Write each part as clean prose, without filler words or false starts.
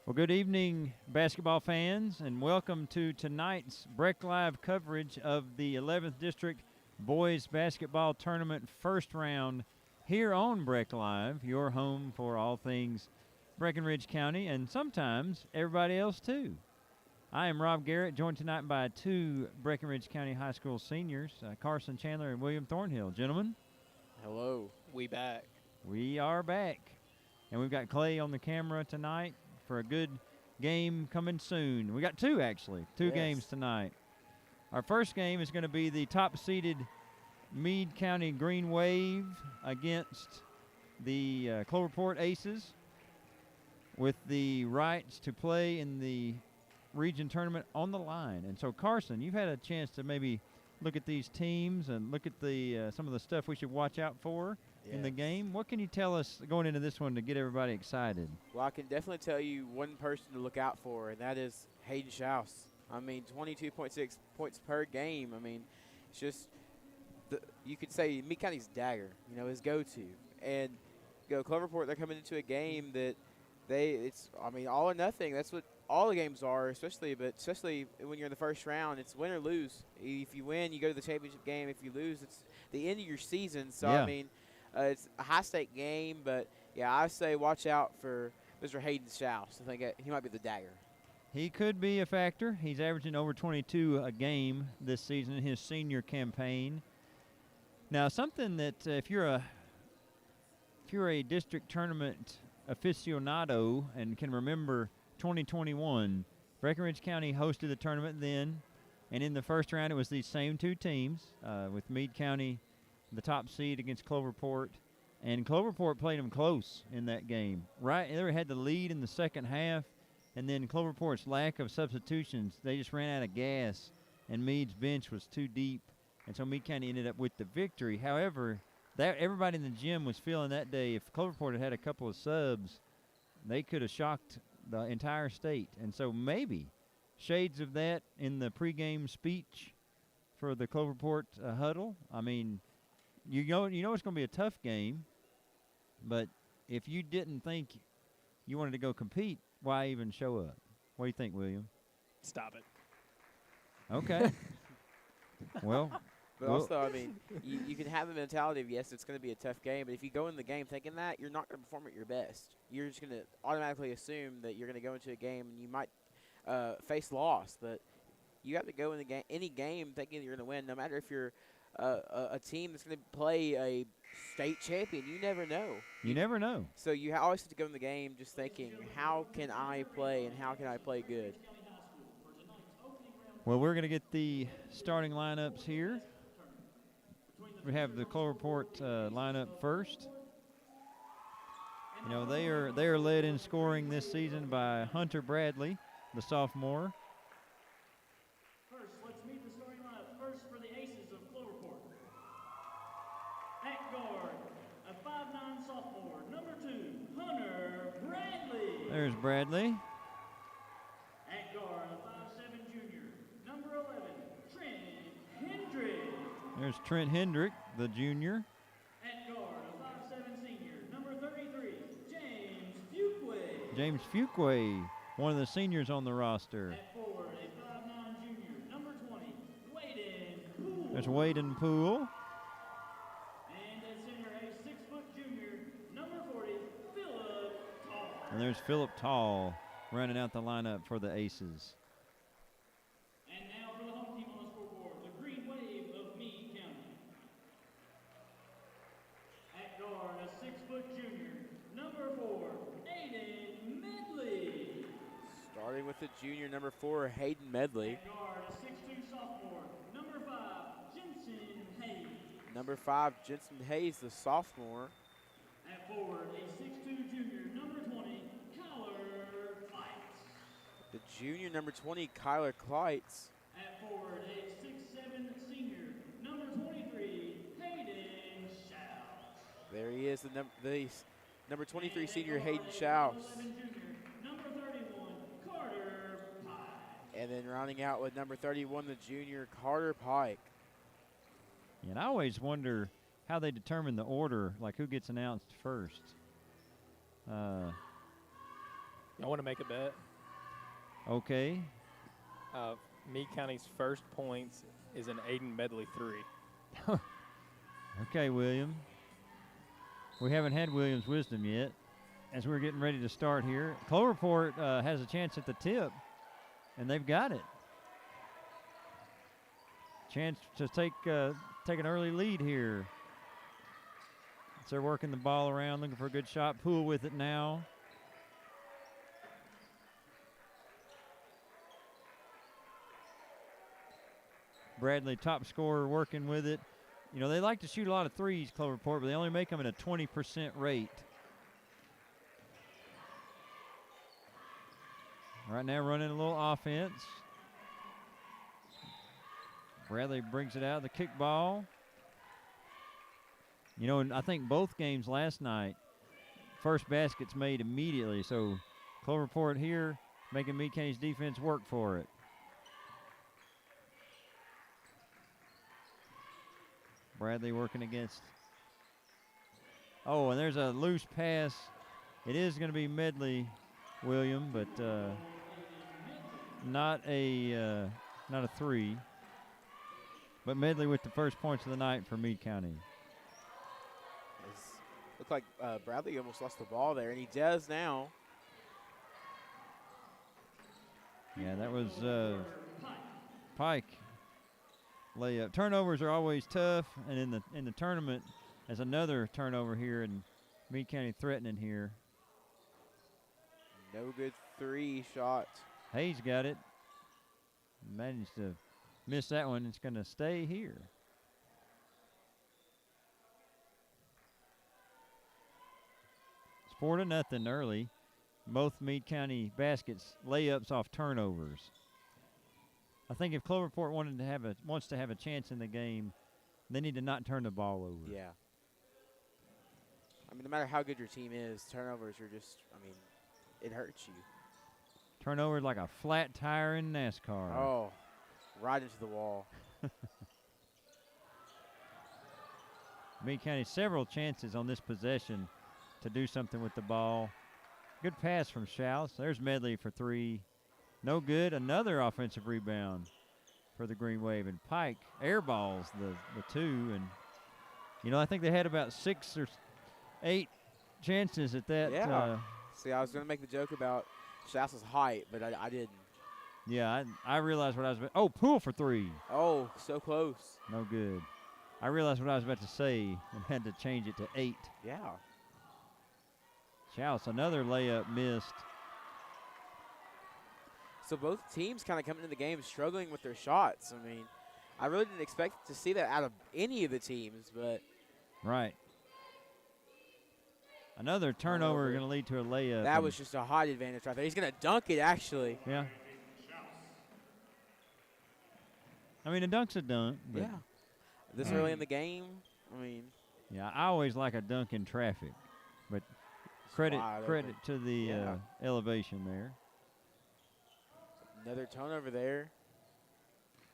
Well, good evening, basketball fans, and welcome to tonight's Breck Live coverage of the 11th District Boys Basketball Tournament first round here on Breck Live, your home for all things Breckinridge County and sometimes everybody else too. I am Rob Garrett, joined tonight by two Breckinridge County High School seniors, Carson Chandler and William Thornhill. Gentlemen. Hello. We back. We are back. And we've got Clay on the camera tonight for a good game coming soon. We got two, actually. Two games tonight. Our first game is going to be the top-seeded Meade County Green Wave against the Cloverport Aces with the rights to play in the region tournament on the line. And so, Carson, you've had a chance to maybe look at these teams and look at the some of the stuff we should watch out for in the game. What can you tell us going into this one to get everybody excited? Well, I can definitely tell you one person to look out for, and that is Hayden Schaus. I mean, 22.6 points per game. I mean, it's just you could say Meade County's dagger, his go-to. And Cloverport, they're coming into a game that it's all or nothing. That's what all the games are, especially when you're in the first round. It's win or lose. If you win, you go to the championship game. If you lose, it's the end of your season. So, yeah. It's a high-stake game, but, yeah, I say watch out for Mr. Hayden Schaus. I think he might be the dagger. He could be a factor. He's averaging over 22 a game this season in his senior campaign. Now, something that if you're a district tournament aficionado and can remember 2021, Breckinridge County hosted the tournament then, and in the first round it was these same two teams with Meade County the top seed against Cloverport, and Cloverport played them close in that game. Right, they had the lead in the second half, and then Cloverport's lack of substitutions, they just ran out of gas, and Meade's bench was too deep, and so Meade County ended up with the victory. However, everybody in the gym was feeling that day if Cloverport had a couple of subs, they could have shocked the entire state, and so maybe shades of that in the pregame speech for the Cloverport huddle. I mean, you know it's going to be a tough game, but if you didn't think you wanted to go compete, why even show up? What do you think, William? Stop it. Okay. Well. But also, you can have the mentality of, yes, it's going to be a tough game, but if you go in the game thinking that, you're not going to perform at your best. You're just going to automatically assume that you're going to go into a game and you might face loss. But you have to go in any game thinking that you're going to win, no matter if you're a team that's going to play a state champion. You never know. You never know. So you always have to go in the game just thinking, how can I play and how can I play good? Well, we're going to get the starting lineups here. We have the Cloverport lineup first. They are led in scoring this season by Hunter Bradley, the sophomore. First, let's meet the starting lineup. First for the Aces of Cloverport. At guard, a 5'9" sophomore, number 2, Hunter Bradley. There's Bradley. At guard, a 5'7" junior, number 11, Trent Hendrick. There's Trent Hendrick, the junior. At guard, a 5'7" senior, number 33, James Fuquay. James Fuquay, one of the seniors on the roster. At forward, a 5'9" junior, number 20, Waden Poole. There's Waden Poole. And at center, a 6' junior, number 40, Philip Tall. And there's Philip Tall running out the lineup for the Aces. And now for the home team on the scoreboard, the Green Wave of Meade County. At guard, a 6' junior, number 4, Aiden Medley. Starting with the junior, number 4, Hayden Medley. At guard, a 6'2" sophomore, number 5, Jensen Hayes. Number 5, Jensen Hayes, the sophomore. At forward, a 6'2" junior, number 20, Kyler Fights. The junior, number 20, Kyler Kleitz. At forward, a 6'7" senior, number 23, Hayden Schaus. There he is, the number 23 senior, Hayden Schaus. 11 junior, number 31, Carter Pike. And then rounding out with number 31, the junior, Carter Pike. And I always wonder how they determine the order, like who gets announced first. I want to make a bet. Okay. Meade County's first points is an Aiden Medley 3. Okay, William. We haven't had William's wisdom yet as we're getting ready to start here. Cloverport has a chance at the tip, and they've got it. Chance to take an early lead here. So they're working the ball around, looking for a good shot. Poole with it now. Bradley, top scorer, working with it. You know, they like to shoot a lot of threes, Cloverport, but they only make them at a 20% rate. Right now running a little offense. Bradley brings it out, the kick ball. You know, and I think both games last night, first basket's made immediately. So Cloverport here making Meade County's defense work for it. Bradley working against. Oh, and there's a loose pass. It is going to be Medley, William, but not a three. But Medley with the first points of the night for Meade County. Looked like Bradley almost lost the ball there, and he does now. Yeah, that was Pike layup. Turnovers are always tough, and in the tournament, as another turnover here, and Meade County threatening here. No good three shot. Hayes got it. Managed to miss that one. It's going to stay here. It's 4-0 early. Both Meade County baskets layups off turnovers. I think if Cloverport wants to have a chance in the game, they need to not turn the ball over. Yeah. I mean, no matter how good your team is, turnovers are just, I mean, it hurts you. Turnover like a flat tire in NASCAR. Oh, right into the wall. Meade County several chances on this possession to do something with the ball. Good pass from Schaus. There's Medley for three. No good. Another offensive rebound for the Green Wave. And Pike airballs the two. And, you know, I think they had about 6 or 8 chances at that. Yeah. See, I was going to make the joke about Schaus's height, but I didn't. Yeah, I realized what I was about. Oh, Poole for three. Oh, so close. No good. I realized what I was about to say and had to change it to 8. Yeah. Schaus, another layup missed. So both teams kind of coming into the game struggling with their shots. I mean, I really didn't expect to see that out of any of the teams, but. Right. Another turnover going to lead to a layup. That was just a height advantage right there. He's going to dunk it, actually. Yeah. I mean, a dunk's a dunk. But yeah. This early in the game, I mean. Yeah, I always like a dunk in traffic, but credit to the elevation there. Another turnover there.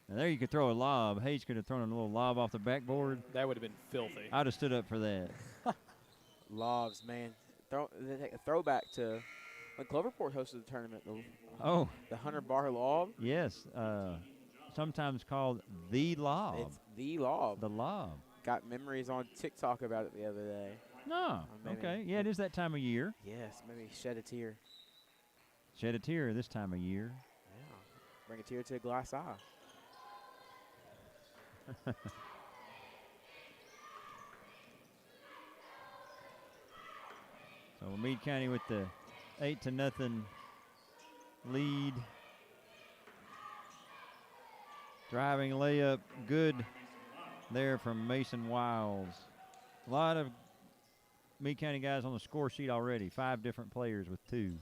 And there you could throw a lob. Hayes could have thrown a little lob off the backboard. That would have been filthy. I'd have stood up for that. Lobs, man. A throwback to when Cloverport hosted the tournament. The Hunter Bar lob. Yes. Sometimes called the lob. It's the lob. The lob. Got memories on TikTok about it the other day. No. Okay. Yeah, it is that time of year. Yes, maybe shed a tear. Shed a tear this time of year. Yeah. Bring a tear to a glass eye. So Meade County with the 8-0 lead. Driving layup, good there from Mason Wiles. A lot of Meade County guys on the score sheet already. 5 different players with 2.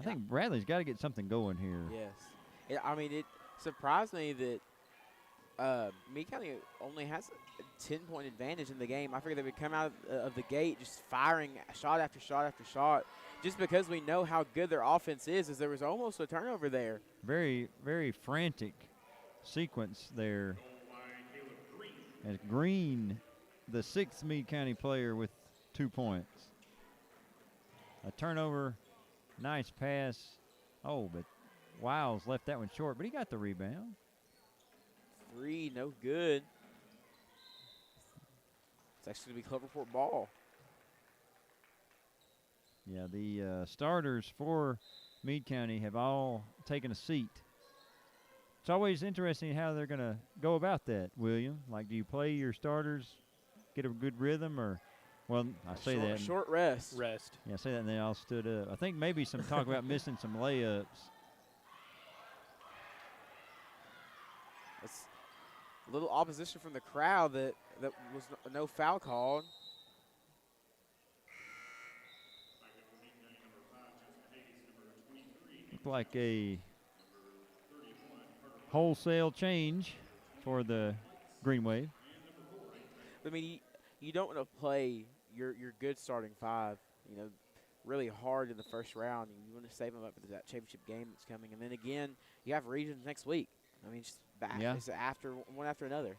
I think Bradley's got to get something going here. Yes. I mean, it surprised me that Meade County only has a 10-point advantage in the game. I figured they would come out of the gate just firing shot after shot after shot, just because we know how good their offense is, as there was almost a turnover there. Very, very frantic sequence there. As Green, the 6th Meade County player with 2 points. A turnover, nice pass. Oh, but Wiles left that one short, but he got the rebound. 3, no good. It's actually going to be Cloverport ball. Yeah, the starters for Meade County have all taken a seat. It's always interesting how they're going to go about that, William. Like, do you play your starters, get a good rhythm, or, well, I say short, that. Short rest. Rest. Yeah, I say that, and they all stood up. I think maybe some talk about missing some layups. It's a little opposition from the crowd that was no foul called. Looked like a wholesale change for the Green Wave. I mean, you don't want to play your good starting 5, really hard in the first round. You want to save them up for that championship game that's coming. And then again, you have regions next week. I mean, just back. Yeah. It's one after another.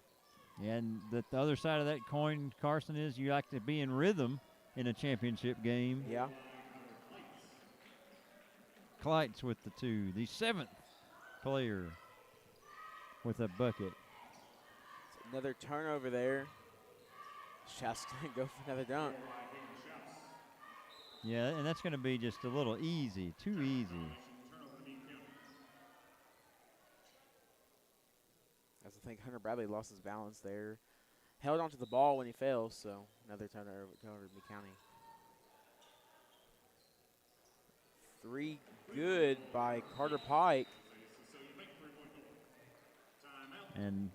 Yeah, and the other side of that coin, Carson, is you like to be in rhythm in a championship game. Yeah. Kleitz with the 2, the 7th player with a bucket. It's another turnover there. Schaus going to go for another dunk. Yeah, and that's going to be just a little easy, too easy. As I think Hunter Bradley lost his balance there. Held onto the ball when he fell, so another turnover to Meade County. 3 good by Carter Pike. And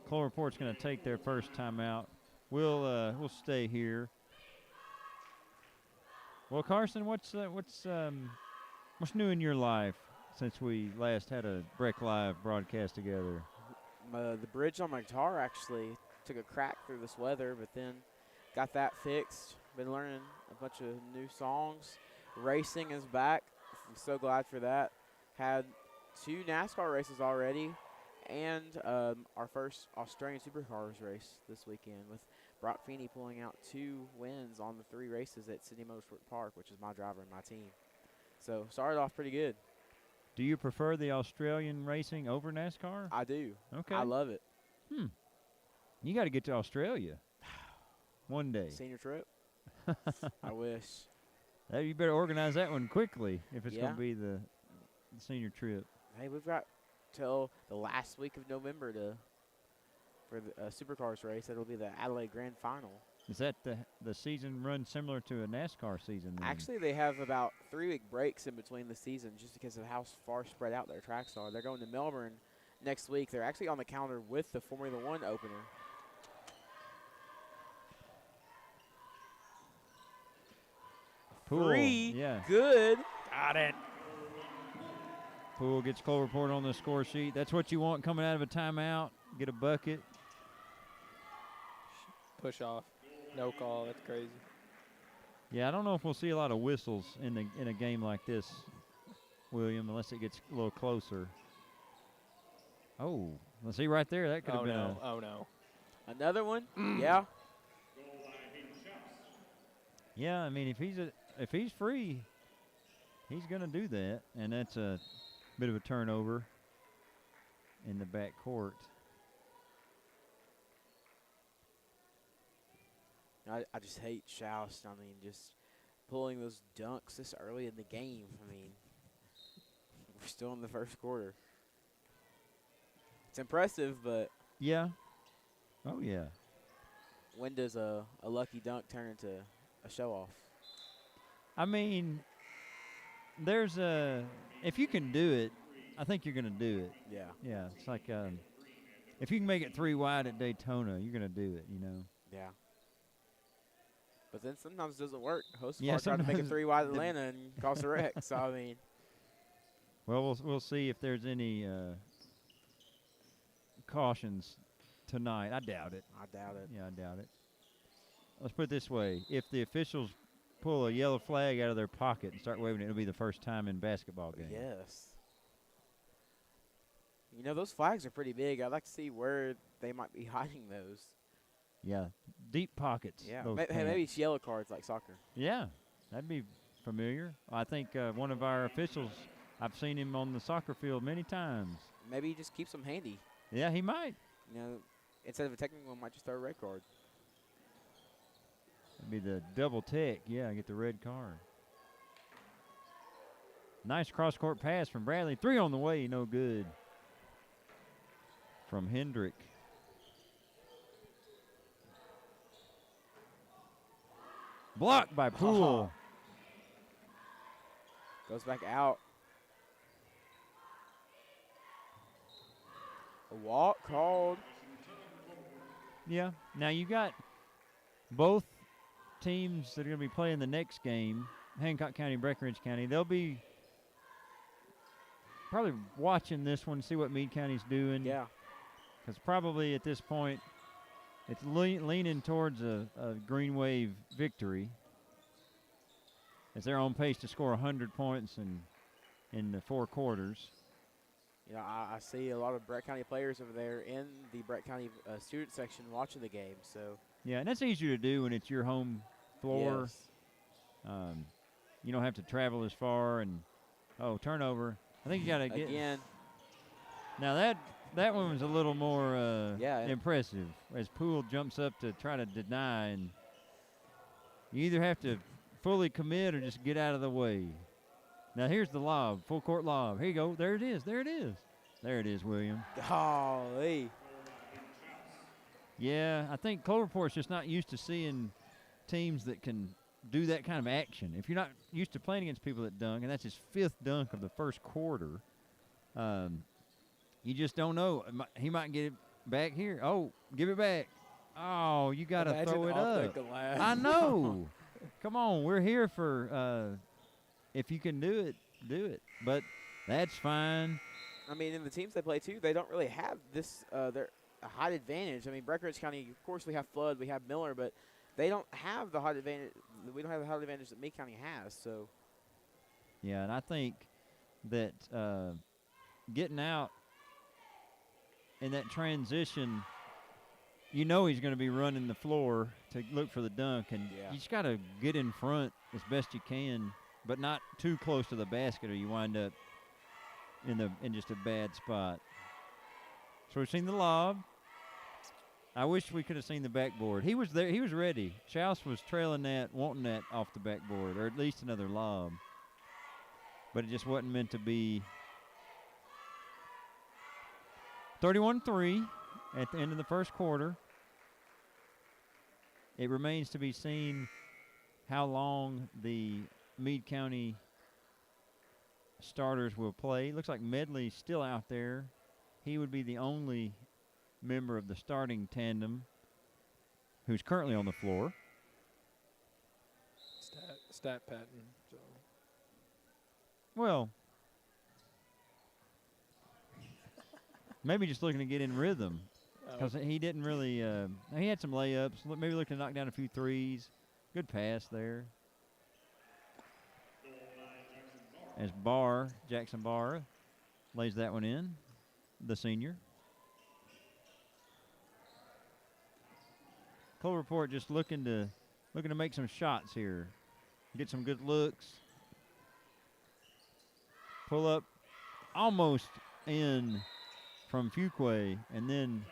Cloverport's going to take their first timeout. We'll stay here. Well, Carson, what's new in your life since we last had a Breck Live broadcast together? The bridge on my guitar actually took a crack through this weather, but then got that fixed. Been learning a bunch of new songs. Racing is back. I'm so glad for that. Had 2 NASCAR races already, and our first Australian Supercars race this weekend with Brock Feeney pulling out 2 wins on the 3 races at Sydney Motorsport Park, which is my driver and my team. So started off pretty good. Do you prefer the Australian racing over NASCAR? I do. Okay. I love it. You got to get to Australia one day. Senior trip? I wish. You better organize that one quickly if it's going Yeah. to be the senior trip. Hey, we've got till the last week of November for the Supercars race. That'll be the Adelaide Grand Final. Is that the season run similar to a NASCAR season? Then? Actually, they have about 3-week breaks in between the season just because of how far spread out their tracks are. They're going to Melbourne next week. They're actually on the calendar with the Formula One opener. Poole, 3 yeah. good. Got it. Poole gets Cloverport on the score sheet. That's what you want coming out of a timeout. Get a bucket. Push off. No call. That's crazy. Yeah, I don't know if we'll see a lot of whistles in a game like this, William, unless it gets a little closer. Oh, let's see right there. That could have been a. Oh, no. Another one? Yeah. Yeah, I mean, if he's free, he's going to do that, and that's a bit of a turnover in the back court. I just hate Schaus. I mean, just pulling those dunks this early in the game. I mean, we're still in the first quarter. It's impressive, but Yeah. Oh, yeah. when does a lucky dunk turn into a show-off? I mean, if you can do it, I think you're going to do it. Yeah. Yeah, it's like if you can make it 3 wide at Daytona, you're going to do it, Yeah. But then sometimes it doesn't work. Host Yeah, trying to make it sometimes 3 wide Atlanta and cause a wreck. So, I mean. Well, we'll see if there's any cautions tonight. I doubt it. I doubt it. Yeah, I doubt it. Let's put it this way. If the officials pull a yellow flag out of their pocket and start waving it, it'll be the first time in basketball game. Yes. Those flags are pretty big. I'd like to see where they might be hiding those. Yeah, deep pockets. Yeah. those Maybe pants. it's yellow cards like soccer. Yeah, that'd be familiar. I think one of our officials, I've seen him on the soccer field many times. Maybe he just keeps them handy. Yeah, he might. You know, instead of a technical one, might just throw a red card. It'd be the double tech. Yeah, get the red card. Nice cross-court pass from Bradley. 3 on the way, no good. From Hendrick. Blocked by Poole. Goes back out. A walk called. Yeah. Now you got both teams that are going to be playing the next game, Hancock County, Breckinridge County. They'll be probably watching this one, see what Meade County's doing. Yeah. Because probably at this point, it's leaning towards a Green Wave victory, as they're on pace to score 100 points in the 4 quarters. You know, I see a lot of Brett County players over there in the Brett County student section watching the game. So Yeah, and that's easier to do when it's your home floor. yes. You don't have to travel as far. And turnover. I think you got to get Again, Now that one was a little more Yeah. impressive, as Poole jumps up to try to deny, and you either have to fully commit or just get out of the way. Now here's the lob, full court lob. Here you go. There it is. There it is. There it is, William. golly. Yeah, I think Cloverport's just not used to seeing teams that can do that kind of action. If you're not used to playing against people that dunk, and that's his 5th dunk of the first quarter, you just don't know. He might get it back here. Oh, give it back. Oh, you got to Imagine throw it off the up. glass. I know. Come on, we're here for if you can do it, do it. But that's fine. I mean, in the teams they play too, they don't really have this their a height advantage. I mean, Breckinridge County, of course, we have Flood, we have Miller, but they don't have the height advantage. We don't have the height advantage that Meade County has. So Yeah, and I think that getting out in that transition, you know he's going to be running the floor to look for the dunk, and Yeah. you just got to get in front as best you can, but not too close to the basket, or you wind up in just a bad spot. So we've seen the lob. I wish we could have seen the backboard. He was there. He was ready. Schaus was trailing that, wanting that off the backboard, or at least another lob. But it just wasn't meant to be. 31-3 at the end of the first quarter. It remains to be seen how long the Meade County starters will play. Looks like Medley's still out there. He would be the only member of the starting tandem who's currently on the floor. Stat pattern. So. Well, maybe just looking to get in rhythm, because he didn't really. He had some layups. Maybe looking to knock down a few threes. Good pass there. As Jackson Barr lays that one in, the senior. Cloverport just looking to make some shots here, get some good looks. Pull up, almost in from Fuquay, and then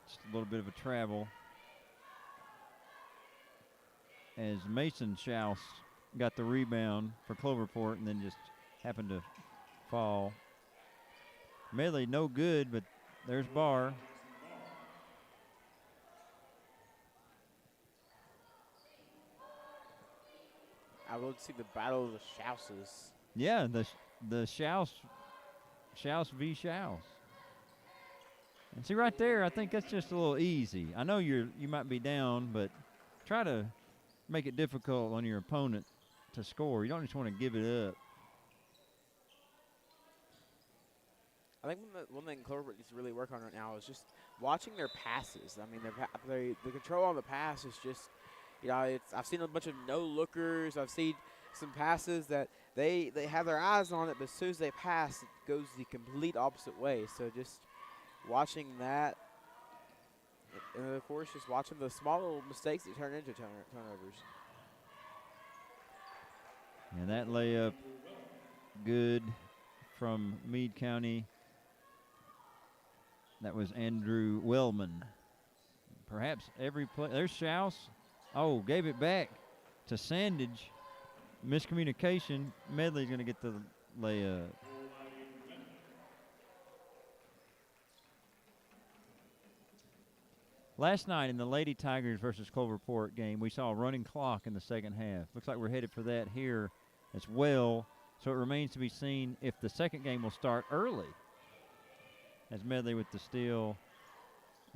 just a little bit of a travel as Mason Schaus got the rebound for Cloverport and then just happened to fall. Medley no good, but there's Barr. I would see the battle of the Schauses. Yeah, the Schaus v. Schaus. And see right there, I think that's just a little easy. I know you might be down, but try to make it difficult on your opponent to score. You don't just want to give it up. I think one thing Cloverport needs to really work on right now is just watching their passes. I mean, the control on the pass is just, I've seen a bunch of no-lookers. I've seen some passes that they have their eyes on it, but as soon as they pass, it goes the complete opposite way. So just watching that And of course, just watching the small little mistakes that turn into turnovers. And that layup good from Meade County. That was Andrew Wellman. Perhaps every play. There's Schaus. Oh, gave it back to Sandage. Miscommunication. Medley's going to get the layup. Last night in the Lady Tigers versus Cloverport game, we saw a running clock in the second half. Looks like we're headed for that here as well. So it remains to be seen if the second game will start early. As Medley with the steal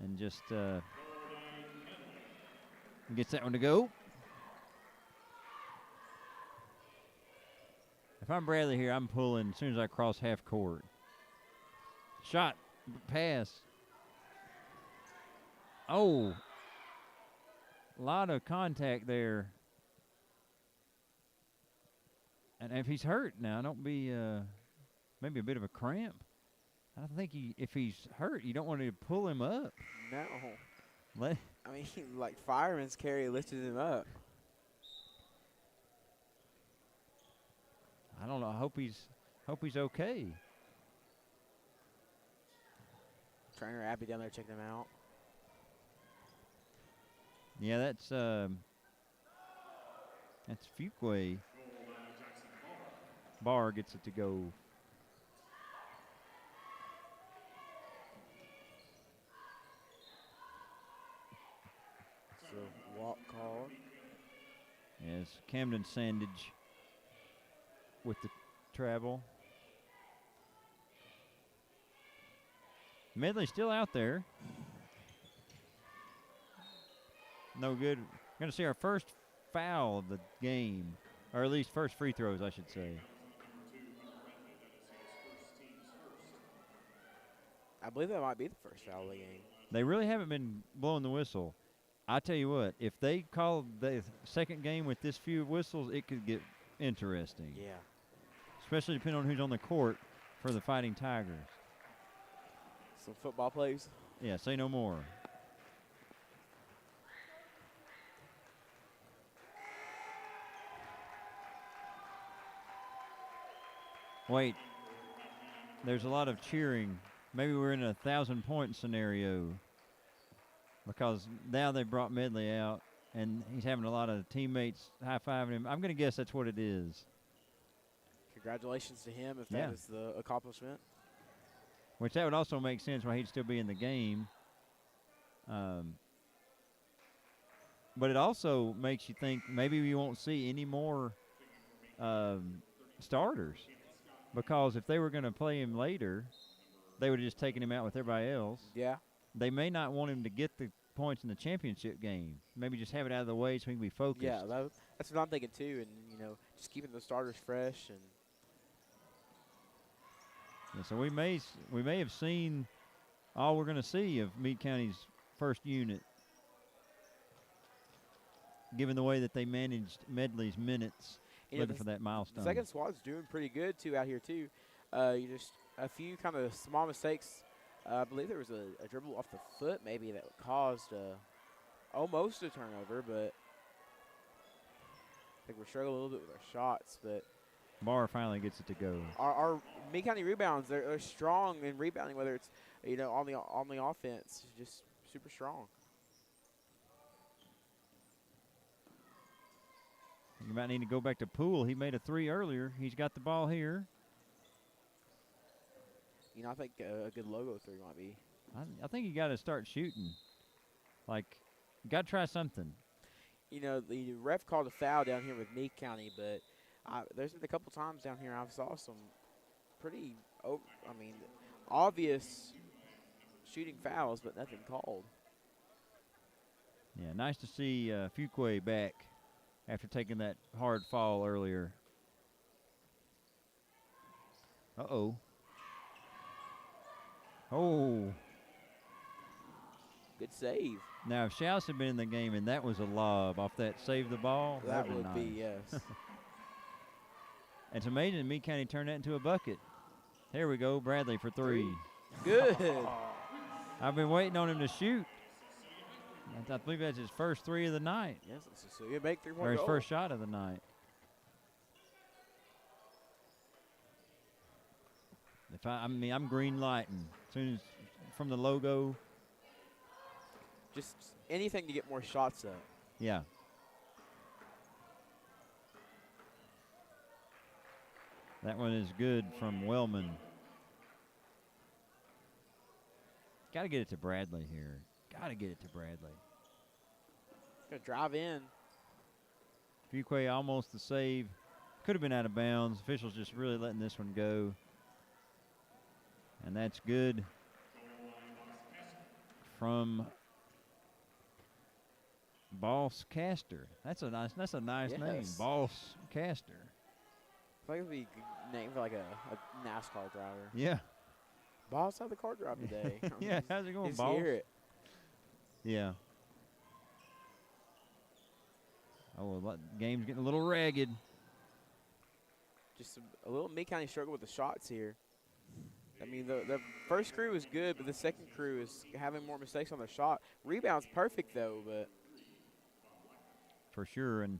and just gets that one to go. If I'm Bradley here, I'm pulling as soon as I cross half court. Shot, pass. Oh, a lot of contact there. And if he's hurt now, don't be maybe a bit of a cramp. I think if he's hurt, you don't want to pull him up. No. I mean, like fireman's carry lifted him up. I don't know. I hope he's okay. Trainer Abby down there checking him out. Yeah, that's Fuqua. Barr gets it to go. So walk call. Yes, Camden Sandage with the travel. Medley still out there. No good. We're going to see our first foul of the game, or at least first free throws, I should say. I believe that might be the first foul of the game. They really haven't been blowing the whistle. I tell you what, if they call the second game with this few whistles, it could get interesting. Yeah. Especially depending on who's on the court for the Fighting Tigers. Some football plays. Yeah, say no more. Wait, there's a lot of cheering. Maybe we're in a 1,000-point scenario because now they brought Medley out and he's having a lot of teammates high-fiving him. I'm going to guess that's what it is. Congratulations to him if that is the accomplishment. Which that would also make sense why he'd still be in the game. But it also makes you think maybe we won't see any more starters. Because if they were going to play him later, they would have just taken him out with everybody else. Yeah. They may not want him to get the points in the championship game. Maybe just have it out of the way so he can be focused. Yeah, that's what I'm thinking too. And, just keeping the starters fresh. And yeah, so we may have seen all we're going to see of Meade County's first unit, given the way that they managed Medley's minutes. Looking for that milestone. The second squad's doing pretty good, too, out here, too. Just a few kind of small mistakes. I believe there was a dribble off the foot, maybe, that caused almost a turnover, but I think we're struggling a little bit with our shots. But Barr finally gets it to go. Our Meade County rebounds, they're strong in rebounding, whether it's, on the offense, just super strong. You might need to go back to Poole. He made a 3 earlier. He's got the ball here. I think a good logo 3 might be. I think you got to start shooting. Like, you got to try something. The ref called a foul down here with Meade County, but there's been a couple times down here I saw some pretty, obvious shooting fouls, but nothing called. Yeah, nice to see Fuqua back after taking that hard fall earlier. Uh-oh. Oh. Good save. Now, if Schaus had been in the game and that was a lob off that save the ball, that would nice. be, yes. It's amazing Meade County turned that into a bucket. Here we go, Bradley for 3. Good. I've been waiting on him to shoot. I believe that's his first 3 of the night. Yes, so you make 3-point Or his goal. first shot of the night. I mean, I'm green lighting as soon as from the logo. Just anything to get more shots up. Yeah. That one is good from Wellman. Got to get it to Bradley here. Got to get it to Bradley. Gonna drive in. Fuquay almost the save. Could have been out of bounds. Officials just really letting this one go. And that's good from Boss Caster. That's a nice name, Yes. Boss Caster. I feel like it would be a good name for like a NASCAR driver. Yeah. Boss, how the car drive today? Yeah, how's it going, Just Boss? hear it. Yeah. Oh, well, game's getting a little ragged. Just a little Meade County struggle with the shots here. I mean, the first crew is good, but the second crew is having more mistakes on the shot. Rebound's perfect, though, but. For sure, and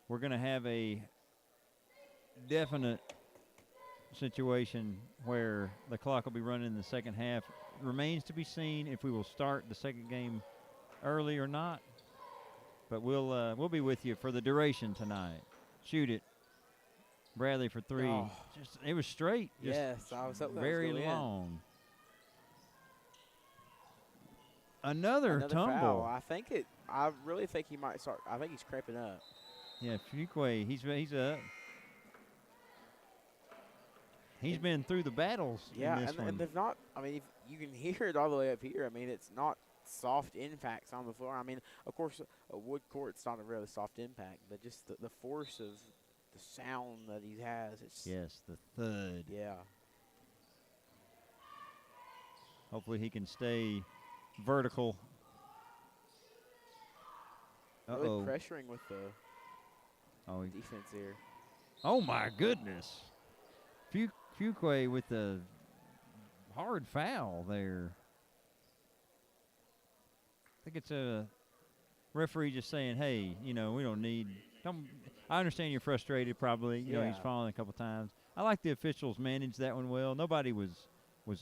we're going to have a definite situation where the clock will be running in the second half. Remains to be seen if we will start the second game early or not. But we'll be with you for the duration tonight. Shoot it. Bradley for 3. Oh. Just it was straight. Just Yes, I was hoping that was very going in. long. Another tumble. Foul. I really think he might start. I think he's cramping up. Yeah, Fuquay, he's up. He's been through the battles Yeah, in this one. and they've not. I mean, you can hear it all the way up here. I mean, it's not soft impacts on the floor. I mean, of course, a wood court's not a really soft impact, but just the force of the sound that he has. It's Yes, the thud. Yeah. Hopefully he can stay vertical. Really Uh-oh. pressuring with the Oh, defense here. oh, my goodness. Fuquay with the hard foul there. I think it's a referee just saying, hey, we don't need – I understand you're frustrated probably. You know, he's Yeah. fallen a couple times. I like the officials managed that one well. Nobody was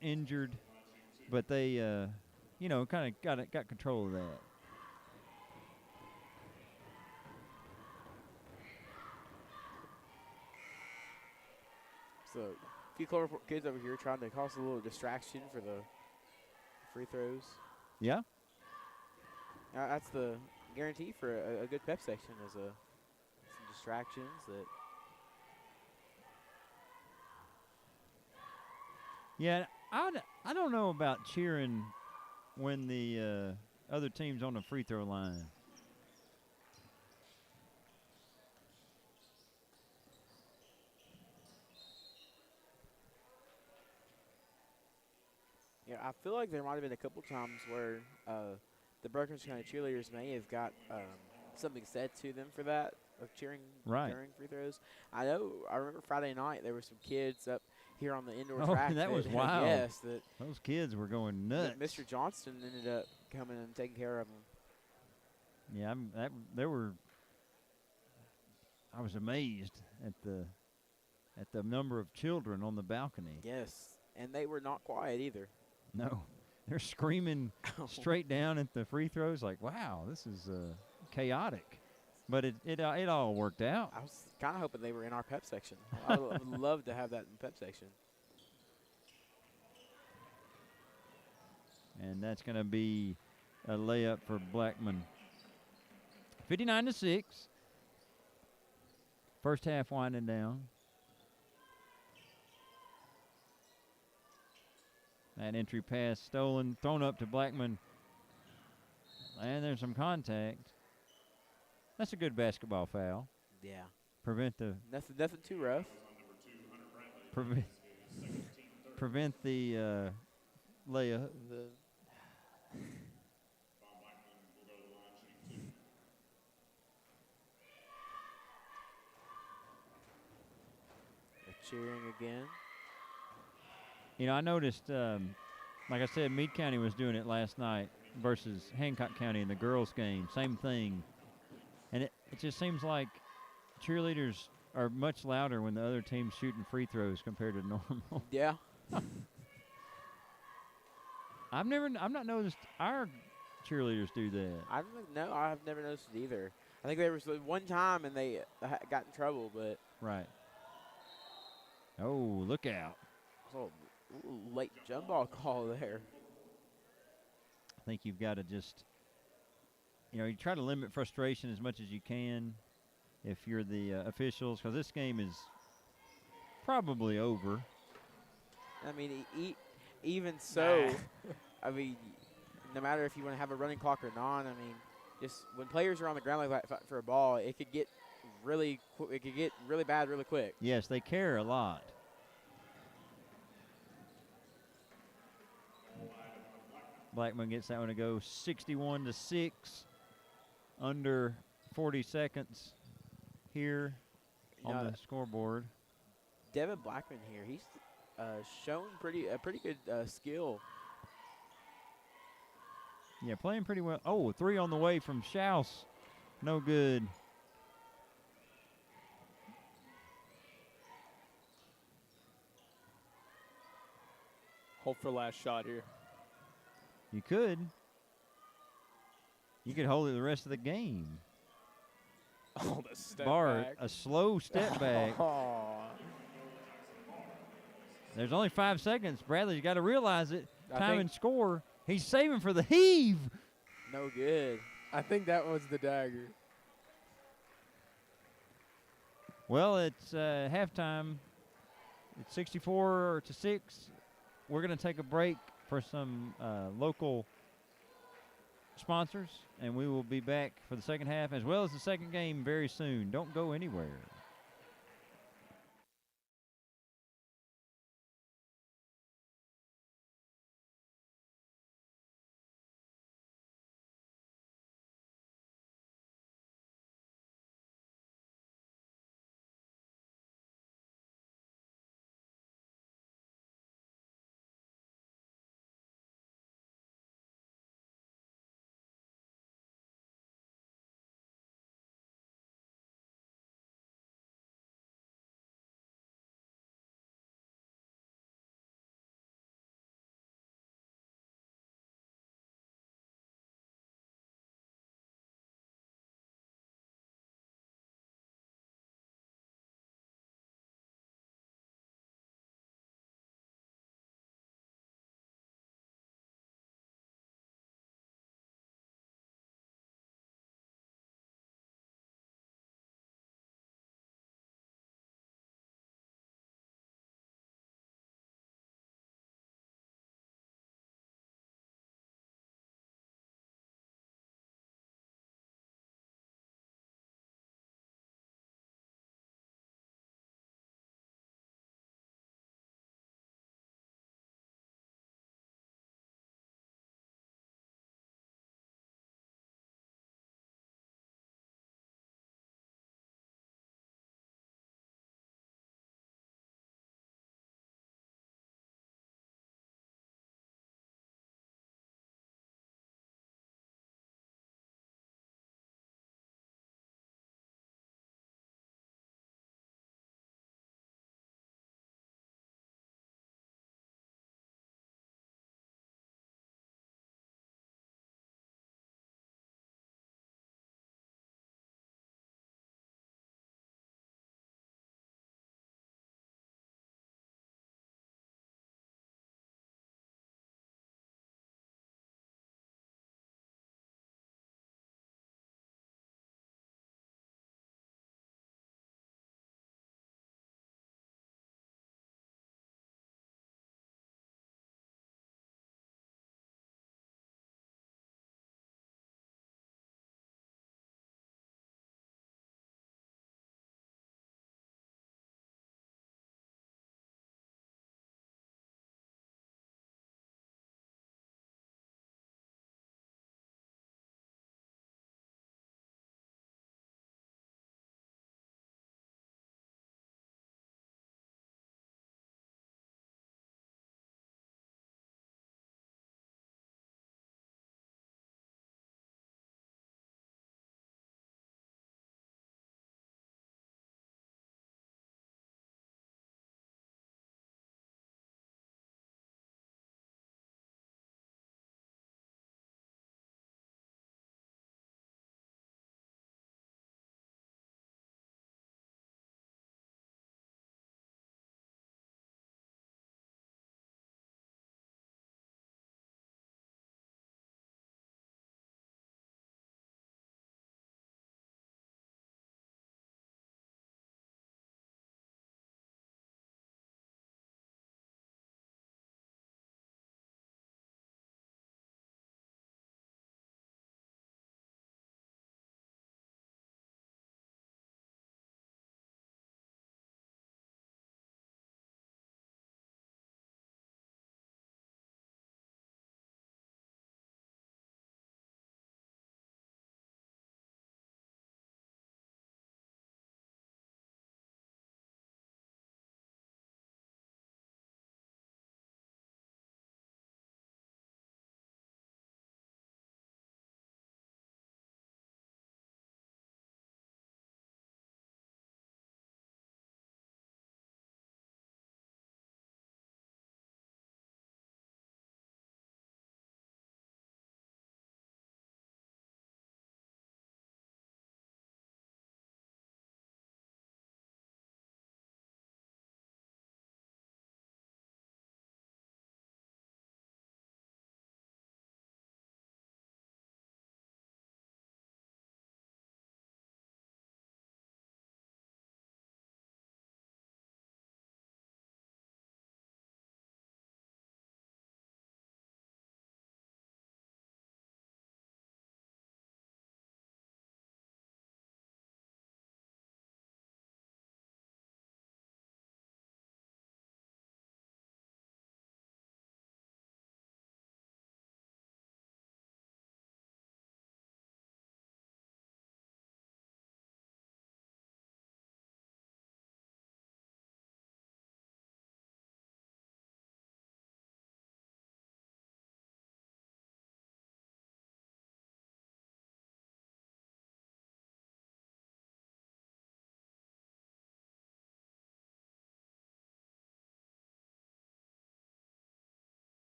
injured, but they, kind of got control of that. So, a few Cloverport kids over here trying to cause a little distraction for the free throws. Yeah? That's the guarantee for a good pep section is some distractions that. Yeah, I don't know about cheering when the other team's on the free throw line. Yeah, I feel like there might have been a couple times where the Breckinridge County cheerleaders may have got something said to them for that of cheering Right. during free throws. I remember Friday night there were some kids up here on the indoor Oh, track. that was wild. Yes, that Those kids were going nuts. Mr. Johnston ended up coming and taking care of them. Yeah, I was amazed at the number of children on the balcony. Yes, and they were not quiet either. No, they're screaming straight down at the free throws. Like, wow, this is chaotic, but it all worked out. I was kind of hoping they were in our pep section. I would love to have that in pep section. And that's going to be a layup for Blackman. 59-6. First half winding down. That entry pass stolen, thrown up to Blackman. And there's some contact. That's a good basketball foul. Yeah, Prevent the nothing too rough. prevent the layup. Cheering again. I noticed, like I said, Meade County was doing it last night. versus Hancock County in the girls' game. Same thing. And it just seems like cheerleaders are much louder when the other team's shooting free throws compared to normal. Yeah. I've not noticed our cheerleaders do that. I don't know. I've never noticed it either. I think there was one time and they got in trouble, but. Right. Oh, look out. Oh, late jump ball call there. I think you've got to just, you try to limit frustration as much as you can if you're the officials, because this game is probably over. I mean, even so, I mean, no matter if you want to have a running clock or not, I mean, just when players are on the ground like that for a ball, it could get really bad really quick. Yes, they care a lot. Blackman gets that one to go 61-6, under 40 seconds here on the scoreboard. Devin Blackman here, he's shown a pretty good skill. Yeah, playing pretty well. Oh, 3 on the way from Schaus. No good. Hope for last shot here. You could. You could hold it the rest of the game. Oh, the step Bart, back. a slow step back. There's only 5 seconds. Bradley's got to realize it. Time and score. He's saving for the heave. No good. I think that was the dagger. Well, it's halftime. It's 64-6. We're going to take a break for some local sponsors, and we will be back for the second half as well as the second game very soon. Don't go anywhere.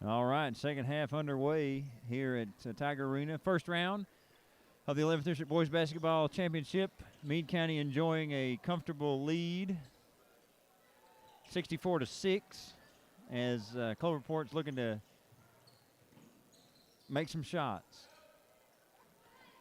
All right, second half underway here at Tiger Arena. First round of the 11th District Boys Basketball Championship. Meade County enjoying a comfortable lead, 64-6, as Cloverport's looking to make some shots.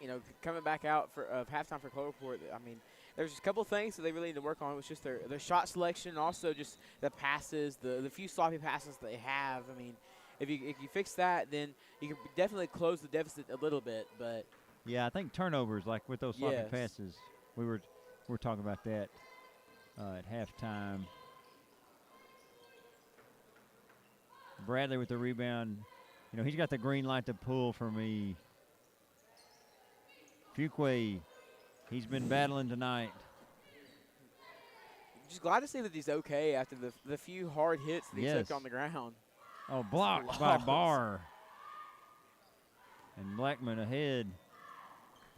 You know, coming back out for halftime for Cloverport, I mean, there's a couple things that they really need to work on. It was just their shot selection, also just the passes, the few sloppy passes they have. I mean, if you fix that, then you can definitely close the deficit a little bit. But yeah, I think turnovers, like with those sloppy passes, we were talking about that at halftime. Bradley with the rebound. You know, he's got the green light to pull for me. Fuqua, he's been battling tonight. Just glad to see that he's okay after the few hard hits that he took on the ground. Oh, blocked by Barr. And Blackman ahead.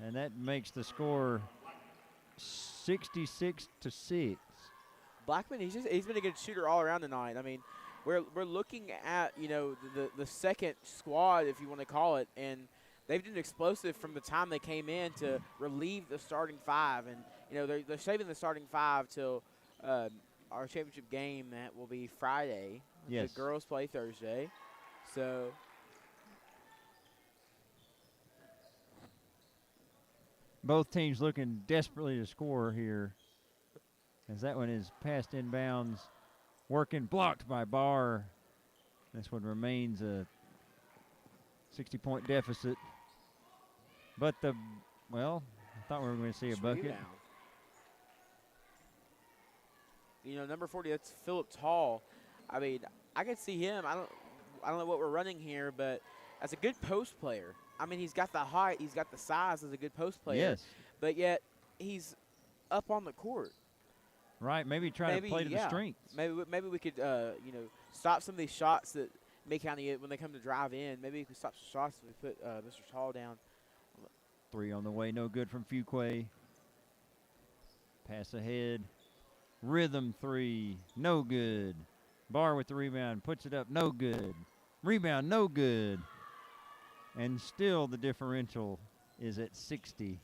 And that makes the score 66-6. Blackman, he's been a good shooter all around tonight. I mean, we're looking at, you know, the second squad, if you want to call it, and they've been explosive from the time they came in to relieve the starting five. And, you know, they're saving the starting five till our championship game that will be Friday. Yes. The girls play Thursday. So both teams looking desperately to score here, as that one is passed inbounds, working, blocked by Barr. This one remains a 60-point deficit. But I thought we were going to see a bucket. Rebound. You know, number 40, that's Phillip Tall. I mean, I could see him. I don't know what we're running here, but as a good post player. I mean, he's got the height, he's got the size as a good post player. Yes. But yet he's up on the court. Right, maybe try to play to the strengths. Maybe we could, you know, stop some of these shots that Meade County, when they come to drive in. Maybe we could stop some shots if we put Mr. Tall down. Three on the way, no good from Fuqua. Pass ahead. Rhythm three, no good. Barr with the rebound, puts it up, no good. Rebound, no good. And still the differential is at 60.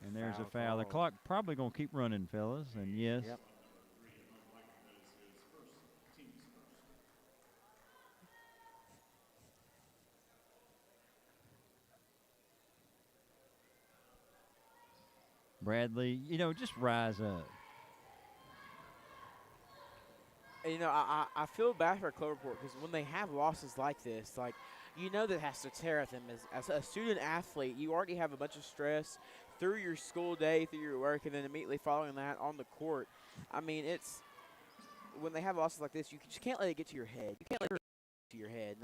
And there's a foul. The clock probably going to keep running, fellas. And yes. Yep. Bradley, you know, just rise up. And, you know, I feel bad for Cloverport because when they have losses like this, like, you know that has to tear at them. As a student athlete, you already have a bunch of stress through your school day, through your work, and then immediately following that on the court. I mean, it's when they have losses like this, you just can't let it get to your head. You can't let it get to your head.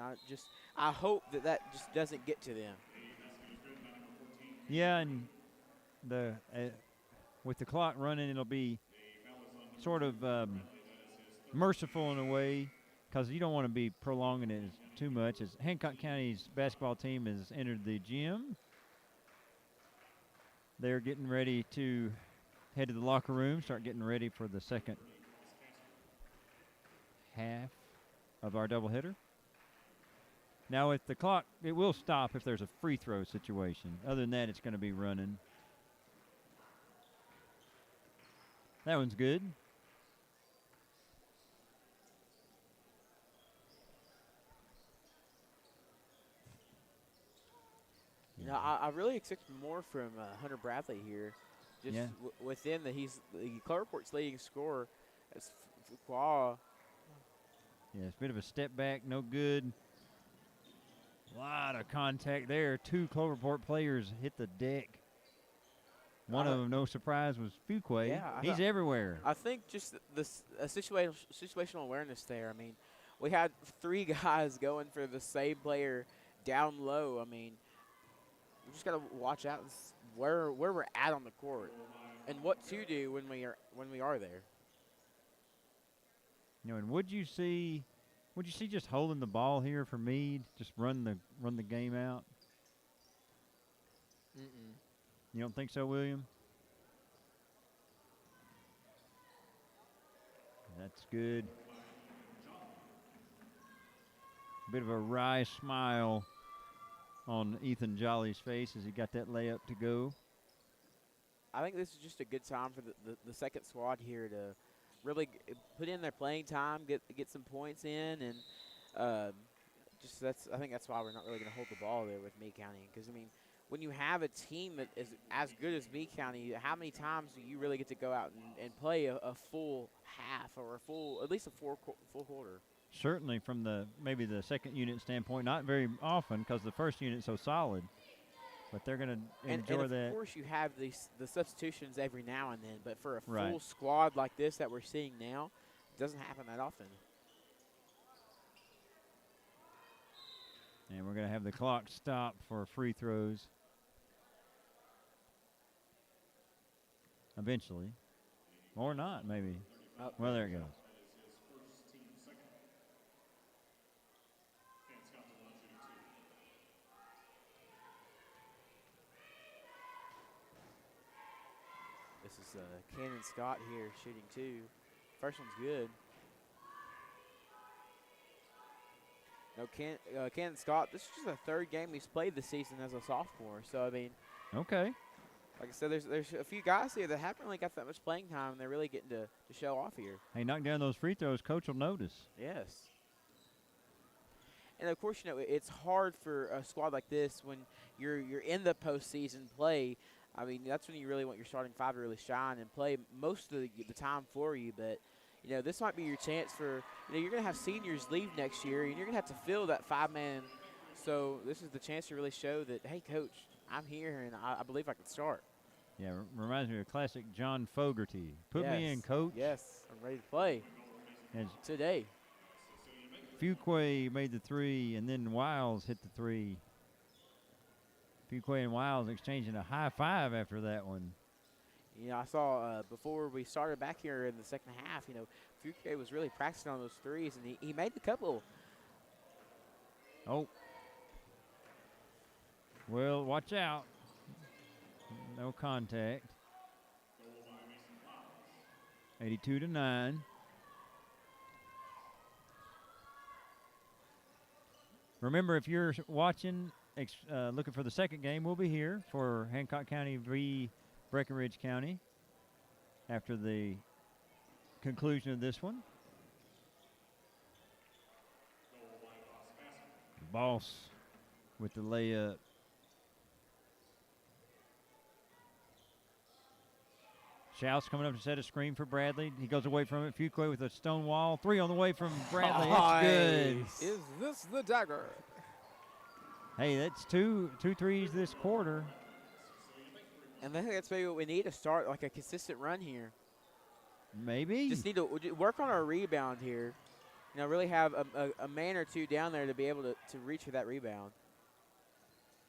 I hope that just doesn't get to them. Yeah, and with the clock running, it'll be sort of merciful in a way, because you don't want to be prolonging it too much. As Hancock County's basketball team has entered the gym, they're getting ready to head to the locker room, start getting ready for the second half of our doubleheader. Now, with the clock, it will stop if there's a free throw situation. Other than that, it's going to be running. That one's good. You know, I really expect more from Hunter Bradley here. Just within he's the Cloverport's leading scorer. As Fuqua. Yeah, it's a bit of a step back, no good. A lot of contact there. Two Cloverport players hit the deck. One of them, no surprise, was Fuqua. Yeah, he's everywhere. I think just this situational awareness there. I mean, we had three guys going for the same player down low. I mean, we just got to watch out where we're at on the court and what to do when we are there. You know, and would you see just holding the ball here for Meade, just run the game out? Mm-mm. You don't think so, William? That's good. bit of a wry smile on Ethan Jolly's face as he got that layup to go. I think this is just a good time for the second squad here to really put in their playing time, get some points in, and I think that's why we're not really going to hold the ball there with Meade County. Because, I mean, when you have a team that is as good as Meade County, how many times do you really get to go out and play a full half or at least a full quarter? Certainly from maybe the second unit standpoint, not very often because the first unit's so solid. But they're going to enjoy that. Of course, you have the substitutions every now and then, but for a Right. full squad like this that we're seeing now, it doesn't happen that often. And we're going to have the clock stop for free throws. Eventually. Or not, maybe. Oh. Well, there it goes. This is Cannon Scott here shooting 2. First one's good. No, Cannon Scott, this is just the third game he's played this season as a sophomore. So, I mean, Okay. like I said, there's a few guys here that haven't really got that much playing time, and they're really getting to show off here. Hey, knock down those free throws, coach will notice. Yes. And, of course, you know, it's hard for a squad like this when you're in the postseason play. I mean, that's when you really want your starting five to really shine and play most of the time for you. But, you know, this might be your chance for, you know, you're going to have seniors leave next year, and you're going to have to fill that 5-man. So this is the chance to really show that, hey, coach, I'm here, and I believe I can start. Yeah, reminds me of classic John Fogerty. Put me in, coach. Yes, I'm ready to play As today. Fuquay made the 3, and then Wiles hit the 3. Fuquay and Wiles exchanging a high five after that one. You know, I saw before we started back here in the second half, you know, Fuquay was really practicing on those threes, and he made a couple. Oh. Well, watch out. No contact. 82-9. Remember, if you're watching, looking for the second game, we'll be here for Hancock County v. Breckinridge County after the conclusion of this one. Boss with the layup. Schaus coming up to set a screen for Bradley. He goes away from it. Fuquay with a stone wall. 3 on the way from Bradley. It's good. Is this the dagger? Hey, that's two threes this quarter. And I think that's maybe what we need to start, like a consistent run here. Maybe. Just need to work on our rebound here. You know, really have a man or two down there to be able to reach for that rebound.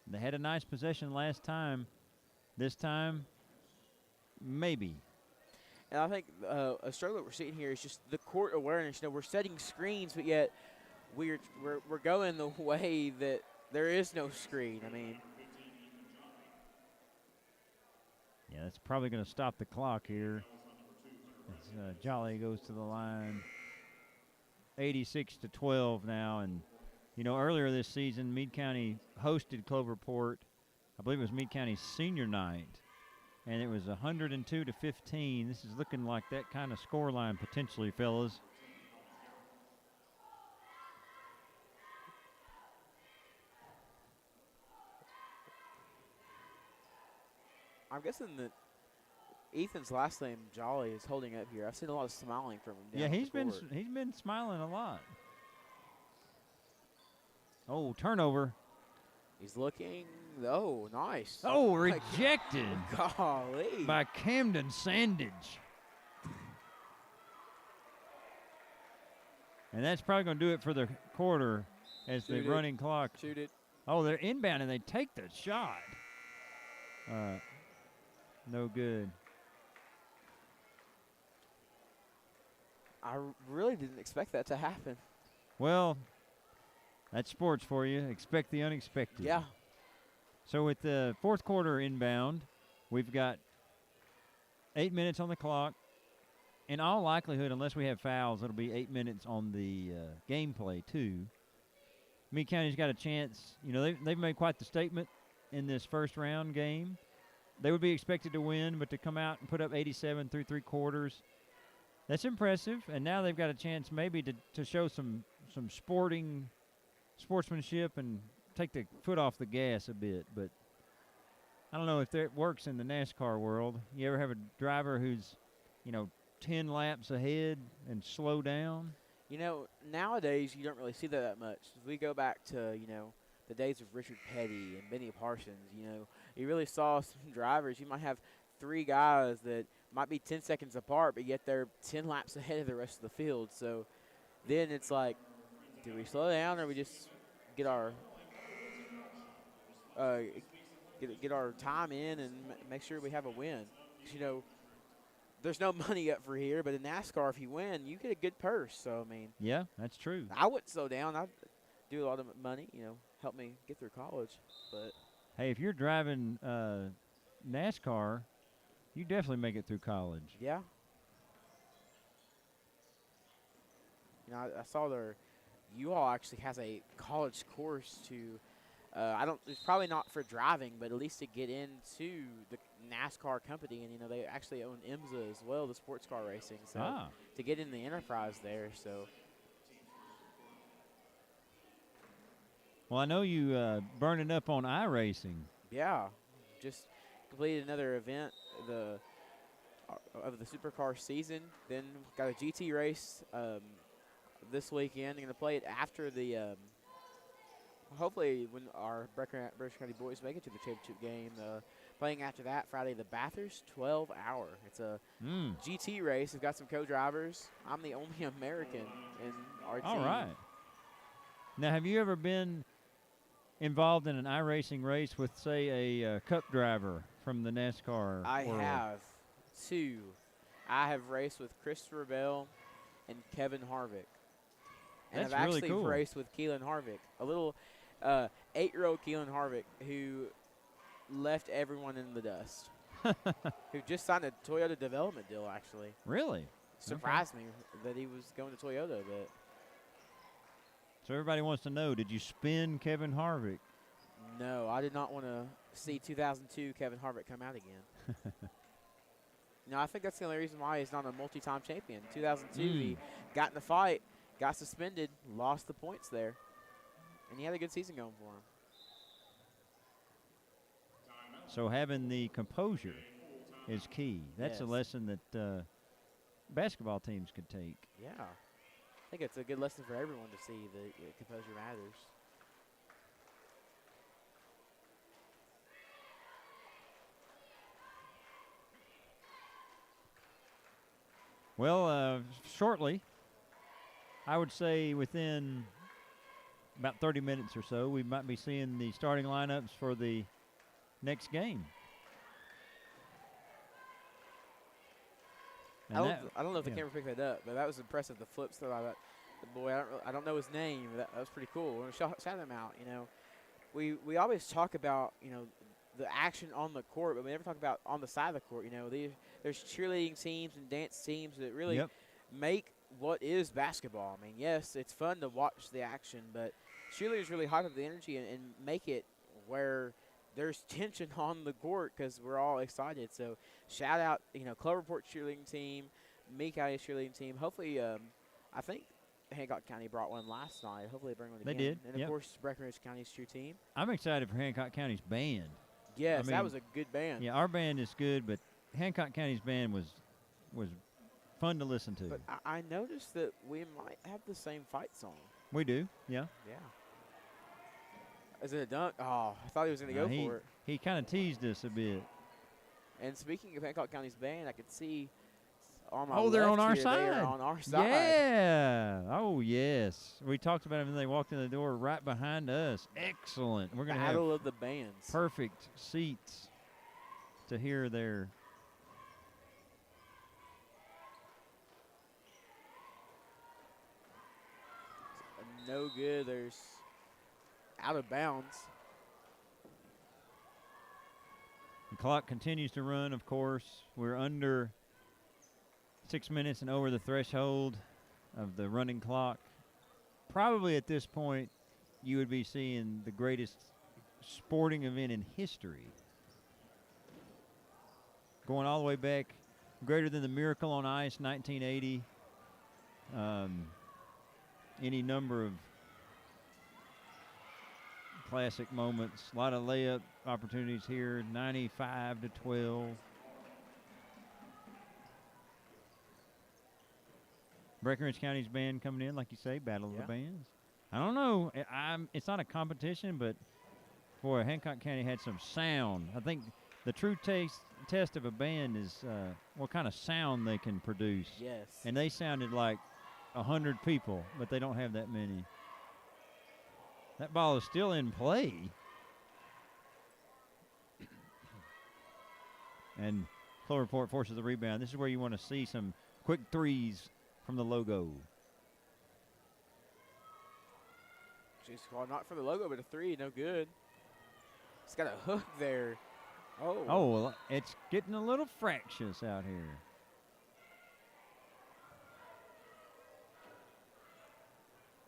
They had a nice possession last time. This time, maybe. And I think a struggle that we're seeing here is just the court awareness. You know, we're setting screens, but yet we're going the way that there is no screen. I mean, Yeah, that's probably going to stop the clock here. As Jolly goes to the line. 86-12 now. And, you know, earlier this season, Meade County hosted Cloverport. I believe it was Meade County's senior night. And it was 102-15. This is looking like that kind of score line potentially, fellas. I'm guessing that Ethan's last name, Jolly, is holding up here. I've seen a lot of smiling from him. Yeah, he's been. been smiling a lot. Oh, turnover. He's looking. Oh, nice. Oh, rejected Golly. by Camden Sandage. And that's probably going to do it for the quarter as Shoot the it. running clock. Shoot it. Oh, they're inbound and they take the shot. No good. I really didn't expect that to happen. Well, that's sports for you. Expect the unexpected. Yeah. So with the fourth quarter inbound, we've got 8 minutes on the clock. In all likelihood, unless we have fouls, it'll be 8 minutes on the gameplay too. Meade County's got a chance. You know, they've made quite the statement in this first round game. They would be expected to win, but to come out and put up 87 through 3 quarters, that's impressive. And now they've got a chance maybe to show some sportsmanship and take the foot off the gas a bit. But I don't know if that works in the NASCAR world. You ever have a driver who's, 10 laps ahead and slow down? Nowadays you don't really see that much. If we go back to, the days of Richard Petty and Benny Parsons, you really saw some drivers. You might have 3 guys that might be 10 seconds apart, but yet they're 10 laps ahead of the rest of the field. So then it's like, do we slow down or we just get our get our time in and make sure we have a win? 'Cause, there's no money up for here, but in NASCAR, if you win, you get a good purse. So, I mean. Yeah, that's true. I wouldn't slow down. I'd do a lot of money, help me get through college. But hey, if you're driving NASCAR, you definitely make it through college. yeah. I saw U-Haul actually has a college course to, it's probably not for driving, but at least to get into the NASCAR company. And, they actually own IMSA as well, the sports car racing. So to get in the enterprise there, so. Well, I know you burning up on iRacing. Yeah, just completed another event of the supercar season. Then got a GT race this weekend. I'm going to play it after the hopefully when our Breckinridge County boys make it to the championship game. Playing after that Friday, the Bathurst 12-hour. It's a GT race. We've got some co-drivers. I'm the only American in our team. All right. Now, have you ever been involved in an iRacing race with, say, a cup driver from the NASCAR I world? have 2. I have raced with Christopher Bell and Kevin Harvick. And That's I've really actually cool. raced with Keelan Harvick, a little 8-year-old Keelan Harvick who left everyone in the dust, who just signed a Toyota development deal, actually. Really? Surprised me that he was going to Toyota, but. So everybody wants to know, did you spin Kevin Harvick? No, I did not want to see 2002 Kevin Harvick come out again. No, I think that's the only reason why he's not a multi-time champion. 2002, he got in the fight, got suspended, lost the points there, and he had a good season going for him. So having the composure is key. That's a Yes. lesson that basketball teams could take. Yeah. I think it's a good lesson for everyone to see that composure matters. Well, shortly, I would say within about 30 minutes or so, we might be seeing the starting lineups for the next game. And I don't know if the yeah. camera picked that up, but that was impressive. The flips throw out. The boy, I don't know his name. But that was pretty cool. We're gonna shout him out. We always talk about the action on the court, but we never talk about on the side of the court. There's cheerleading teams and dance teams that really make what is basketball. I mean, yes, it's fun to watch the action, but cheerleaders really hype up the energy and make it where there's tension on the court because we're all excited. So shout out, Cloverport cheerleading team, Meade County cheerleading team. Hopefully, I think Hancock County brought one last night. Hopefully they bring one again. They did, And, of course, Breckinridge County's cheer team. I'm excited for Hancock County's band. Yes, I that mean, was a good band. Yeah, our band is good, but Hancock County's band was fun to listen to. But I noticed that we might have the same fight song. We do, yeah. Yeah. Is it a dunk? Oh, I thought he was going to go for it. He kind of teased us a bit. And speaking of Hancock County's band, I could see on my they're left on our here, side. They are on our side. Yeah. Oh, yes. We talked about them, and they walked in the door right behind us. Excellent. We're going to have Battle of the Bands. perfect seats to hear their No good. There's out of bounds. The clock continues to run, of course. We're under 6 minutes and over the threshold of the running clock. Probably at this point, you would be seeing the greatest sporting event in history. Going all the way back, greater than the Miracle on Ice, 1980. Any number of classic moments. A lot of layup opportunities here, 95-12. Breckinridge County's band coming in, like you say, Battle of the Bands. I don't know. It's not a competition, but, boy, Hancock County had some sound. I think the true test of a band is what kind of sound they can produce. Yes. And they sounded like 100 people, but they don't have that many. That ball is still in play. And Cloverport forces the rebound. This is where you want to see some quick threes from the logo. She's called not for the logo, but a three, no good. It's got a hook there. Oh. Oh, well, it's getting a little fractious out here.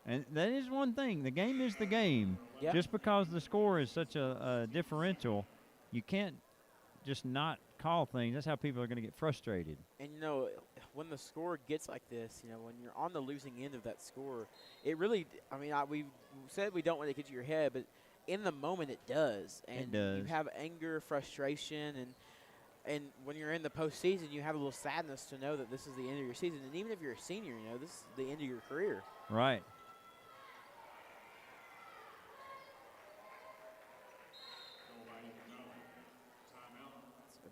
And that is one thing. The game is the game. Yep. Just because the score is such a differential, you can't just not call things. That's how people are going to get frustrated. And, you know, when the score gets like this, you know, when you're on the losing end of that score, it really, I mean, we said we don't want to get to your head, but in the moment it does. And it does. You have anger, frustration, and when you're in the postseason, you have a little sadness to know that this is the end of your season. And even if you're a senior, you know, this is the end of your career. Right.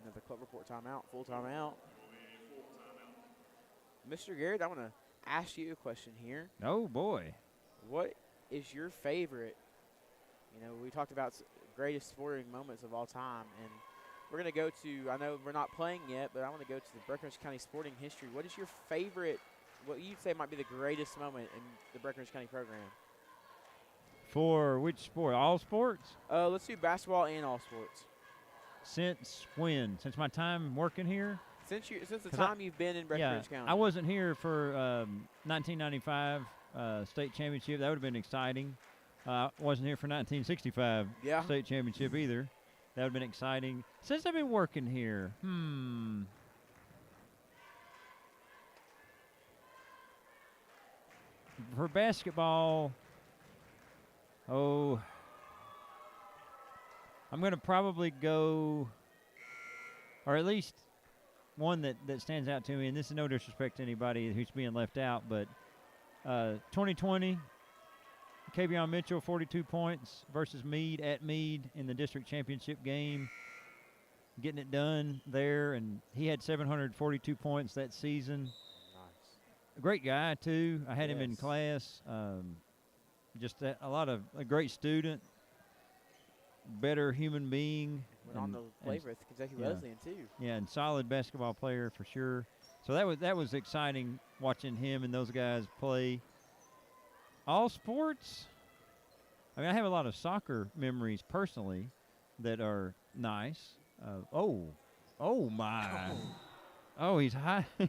Another Cloverport timeout, full timeout. Mr. Garrett, I want to ask you a question here. Oh, boy. What is your favorite, you know, we talked about greatest sporting moments of all time, and we're going to go to, I know we're not playing yet, but I want to go to the Breckinridge County sporting history. What is your favorite, what you'd say might be the greatest moment in the Breckinridge County program? For which sport? All sports? Let's do basketball and all sports. Since when? Since my time working here? Since the time you've been in Breckinridge County. I wasn't here for 1995 state championship. That would have been exciting. Wasn't here for 1965 state championship either. That would have been exciting. Since I've been working here, for basketball, I'm going to probably go, or at least one that stands out to me, and this is no disrespect to anybody who's being left out, but 2020, Kavion Mitchell, 42 points versus Meade at Meade in the district championship game, getting it done there, and he had 742 points that season. Nice. A great guy, too. I had him in class. Just a great student. Better human being. Went on to play with Kentucky Wesleyan too. Yeah, and solid basketball player for sure. So that was exciting watching him and those guys play. All sports. I mean, I have a lot of soccer memories personally that are nice. Oh my! Oh, he's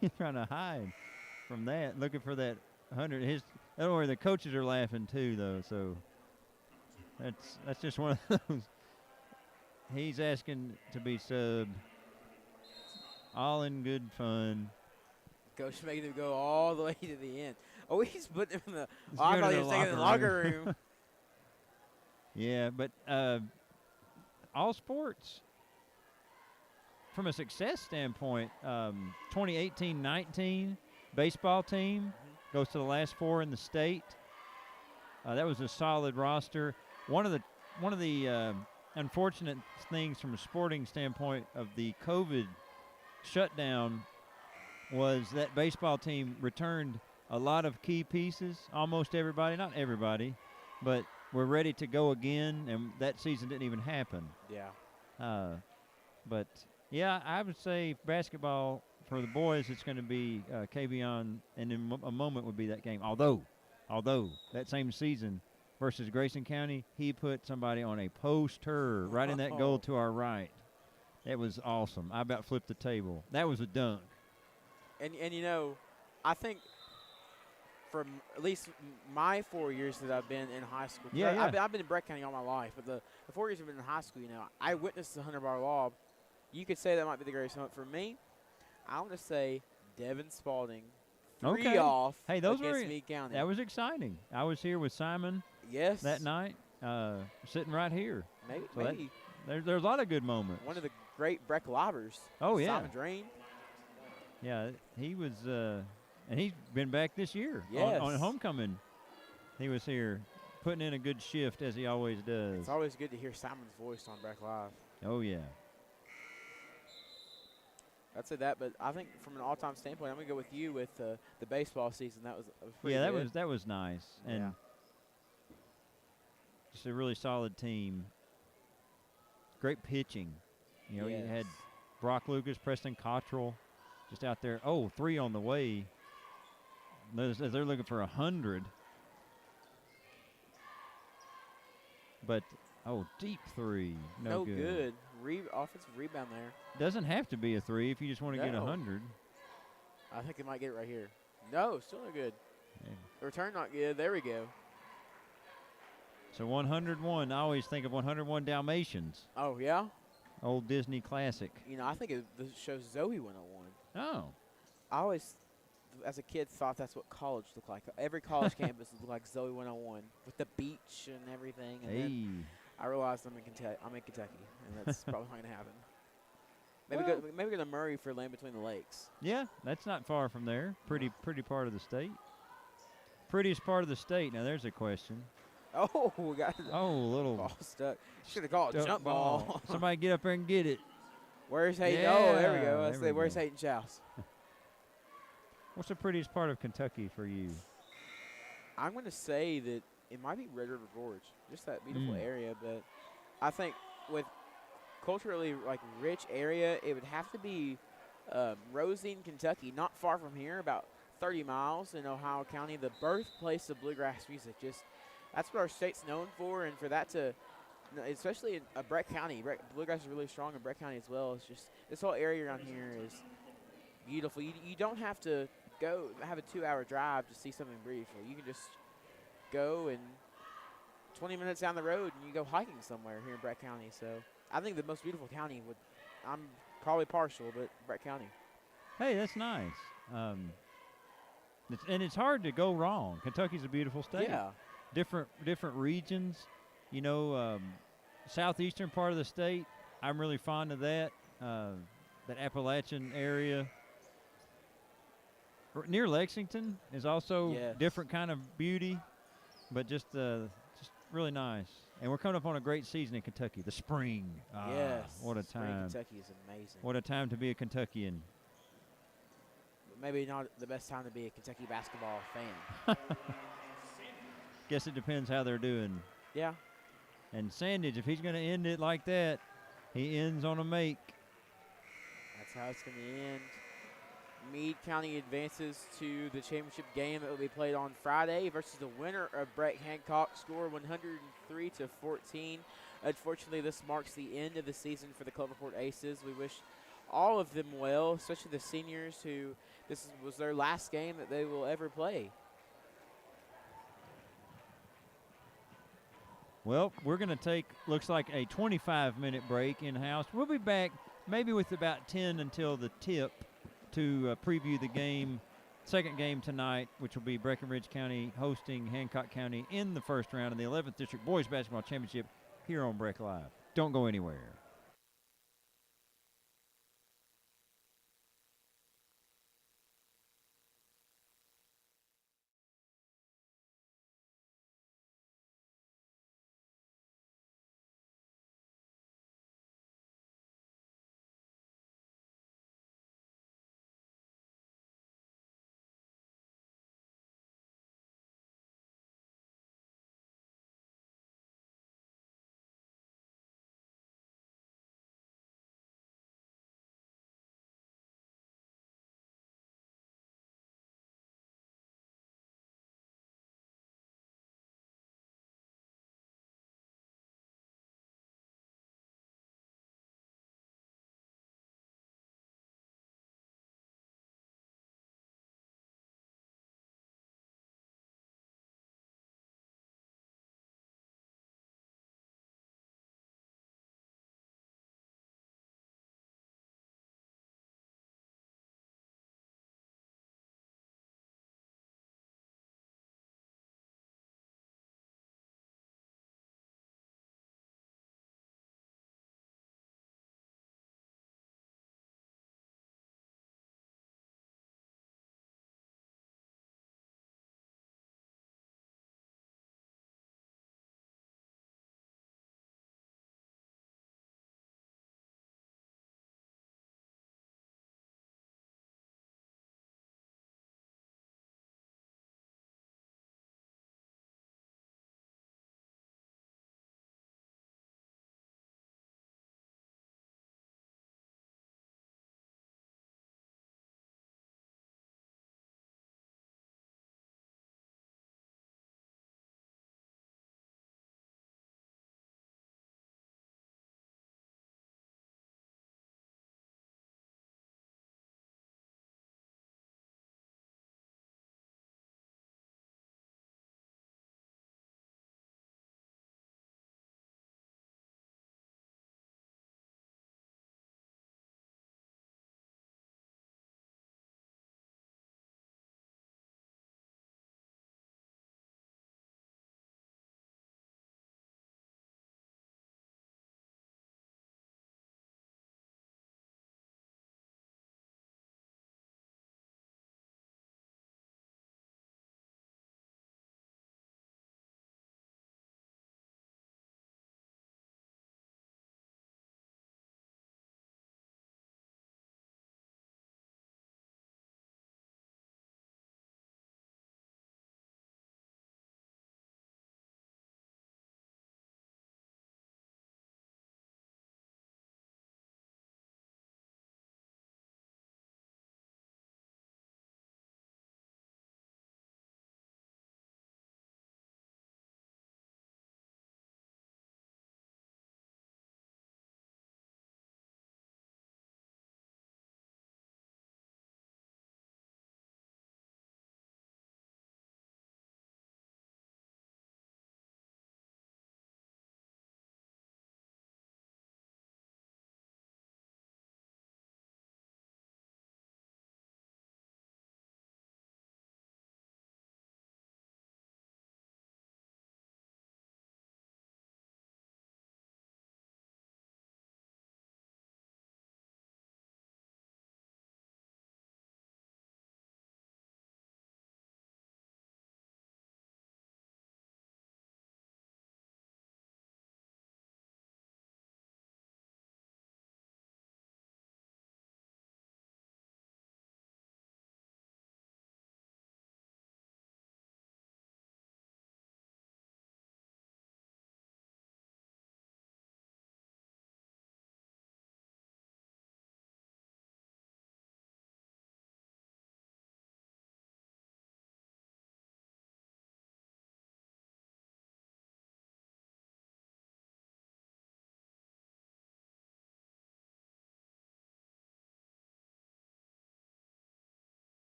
he's trying to hide from that, looking for that 100. Don't worry, the coaches are laughing too, though. So. That's just one of those. He's asking to be subbed. All in good fun. Coach making him go all the way to the end. Oh, he's putting him in the. I thought he was taking the locker room. Yeah, but all sports. From a success standpoint, 2018-19 baseball team goes to the last four in the state. That was a solid roster. One of the unfortunate things from a sporting standpoint of the COVID shutdown was that baseball team returned a lot of key pieces. Almost everybody, not everybody, but we're ready to go again, and that season didn't even happen. Yeah. But yeah, I would say basketball for the boys, it's going to be Kavion, and in a moment would be that game. Although that same season versus Grayson County, he put somebody on a poster right in that goal to our right. That was awesome. I about flipped the table. That was a dunk. And you know, I think from at least my 4 years that I've been in high school. Yeah, yeah. I've been in Breck County all my life, but the 4 years I've been in high school, I witnessed the 100-bar lob. You could say that might be the greatest moment for me. I want to say Devin Spalding, 3 off those against were Meade County. That was exciting. I was here with Simon that night, sitting right here. Maybe. There's a lot of good moments. One of the great Breck lobbers. Oh, yeah. Simon Drain. Yeah, he was, and he's been back this year on homecoming. He was here putting in a good shift, as he always does. It's always good to hear Simon's voice on Breck Live. Oh, yeah. I'd say that, but I think from an all-time standpoint, I'm going to go with you with the baseball season. That was pretty good. that was nice. And just a really solid team. Great pitching. You had Brock Lucas, Preston Cottrell just out there. 3 on the way. They're looking for 100. But, deep 3. No good. Offensive rebound there. Doesn't have to be a 3 if you just want to get 100. I think they might get it right here. No, still no good. Yeah. The return not good. There we go. So 101. I always think of 101 Dalmatians. Oh, yeah? Old Disney classic. I think the show Zoe 101. Oh. I always, as a kid, thought that's what college looked like. Every college campus would look like Zoe 101 with the beach and everything. And then I realized I'm in Kentucky, and that's probably not going to happen. Maybe go to Murray for Land Between the Lakes. Yeah, that's not far from there. Pretty part of the state. Prettiest part of the state. Now, there's a question. Oh, we got it. Little ball stuck. Should have called it jump ball. Somebody get up there and get it. Where's Hayden? Yeah, oh, there we go. Let's say, where's Hayden Schaus? What's the prettiest part of Kentucky for you? I'm going to say that it might be Red River Gorge, just that beautiful area. But I think with culturally rich area, it would have to be Rosine, Kentucky, not far from here, about 30 miles in Ohio County, the birthplace of bluegrass music. That's what our state's known for, and for that to, especially in Breck County, bluegrass is really strong in Breck County as well. It's just this whole area around here is beautiful. You don't have to go have a 2-hour drive to see something beautiful. You can just go and 20 minutes down the road and you go hiking somewhere here in Breck County. So I think the most beautiful county I'm probably partial, but Breck County. Hey, that's nice. It's hard to go wrong. Kentucky's a beautiful state. Yeah. Different regions. Southeastern part of the state, I'm really fond of that. That Appalachian area. Near Lexington is also different kind of beauty, but just really nice. And we're coming up on a great season in Kentucky, the spring. Yes. What a time. Kentucky is amazing. What a time to be a Kentuckian. Maybe not the best time to be a Kentucky basketball fan. Guess it depends how they're doing. Yeah. And Sandage, if he's going to end it like that, he ends on a make. That's how it's going to end. Meade County advances to the championship game that will be played on Friday versus the winner of Breck Hancock. Score 103-14. Unfortunately, this marks the end of the season for the Cloverport Aces. We wish all of them well, especially the seniors who this was their last game that they will ever play. Well, we're going to take, looks like a 25-minute break in-house. We'll be back maybe with about 10 until the tip to preview the game, second game tonight, which will be Breckinridge County hosting Hancock County in the first round of the 11th District Boys Basketball Championship here on Breck Live. Don't go anywhere.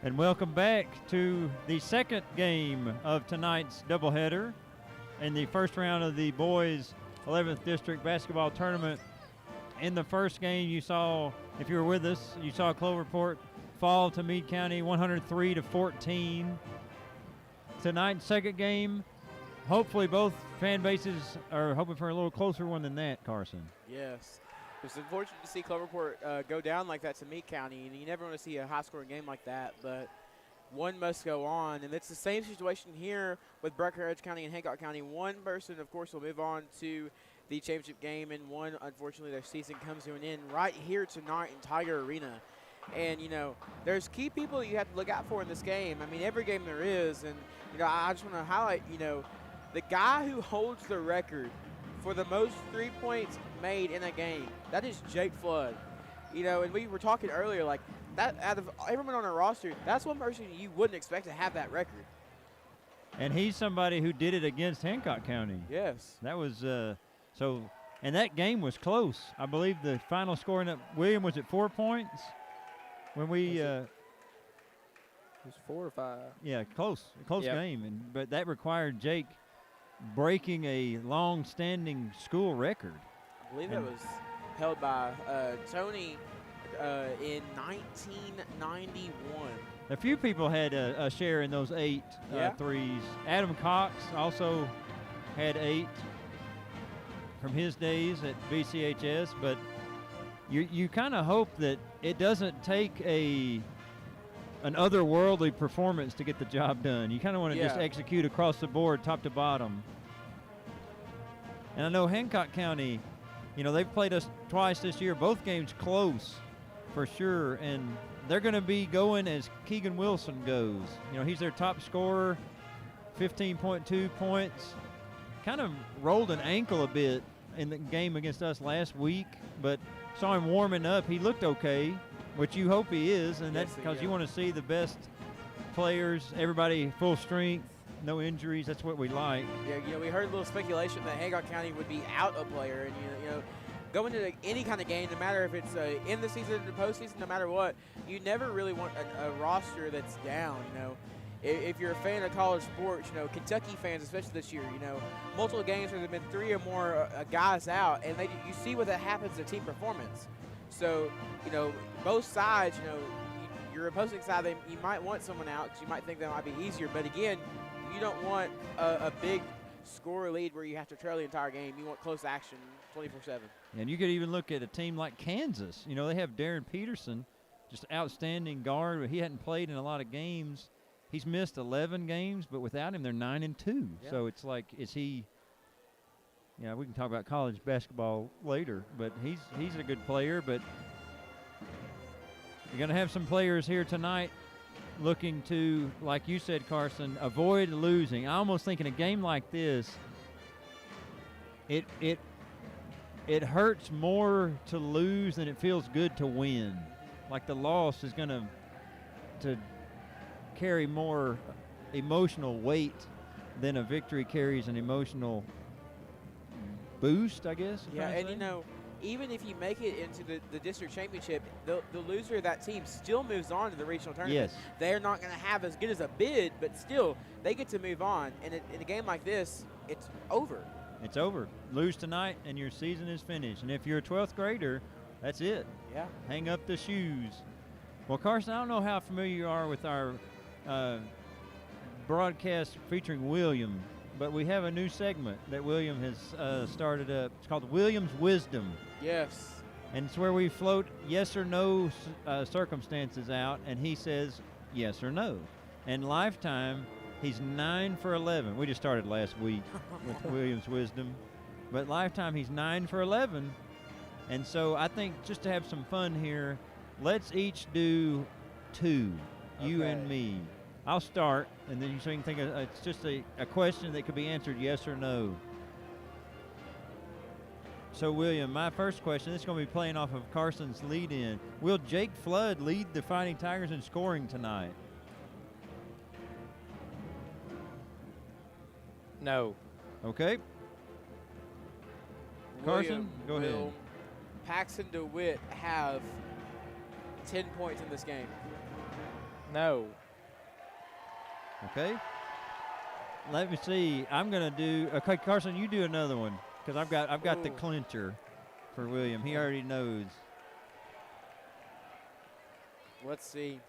And welcome back to the second game of tonight's doubleheader in the first round of the boys 11th District Basketball Tournament. In the first game, you saw, if you were with us, you saw Cloverport fall to Meade County 103-14. Tonight's second game, hopefully both fan bases are hoping for a little closer one than that, Carson. Yes. It's unfortunate to see Cloverport go down like that to Meade County, and you never want to see a high-scoring game like that, but one must go on. And it's the same situation here with Breckinridge County and Hancock County. One person, of course, will move on to the championship game, and one, unfortunately, their season comes to an end right here tonight in Tiger Arena. And, you know, there's key people you have to look out for in this game. I mean, every game there is. And, you know, I just want to highlight, you know, the guy who holds the record for the most 3 points made in a game, that is Jake Flood. You know, and we were talking earlier, like, that out of everyone on our roster, that's one person you wouldn't expect to have that record. And he's somebody who did it against Hancock County. Yes. That was so, and that game was close. I believe the final score in William was at 4 points when we. It was 4 or 5. Yeah, close Yep. game, but that required Jake breaking a long-standing school record. I believe that was held by Tony in 1991. A few people had a share in those 8 threes. Adam Cox also had 8 from his days at BCHS, but you kind of hope that it doesn't take an otherworldly performance to get the job done. You kind of want to just execute across the board, top to bottom. And I know Hancock County, you know, they've played us twice this year, both games close for sure, and they're going to be going as Keegan Wilson goes. You know, he's their top scorer, 15.2 points. Kind of rolled an ankle a bit in the game against us last week, but saw him warming up. He looked okay, which you hope he is, and that's because you want to see the best players, everybody full strength, no injuries. That's what we like. Yeah, you know, we heard a little speculation that Hancock County would be out a player, and you know, going into any kind of game, no matter if it's in the season or the postseason, no matter what, you never really want a roster that's down. You know, if you're a fan of college sports, you know, Kentucky fans, especially this year, you know, multiple games where there've been 3 or more guys out, and you see what that happens to team performance. So, you know, both sides, you know, your opposing side, you might want someone out because you might think that might be easier. But again, you don't want a big score lead where you have to trail the entire game. You want close action 24/7. And you could even look at a team like Kansas. You know, they have Darren Peterson, just outstanding guard. He hadn't played in a lot of games. He's missed 11 games, but without him, they're 9-2. Yeah. So it's like, is he? Yeah, we can talk about college basketball later, but he's a good player. But you're going to have some players here tonight looking to, like you said, Carson, avoid losing. I almost think in a game like this, it hurts more to lose than it feels good to win. Like the loss is going to carry more emotional weight than a victory carries an emotional boost, I guess. Yeah, and you know, even if you make it into the district championship, the loser of that team still moves on to the regional tournament. Yes. They're not going to have as good as a bid, but still, they get to move on. And in a game like this, it's over. It's over. Lose tonight, and your season is finished. And if you're a 12th grader, that's it. Yeah. Hang up the shoes. Well, Carson, I don't know how familiar you are with our broadcast featuring William, but we have a new segment that William has started up. It's called William's Wisdom. Yes. And it's where we float yes or no circumstances out, and he says yes or no. And lifetime, he's 9 for 11. We just started last week with William's Wisdom. But lifetime, he's 9 for 11. And so I think just to have some fun here, let's each do 2, you and me. I'll start, and then so you can think it's just a question that could be answered yes or no. So, William, my first question, this is going to be playing off of Carson's lead-in. Will Jake Flood lead the Fighting Tigers in scoring tonight? No. Okay. Carson, go ahead. Will Paxton DeWitt have 10 points in this game? No. Okay. Let me see. I'm going to do. Okay, Carson, you do another one because I've got the Ooh. clincher for William. He already knows. Let's see.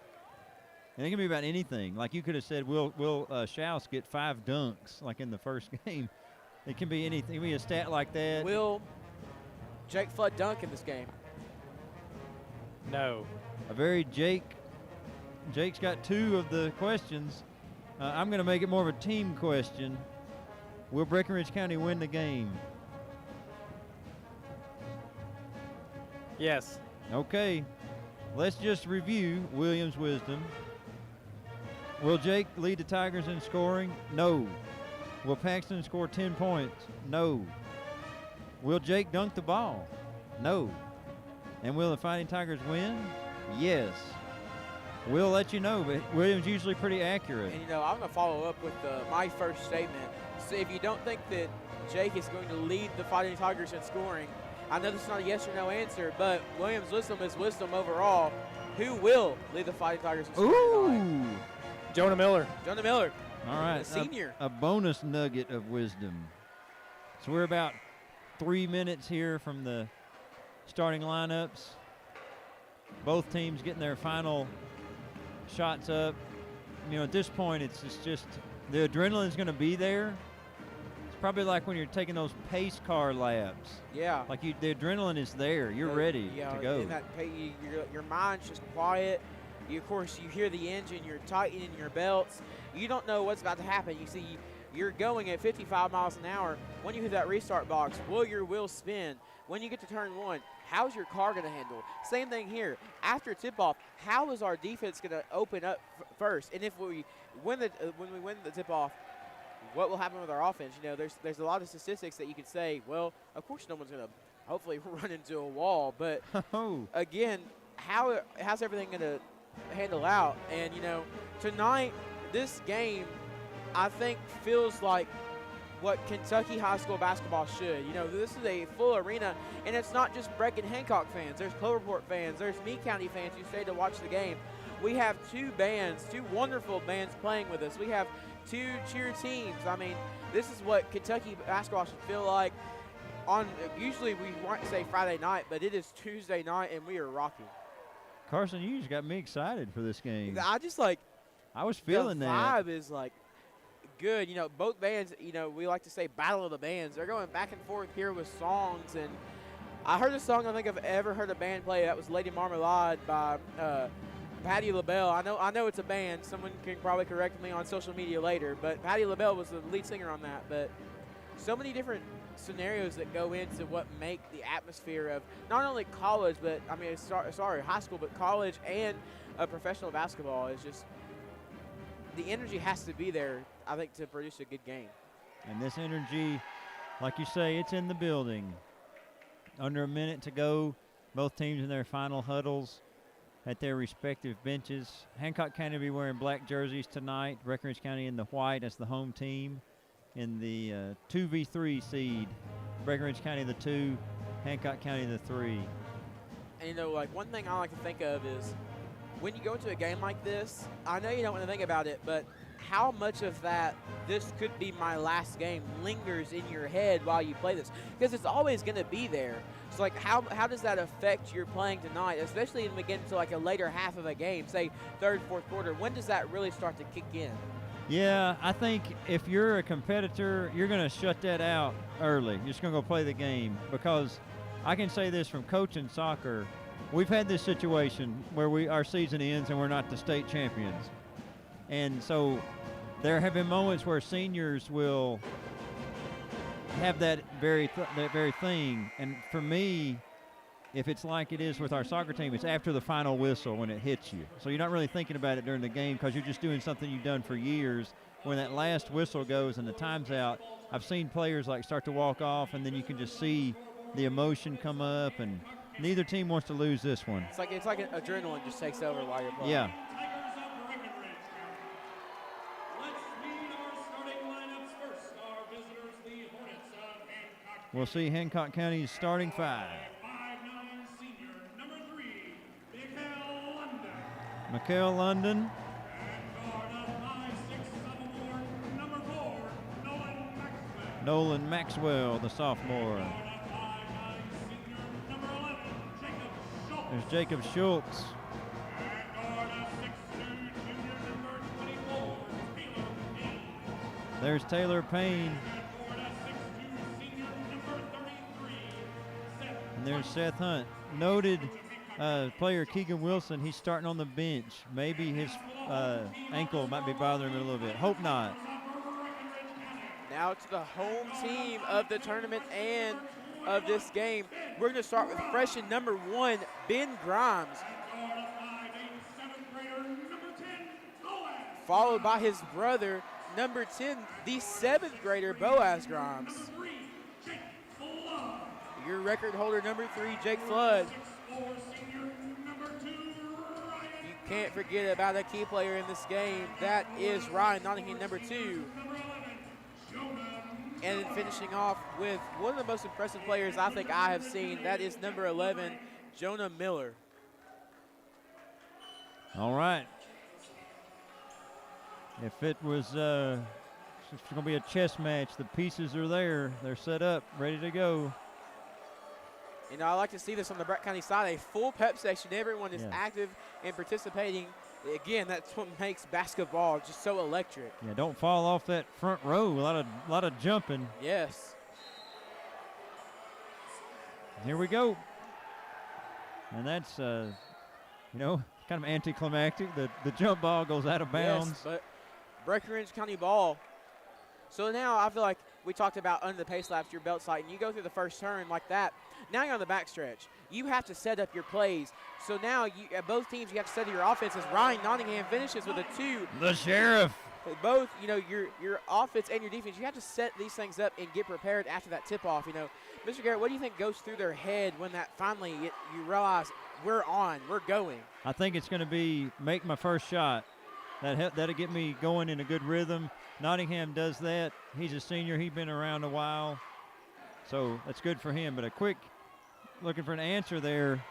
And it can be about anything. Like you could have said, will Schaus get 5 dunks like in the first game? It can be anything. It can be a stat like that. Will Jake Flood dunk in this game? No. A very Jake's got 2 of the questions. I'm going to make it more of a team question. Will Breckinridge County win the game? Yes. Okay. Let's just review William's wisdom. Will Jake lead the Tigers in scoring? No. Will Paxton score 10 points? No. Will Jake dunk the ball? No. And will the Fighting Tigers win? Yes. We'll let you know, but William's usually pretty accurate. And, I'm going to follow up with my first statement. So if you don't think that Jake is going to lead the Fighting Tigers in scoring, I know this is not a yes or no answer, but William's wisdom is wisdom overall. Who will lead the Fighting Tigers in scoring tonight? Ooh. Jonah Miller. Jonah Miller. All right. The senior. A bonus nugget of wisdom. So we're about 3 minutes here from the starting lineups. Both teams getting their final shots up. At this point, it's just the adrenaline's going to be there. It's probably like when you're taking those pace car laps. Yeah. Like the adrenaline is there. You're ready to go. In that your mind's just quiet. Of course, you hear the engine. You're tightening your belts. You don't know what's about to happen. You see, you're going at 55 miles an hour. When you hit that restart box, will your wheels spin? When you get to turn 1, how's your car going to handle? Same thing here. After tip-off, how is our defense going to open up first? And if we win when we win the tip-off, what will happen with our offense? There's a lot of statistics that you could say, well, of course no one's going to hopefully run into a wall. But, again, how's everything going to handle out? And, tonight, this game, I think, feels like what Kentucky high school basketball should. This is a full arena, and it's not just Breck and Hancock fans. There's Cloverport fans. There's Meade County fans who stay to watch the game. We have 2 wonderful bands playing with us. We have 2 cheer teams. I mean, this is what Kentucky basketball should feel like. Usually we want to say Friday night, but it is Tuesday night, and we are rocking. Carson, you just got me excited for this game. I was feeling the that. vibe is good. Both bands, we like to say battle of the bands. They're going back and forth here with songs. And I heard a song I don't think I've ever heard a band play. That was Lady Marmalade by Patti LaBelle. I know it's a band. Someone can probably correct me on social media later. But Patti LaBelle was the lead singer on that. But so many different scenarios that go into what make the atmosphere of not only college, but, high school, but college and professional basketball is just – the energy has to be there, I think, to produce a good game. And this energy, like you say, it's in the building. Under a minute to go, both teams in their final huddles at their respective benches. Hancock County will be wearing black jerseys tonight. Breckinridge County in the white as the home team. In the 2v3 seed, Breckinridge County the 2, Hancock County the 3. And, one thing I like to think of is when you go into a game like this, I know you don't want to think about it, but how much of that this could be my last game lingers in your head while you play this? Because it's always going to be there. So, how does that affect your playing tonight, especially when we get into, a later half of a game, say third, fourth quarter? When does that really start to kick in? Yeah, I think if you're a competitor, you're going to shut that out early. You're just going to go play the game because I can say this from coaching soccer. We've had this situation where our season ends and we're not the state champions. And so there have been moments where seniors will have that very thing. And for me, if it's like it is with our soccer team, it's after the final whistle when it hits you. So you're not really thinking about it during the game because you're just doing something you've done for years. When that last whistle goes and the time's out, I've seen players start to walk off, and then you can just see the emotion come up, and neither team wants to lose this one. It's like an adrenaline just takes over while you're playing. Yeah. Tigers of Breckinridge County. Let's meet our starting lineups first. Our visitors, the Hornets of Hancock. We'll see Hancock County's starting 5. 5'9" senior, number 3, Mikael London. Mikael London, Nolan Maxwell, the sophomore. There's Jacob Schultz. There's Taylor Payne. And there's Seth Hunt. Noted player Keegan Wilson, he's starting on the bench. Maybe his ankle might be bothering him a little bit. Hope not. Now to the home team of the tournament and of this game. We're going to start with freshman number 1, Ben Grimes, followed by his brother, number 10, the 7th grader, Boaz Grimes. Your record holder, number 3, Jake Flood. You can't forget about a key player in this game. That is Ryan Nottingham, number 2. And then finishing off with one of the most impressive players I think I have seen. That is number 11, Jonah Miller. All right. If it was it's going to be a chess match, the pieces are there. They're set up, ready to go. You know, I like to see this on the Brett County side, a full pep section. Everyone is active and participating. Again, that's what makes basketball just so electric. Yeah, don't fall off that front row. A lot of jumping. Yes. Here we go. And that's, you know, kind of anticlimactic. The jump ball goes out of bounds. Yes, but Breckinridge County ball. So now I feel like we talked about under the pace laps, your belt sight, and you go through the first turn like that. Now you're on the backstretch. You have to set up your plays. So now at both teams, you have to set up your offenses. Ryan Nottingham finishes with a 2. The Sheriff. Both, you know, your offense and your defense, you have to set these things up and get prepared after that tip-off. You know, Mr. Garrett, what do you think goes through their head when that finally you realize we're on, we're going? I think it's going to be make my first shot. That'll get me going in a good rhythm. Nottingham does that. He's a senior. He's been around a while. So that's good for him. But a quick looking for an answer there.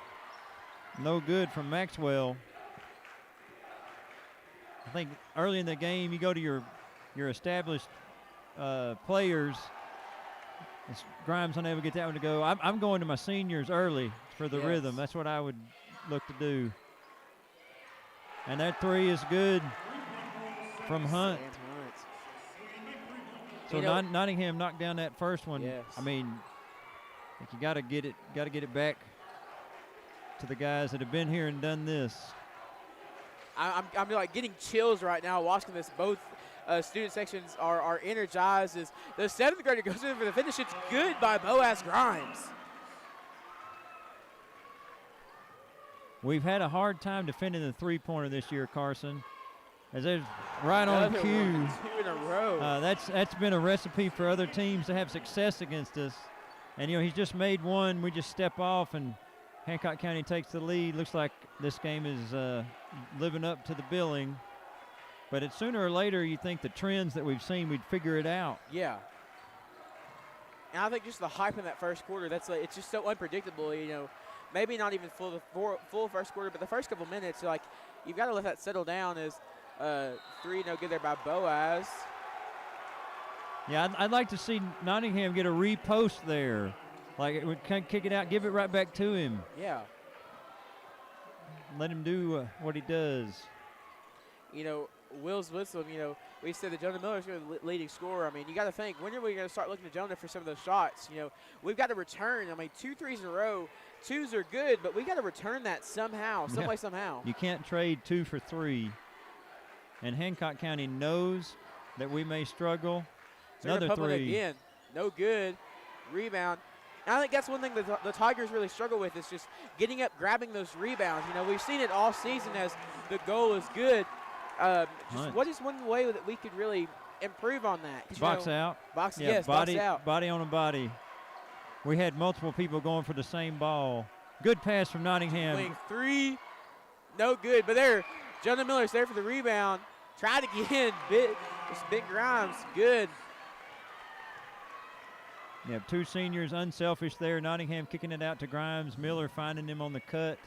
No good from Maxwell. I think early in the game you go to your established players. Grimes unable to get that one to go. I'm going to my seniors early for the rhythm. That's what I would look to do. And that 3 is good from Hunt. So Nottingham knocked down that first one. Yes. I mean, I think you got to get it back to the guys that have been here and done this. I'm like getting chills right now watching this. Both student sections are energized as the 7th grader goes in for the finish. It's good by Boaz Grimes. We've had a hard time defending the three-pointer this year, Carson. As there's right on Another cue. 2 in a row. That's been a recipe for other teams to have success against us. And, you know, he's just made one. We just step off, and Hancock County takes the lead. Looks like this game is living up to the billing. But it's sooner or later, you think the trends that we've seen, we'd figure it out. Yeah. And I think just the hype in that first quarter, it's just so unpredictable, you know. Maybe not even full first quarter, but the first couple minutes, like, you've got to let that settle down as 3 no good there by Boaz. Yeah, I'd like to see Nottingham get a repost there. Like, it would kind of kick it out, give it right back to him. Yeah. Let him do what he does. You know, Will's Whistle, you know, we said that Jonah Miller is the leading scorer. I mean, you got to think, when are we going to start looking to Jonah for some of those shots? You know, we've got to return. I mean, 2 threes in a row. 2s are good, but we got to return that somehow, some way, somehow. You can't trade 2 for 3. And Hancock County knows that we may struggle. So another 3. Again, no good. Rebound. And I think that's one thing that the Tigers really struggle with is just getting up, grabbing those rebounds. You know, we've seen it all season as the goal is good. What is one way that we could really improve on that? Box out. Box, yeah, yes, body, box out. Body on a body. We had multiple people going for the same ball. Good pass from Nottingham. Swing 3, no good. But there, Jonah Miller's there for the rebound. Tried again. Big Grimes, good. Yeah, 2 seniors, unselfish there. Nottingham kicking it out to Grimes. Miller finding him on the cut.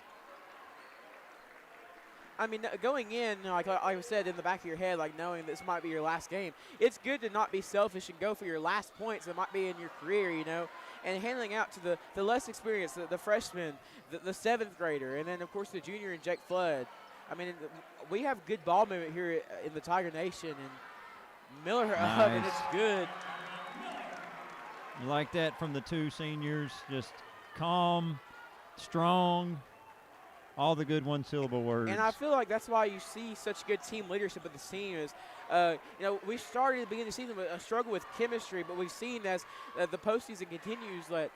I mean, going in, like I said, in the back of your head, like knowing this might be your last game, it's good to not be selfish and go for your last points that might be in your career, you know, and handing out to the less experienced, the freshman, the seventh grader, and then, of course, the junior and Jake Flood. I mean, we have good ball movement here in the Tiger Nation, and Miller up, and it's good. You like that from the two seniors, just calm, strong, all the good one-syllable words. And I feel like that's why you see such good team leadership with the seniors. You know, we started at the beginning of the season with a struggle with chemistry, but we've seen as the postseason continues that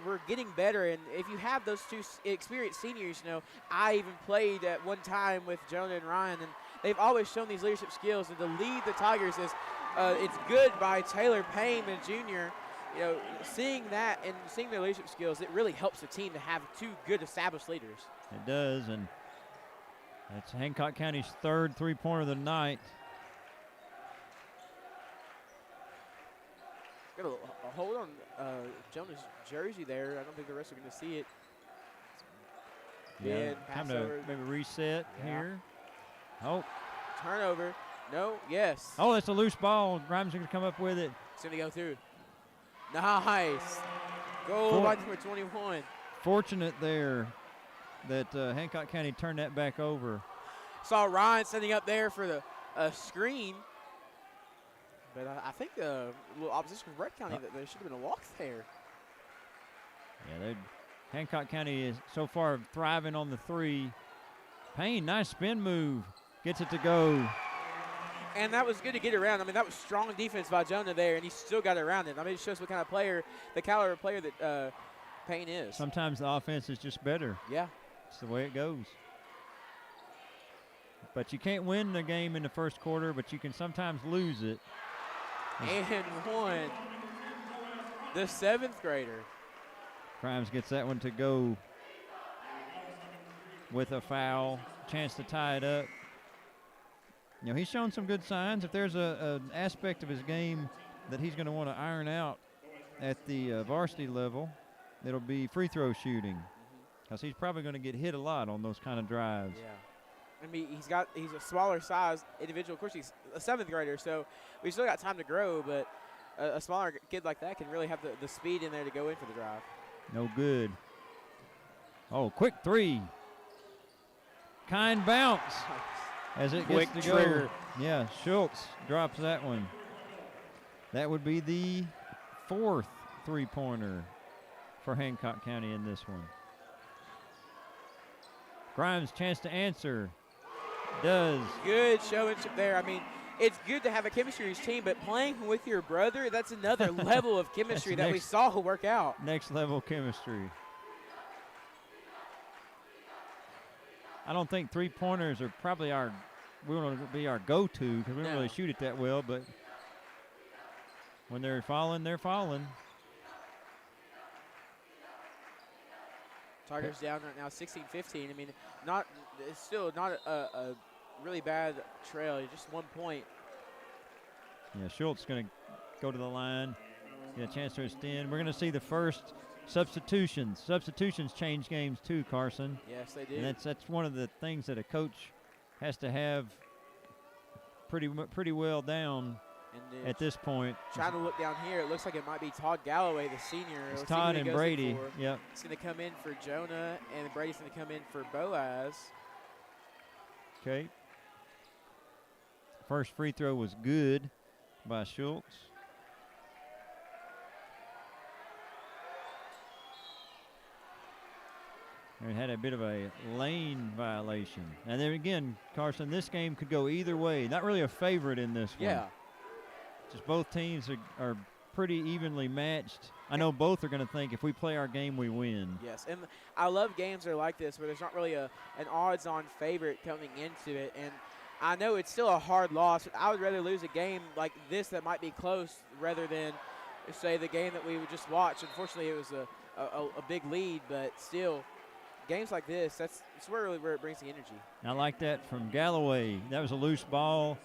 we're getting better. And if you have those two experienced seniors, you know, I even played at one time with Jonah and Ryan, and they've always shown these leadership skills. And to lead the Tigers is it's good by Taylor Payne, the junior. You know, seeing that and seeing their leadership skills, it really helps the team to have two good established leaders. It does, and that's Hancock County's third three-pointer of the night. Got a hold on Jonah's jersey there. I don't think the rest are going to see it. Yeah, pass time to over. maybe reset here. Oh. Turnover. No, yes. Oh, that's a loose ball. Grimes going to come up with it. It's going to go through. Nice. Goal by number 21. Fortunate there that Hancock County turned that back over. Saw Ryan setting up there for the screen. But I think a little opposition from Brett County that there should have been a walk there. Yeah, Hancock County is so far thriving on the three. Payne, nice spin move. Gets it to go. And that was good to get around. I mean, that was strong defense by Jonah there, and he still got around it. I mean, it shows what kind of player, the caliber of player that Payne is. Sometimes the offense is just better. Yeah. It's the way it goes. But you can't win the game in the first quarter, but you can sometimes lose it. And one. The seventh grader. Grimes gets that one to go with a foul. Chance to tie it up. You know, he's shown some good signs. If there's an aspect of his game that he's going to want to iron out at the varsity level, it'll be free throw shooting, because he's probably going to get hit a lot on those kind of drives. Yeah. I mean, he's a smaller size individual. Of course, he's a seventh grader, so we still got time to grow, but a smaller kid like that can really have the speed in there to go in for the drive. No good. Oh, quick three. Kind bounce. As it Quick gets to trigger. go. Yeah, Schultz drops that one. That would be the fourth three-pointer for Hancock County in this one. Grimes, chance to answer. Does. Good showmanship there. I mean, it's good to have a chemistry team, but playing with your brother, that's another level of chemistry that we saw work out. Next level chemistry. I don't think three-pointers are probably we want to be our go-to, because we don't really shoot it that well, but when they're falling, they're falling. Tigers down right now, 16-15. I mean, it's still not a really bad trail. Just 1 point. Yeah, Schultz going to go to the line, get a chance to extend. We're going to see the first substitutions. Substitutions change games too, Carson. Yes, they do. And that's one of the things that a coach has to have pretty well down at this point. Trying to look down here, it looks like it might be Todd Galloway, the senior. It's Todd and Brady. Yep. It's going to come in for Jonah, and Brady's going to come in for Boaz. Okay. First free throw was good by Schultz. And had a bit of a lane violation. And then again, Carson, this game could go either way. Not really a favorite in this one. Yeah. Just both teams are pretty evenly matched. I know both are going to think if we play our game, we win. Yes, and I love games that are like this where there's not really an odds-on favorite coming into it. And I know it's still a hard loss, but I would rather lose a game like this that might be close rather than, say, the game that we would just watch. Unfortunately, it was a big lead, but still, games like this, that's where it brings the energy. I like that from Galloway. That was a loose ball.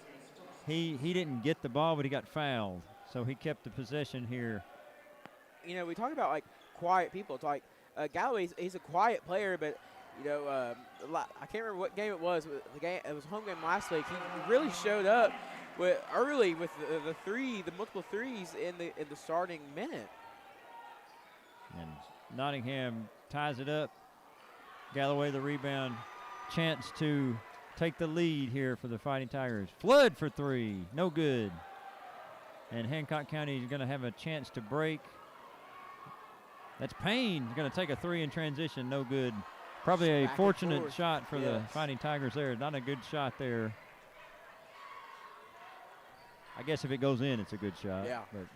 He didn't get the ball, but he got fouled. So he kept the possession here. You know, we talk about, like, quiet people. It's like Galloway, he's a quiet player, but You know, I can't remember what game it was. But it was a home game last week. He really showed up early with the multiple threes in the starting minute. And Nottingham ties it up. Galloway the rebound. Chance to take the lead here for the Fighting Tigers. Flood for three. No good. And Hancock County is going to have a chance to break. That's Payne going to take a three in transition. No good. Probably a fortunate shot for the Fighting Tigers there. Not a good shot there. I guess if it goes in, it's a good shot. Yeah. But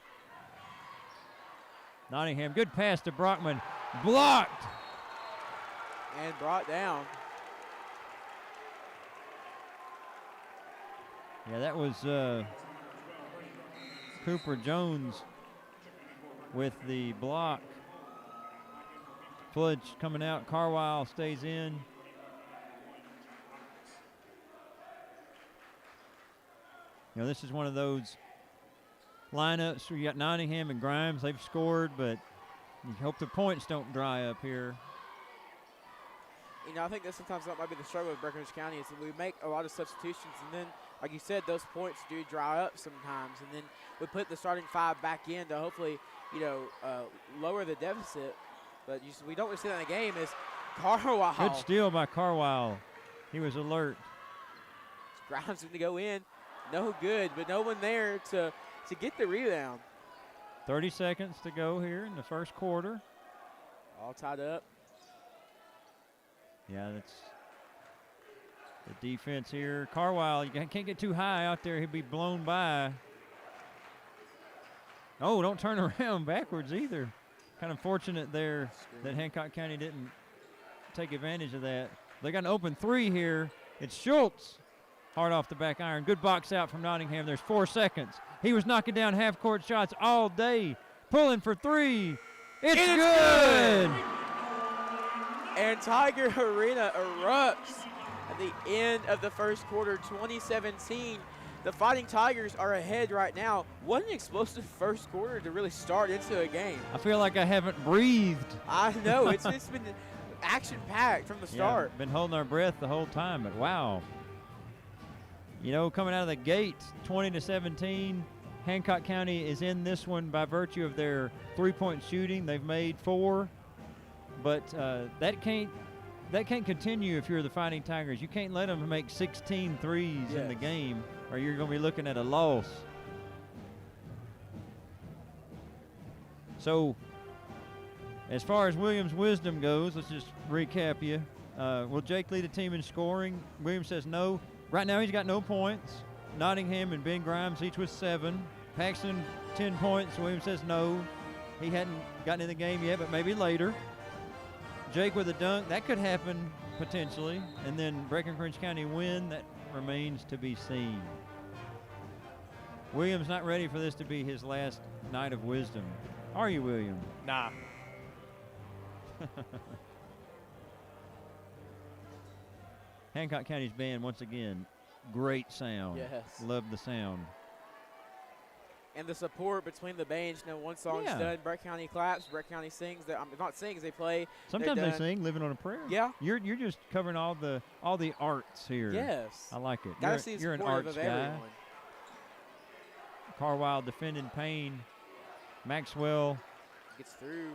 Nottingham, good pass to Brockman. Blocked. And brought down. Yeah, that was Cooper Jones with the block. Flood coming out. Carwile stays in. You know, this is one of those lineups where you got Nottingham and Grimes. They've scored, but you hope the points don't dry up here. You know, I think that sometimes that might be the struggle with Breckinridge County is that we make a lot of substitutions, and then, like you said, those points do dry up sometimes, and then we put the starting five back in to hopefully, you know, lower the deficit. But we don't really see that in the game is Carwile. Good steal by Carwile. He was alert. Grimes going to go in. No good, but no one there to get the rebound. 30 seconds to go here in the first quarter. All tied up. Yeah, that's the defense here. Carwile, you can't get too high out there. He'll be blown by. Oh, don't turn around backwards either. Kind of fortunate there that Hancock County didn't take advantage of that. They got an open three here. It's Schultz. Hard off the back iron. Good box out from Nottingham. There's 4 seconds. He was knocking down half-court shots all day. Pulling for three. It's good! And Tiger Arena erupts at the end of the first quarter, 2017. The Fighting Tigers are ahead right now. What an explosive first quarter to really start into a game. I feel like I haven't breathed. I know. It's been action-packed from the start. Yeah, been holding our breath the whole time, but wow. You know, coming out of the gate, 20-17, Hancock County is in this one by virtue of their three-point shooting. They've made 4, but that can't continue if you're the Fighting Tigers. You can't let them make 16 threes in the game, or you're going to be looking at a loss. So, as far as Williams' wisdom goes, let's just recap you. Will Jake lead the team in scoring? Williams says no. Right now he's got no points. Nottingham and Ben Grimes each with 7. Paxton 10 points. Williams says no. He hadn't gotten in the game yet, but maybe later. Jake with a dunk. That could happen potentially. And then Breckinridge County win. That remains to be seen. Williams not ready for this to be his last night of wisdom. Are you, William? Nah. Hancock County's band, once again, great sound. Yes. Love the sound. And the support between the bands. You know, one song's done, Breck County claps, Breck County sings. Not sings, they play. Sometimes they sing "Living on a Prayer." Yeah. You're just covering all the arts here. Yes. I like it. Gotta see the you're an support arts of guy. everyone. Carwile defending Payne. Maxwell Gets through,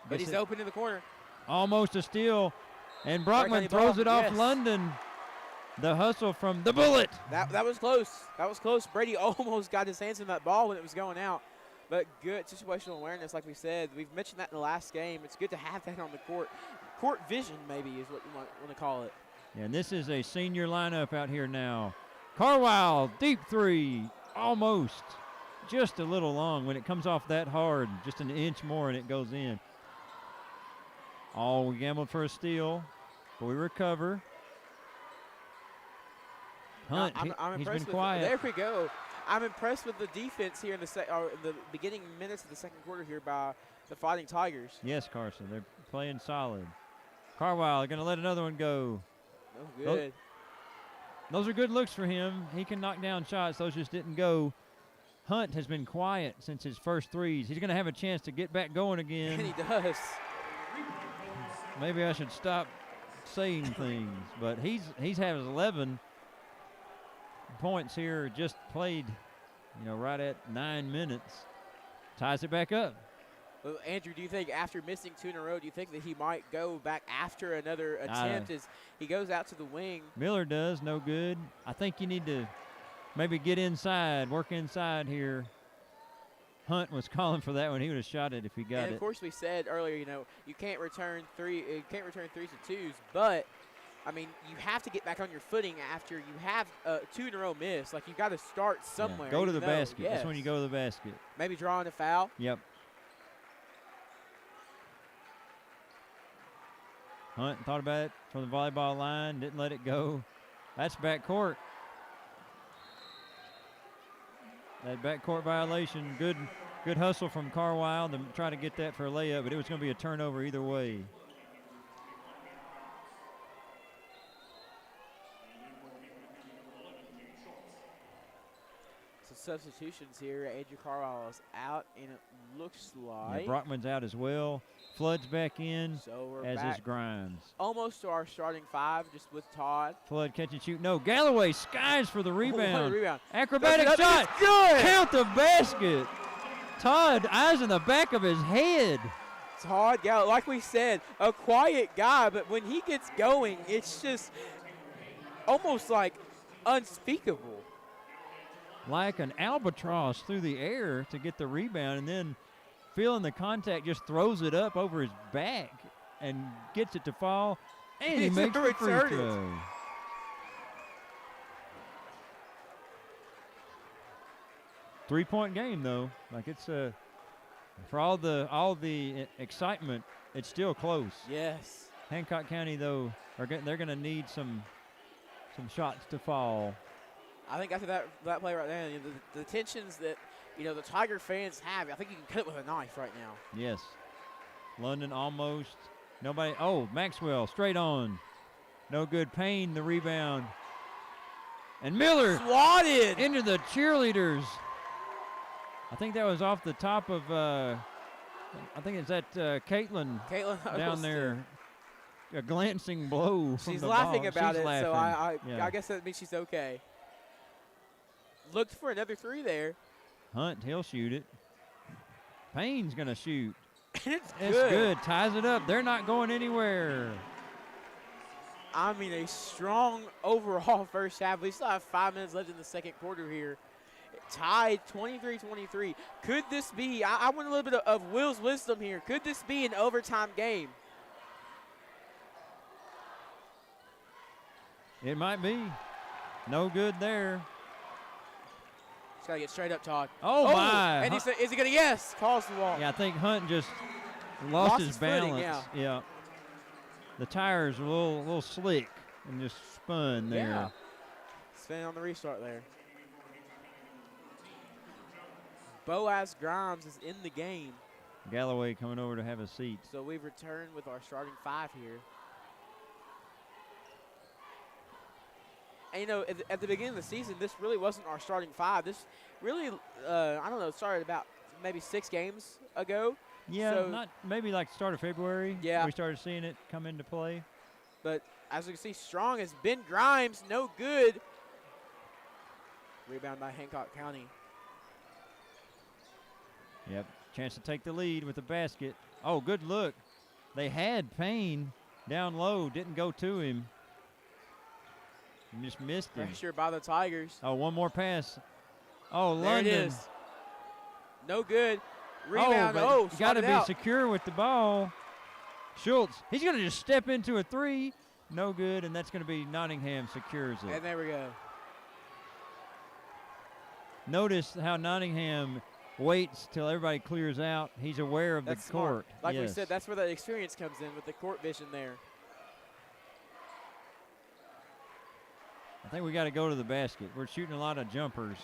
but he's open in the corner. Almost a steal, and Brockman ball. throws it off Yes. London. The hustle from the bullet. That was close. That was close. Brady almost got his hands on that ball when it was going out. But good situational awareness, like we said. We've mentioned that in the last game. It's good to have that on the court. Court vision, maybe, is what you want to call it. Yeah, and this is a senior lineup out here now. Carwile, deep three, almost. Just a little long. When it comes off that hard, just an inch more and it goes in. We gambled for a steal, but we recover. Hunt, I'm he's impressed been quiet. There we go. I'm impressed with the defense here in the beginning minutes of the second quarter here by the Fighting Tigers. Yes, Carson, they're playing solid. Carwile going to let another one go. Oh, good. Those are good looks for him. He can knock down shots. Those just didn't go. Hunt has been quiet since his first threes. He's going to have a chance to get back going again. And he does. Maybe I should stop saying things. But he's has 11 points here, just played, right at 9 minutes. Ties it back up. Well, Andrew, do you think after missing 2 in a row, do you think that he might go back after another attempt as he goes out to the wing? Miller does, no good. I think you need to maybe get inside, work inside here. Hunt was calling for that one. He would have shot it if he got it. And of course, we said earlier, you can't return threes to twos, but I mean, you have to get back on your footing after you have 2 in a row miss. Like, you've got to start somewhere. Go to the basket. Yes. That's when you go to the basket. Maybe drawing a foul. Yep. Hunt thought about it from the volleyball line, didn't let it go. That's backcourt. That backcourt violation. Good hustle from Carwile to try to get that for a layup, but it was going to be a turnover either way. Substitutions here. Andrew Carwile is out, and it looks like Brockman's out as well. Flood's back in, so we're as back is Grimes. almost to our starting 5, just with Todd. Flood catch and shoot. No, Galloway skies for the rebound. What a rebound. Acrobatic shot. Good. Count the basket. Todd, eyes in the back of his head. Todd Galloway, like we said, a quiet guy, but when he gets going, it's just almost like unspeakable. Like an albatross through the air to get the rebound, and then feeling the contact, just throws it up over his back and gets it to fall, and he makes the free throw. Three-point game, though. Like, it's for all the excitement, it's still close. Yes. Hancock County, though, they're going to need some shots to fall. I think after that play right there, the tensions that the Tiger fans have, I think you can cut it with a knife right now. Yes. London almost. Nobody. Oh, Maxwell straight on. No good. Payne the rebound. And Miller swatted into the cheerleaders. I think that was off the top of. I think it's that Caitlin down there. A glancing blow. She's from the laughing ball. about She's it, laughing. so I guess that means she's okay. Looked for another 3 there. Hunt, he'll shoot it. Payne's going to shoot. It's good. Ties it up. They're not going anywhere. I mean, a strong overall first half. We still have 5 minutes left in the second quarter here. Tied 23-23. Could this be, I want a little bit of Will's wisdom here. Could this be an overtime game? It might be. No good there. Got to get straight up, Todd. Oh my. And he said, is he going to? Yes. Calls the ball. Yeah, I think Hunt just lost his balance. Footing, yeah. The tires were a little slick and just spun there. Yeah. Spin on the restart there. Boaz Grimes is in the game. Galloway coming over to have a seat. So we've returned with our starting 5 here. And, at the beginning of the season, this really wasn't our starting 5. This really, started about maybe 6 games ago. Yeah, so not maybe like the start of February. Yeah. We started seeing it come into play. But as you can see, strong as Ben Grimes, no good. Rebound by Hancock County. Yep, chance to take the lead with the basket. Oh, good look. They had Payne down low, didn't go to him. Just missed him. Pressure by the Tigers. Oh, one more pass. Oh, there London. It is. No good. Rebound. Got to be secure with the ball. Schultz, he's going to just step into a 3. No good, and that's going to be Nottingham secures it. And there we go. Notice how Nottingham waits till everybody clears out. He's aware of that's the court. Smart. Like we said, that's where that experience comes in with the court vision there. I think we got to go to the basket. We're shooting a lot of jumpers.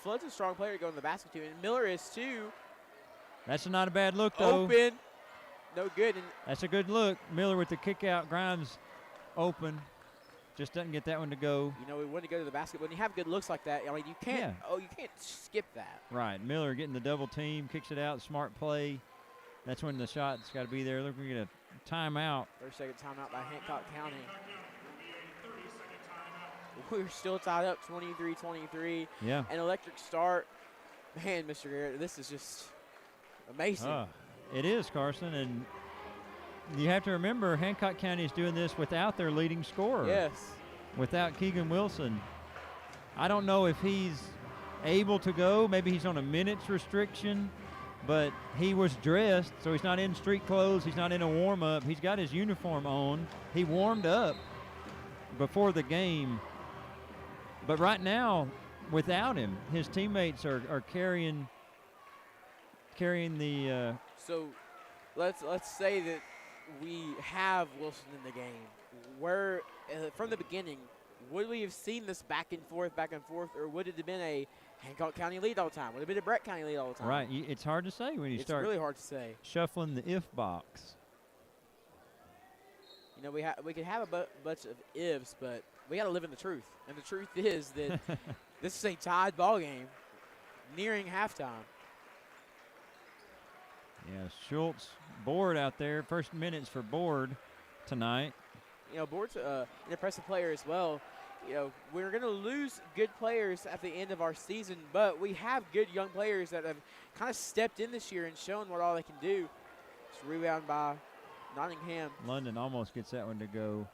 Flood's a strong player to go in the basket too, and Miller is too. That's not a bad look, though. Open. No good. And that's a good look. Miller with the kick out. Grimes open. Just doesn't get that one to go. We want to go to the basket. When you have good looks like that, you can't. Yeah. You can't skip that. Right. Miller getting the double team, kicks it out. Smart play. That's when the shot's got to be there. Look, we get a timeout. 30-second timeout by Hancock County. We're still tied up 23-23. Yeah. An electric start. Man, Mr. Garrett, this is just amazing. It is, Carson, and you have to remember Hancock County is doing this without their leading scorer. Yes. Without Keegan Wilson. I don't know if he's able to go. Maybe he's on a minutes restriction, but he was dressed, so he's not in street clothes. He's not in a warm-up. He's got his uniform on. He warmed up before the game. But right now, without him, his teammates are carrying the. So, let's say that we have Wilson in the game. Where from the beginning, would we have seen this back and forth, or would it have been a Hancock County lead all the time? Would it have been a Breck County lead all the time? Right. It's hard to say when you start. It's really hard to say. Shuffling the if box. You know, we could have a bunch of ifs, but we got to live in the truth. And the truth is that this is a tied ball game, nearing halftime. Yeah, Schultz, Board out there. First minutes for Board tonight. You know, Board's an impressive player as well. You know, we're going to lose good players at the end of our season, but we have good young players that have kind of stepped in this year and shown what all they can do. It's rebound by Nottingham. London almost gets that one to go.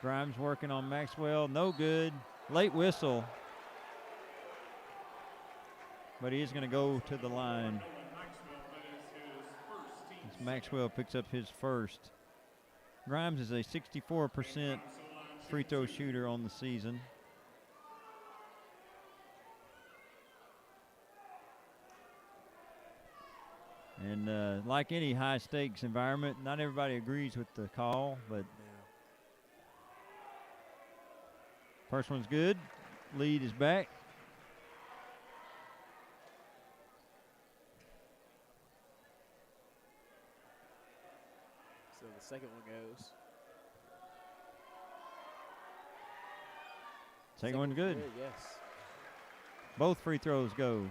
Grimes working on Maxwell. No good. Late whistle. But he is going to go to the line. As Maxwell picks up his first. Grimes is a 64% free throw shooter on the season. And like any high-stakes environment, not everybody agrees with the call, but first one's good. Lead is back. So the second one goes. Second one good. Yes. Both free throws go.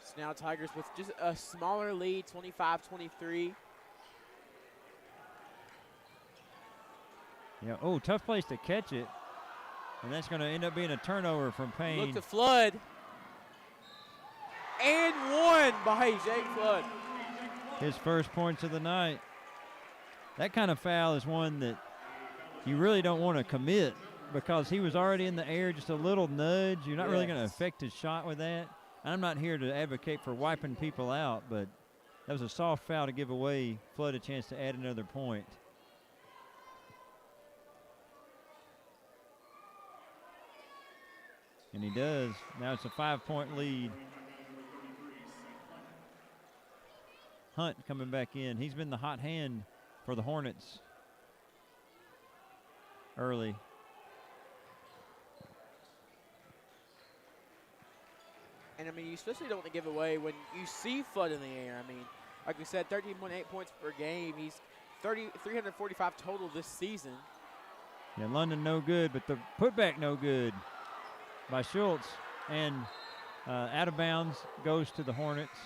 So now Tigers with just a smaller lead, 25-23. Yeah. Oh, tough place to catch it. And that's going to end up being a turnover from Payne. Look to Flood. And one by Jake Flood. His first points of the night. That kind of foul is one that you really don't want to commit because he was already in the air, just a little nudge. You're not really going to affect his shot with that. I'm not here to advocate for wiping people out, but that was a soft foul to give away Flood a chance to add another point. And he does. Now it's a 5-point lead. Hunt coming back in. He's been the hot hand for the Hornets early. And, I mean, you especially don't want to give away when you see Flood in the air. I mean, like we said, 13.8 points per game. He's 345 total this season. Yeah, London no good, but the putback no good by Schultz. And out of bounds goes to the Hornets.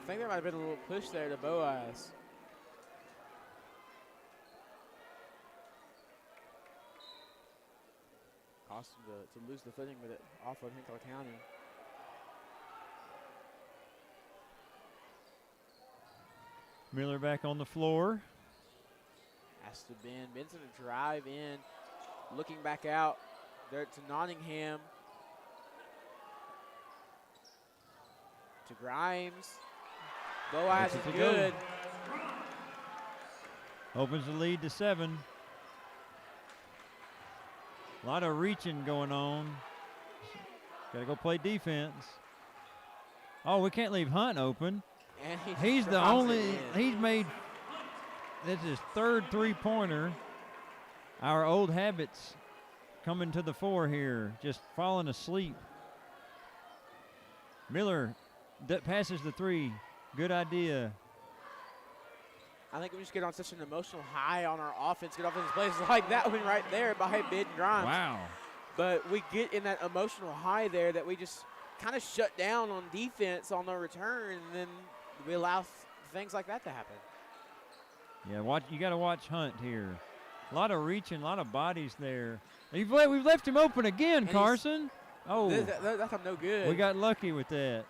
I think there might have been a little push there to Boaz. Cost him to lose the footing with it off of Hancock County. Miller back on the floor. Has to bend. Benson to drive in. Looking back out there to Nottingham. To Grimes. Boaz is good. Opens the lead to 7. A lot of reaching going on. Got to go play defense. Oh, we can't leave Hunt open. And He's the only, he's made, this is his third three-pointer. Our old habits coming to the fore here, just falling asleep. Miller passes the 3. Good idea. I think we just get on such an emotional high on our offense, get offensive plays like that one right there by Bid and Grimes. Wow. But we get in that emotional high there that we just kind of shut down on defense on the return, and then we allow things like that to happen. Yeah, you got to watch Hunt here. A lot of reaching, a lot of bodies there. We've left him open again, Carson. Oh, that's no good. we got lucky with that.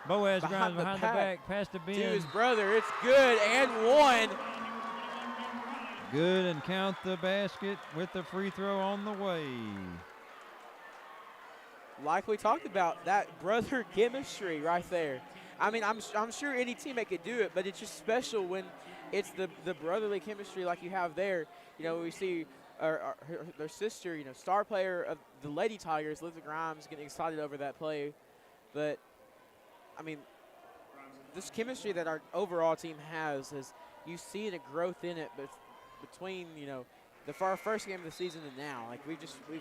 Boaz grounds behind the back, past the bin. To his brother, it's good and one. Good, and count the basket with the free throw on the way. Like we talked about, that brother chemistry right there. I mean, I'm sure any teammate could do it, but it's just special when it's the brotherly chemistry like you have there. You know, we see their sister, you know, star player of the Lady Tigers, Lizzie Grimes, getting excited over that play. But, I mean, this chemistry that our overall team has, is you see the growth in it between, you know, our first game of the season and now. Like, we've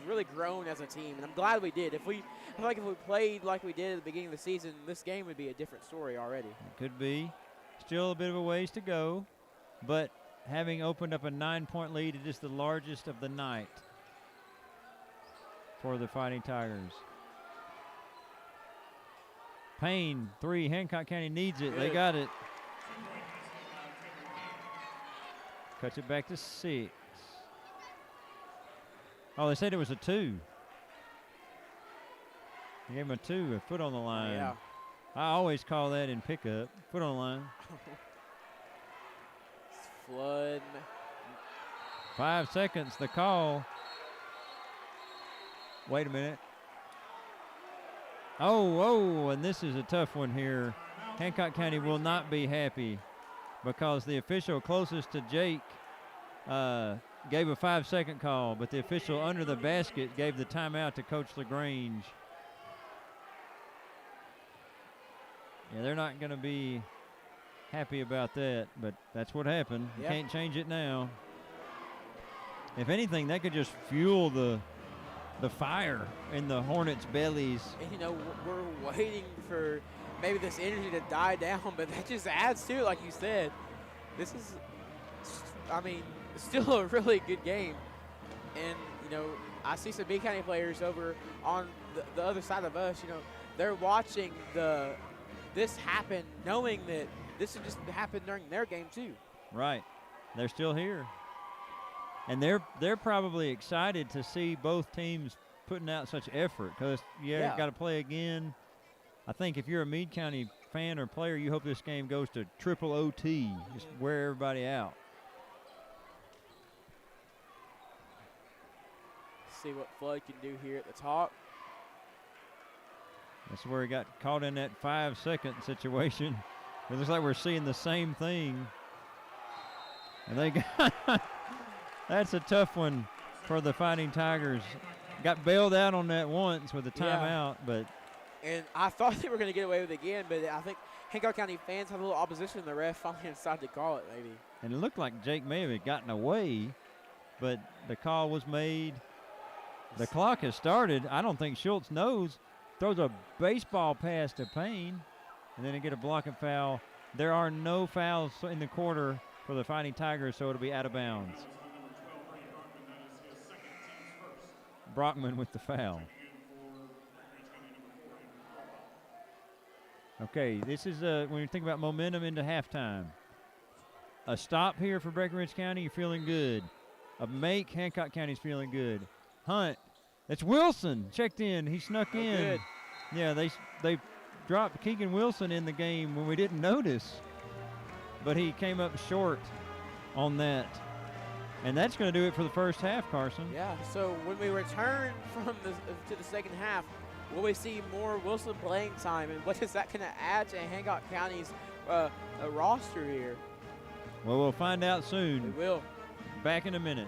really grown as a team, and I'm glad we did. I feel like if we played like we did at the beginning of the season, this game would be a different story already. It could be. Still a bit of a ways to go, but having opened up a 9-point lead, it is the largest of the night for the Fighting Tigers. Payne, 3. Hancock County needs it. Good. They got it. Cuts it back to 6. Oh, they said it was a 2. They gave him a 2, a foot on the line. Yeah. I always call that in pickup. Foot on the line. It's flood. 5 seconds, the call. Wait a minute. Oh, and this is a tough one here. Hancock County will not be happy because the official closest to Jake gave a 5-second call, but the official under the basket gave the timeout to Coach LaGrange. Yeah, they're not going to be happy about that, but that's what happened. You can't change it now. If anything, that could just fuel the fire in the Hornets' bellies. And, you know, we're waiting for maybe this energy to die down, but that just adds to it, like you said. This is, I mean, still a really good game. And, you know, I see some Meade County players over on the other side of us. You know, they're watching this happen, knowing that this would just happen during their game too. Right. They're still here. And they're probably excited to see both teams putting out such effort because, got to play again. I think if you're a Meade County fan or player, you hope this game goes to triple OT, just wear everybody out. See what Flood can do here at the top. That's where he got caught in that 5-second situation. It looks like we're seeing the same thing. And they got that's a tough one for the Fighting Tigers. Got bailed out on that once with a timeout, but. And I thought they were going to get away with it again, but I think Hancock County fans had a little opposition, and the ref finally decided to call it, maybe. And it looked like Jake may have gotten away, but the call was made. The clock has started. I don't think Schultz knows. Throws a baseball pass to Payne, and then they get a blocking foul. There are no fouls in the quarter for the Fighting Tigers, so it'll be out of bounds. Brockman with the foul. Okay, this is when you think about momentum into halftime. A stop here for Breckinridge County, you're feeling good. A make, Hancock County's feeling good. Hunt, it's Wilson checked in. He snuck in. Good. Yeah, they dropped Keegan Wilson in the game when we didn't notice, but he came up short on that. And that's going to do it for the first half, Carson. Yeah, so when we return to the second half, will we see more Wilson playing time, and what is that going to add to Hancock County's roster here? Well, we'll find out soon. We will. Back in a minute.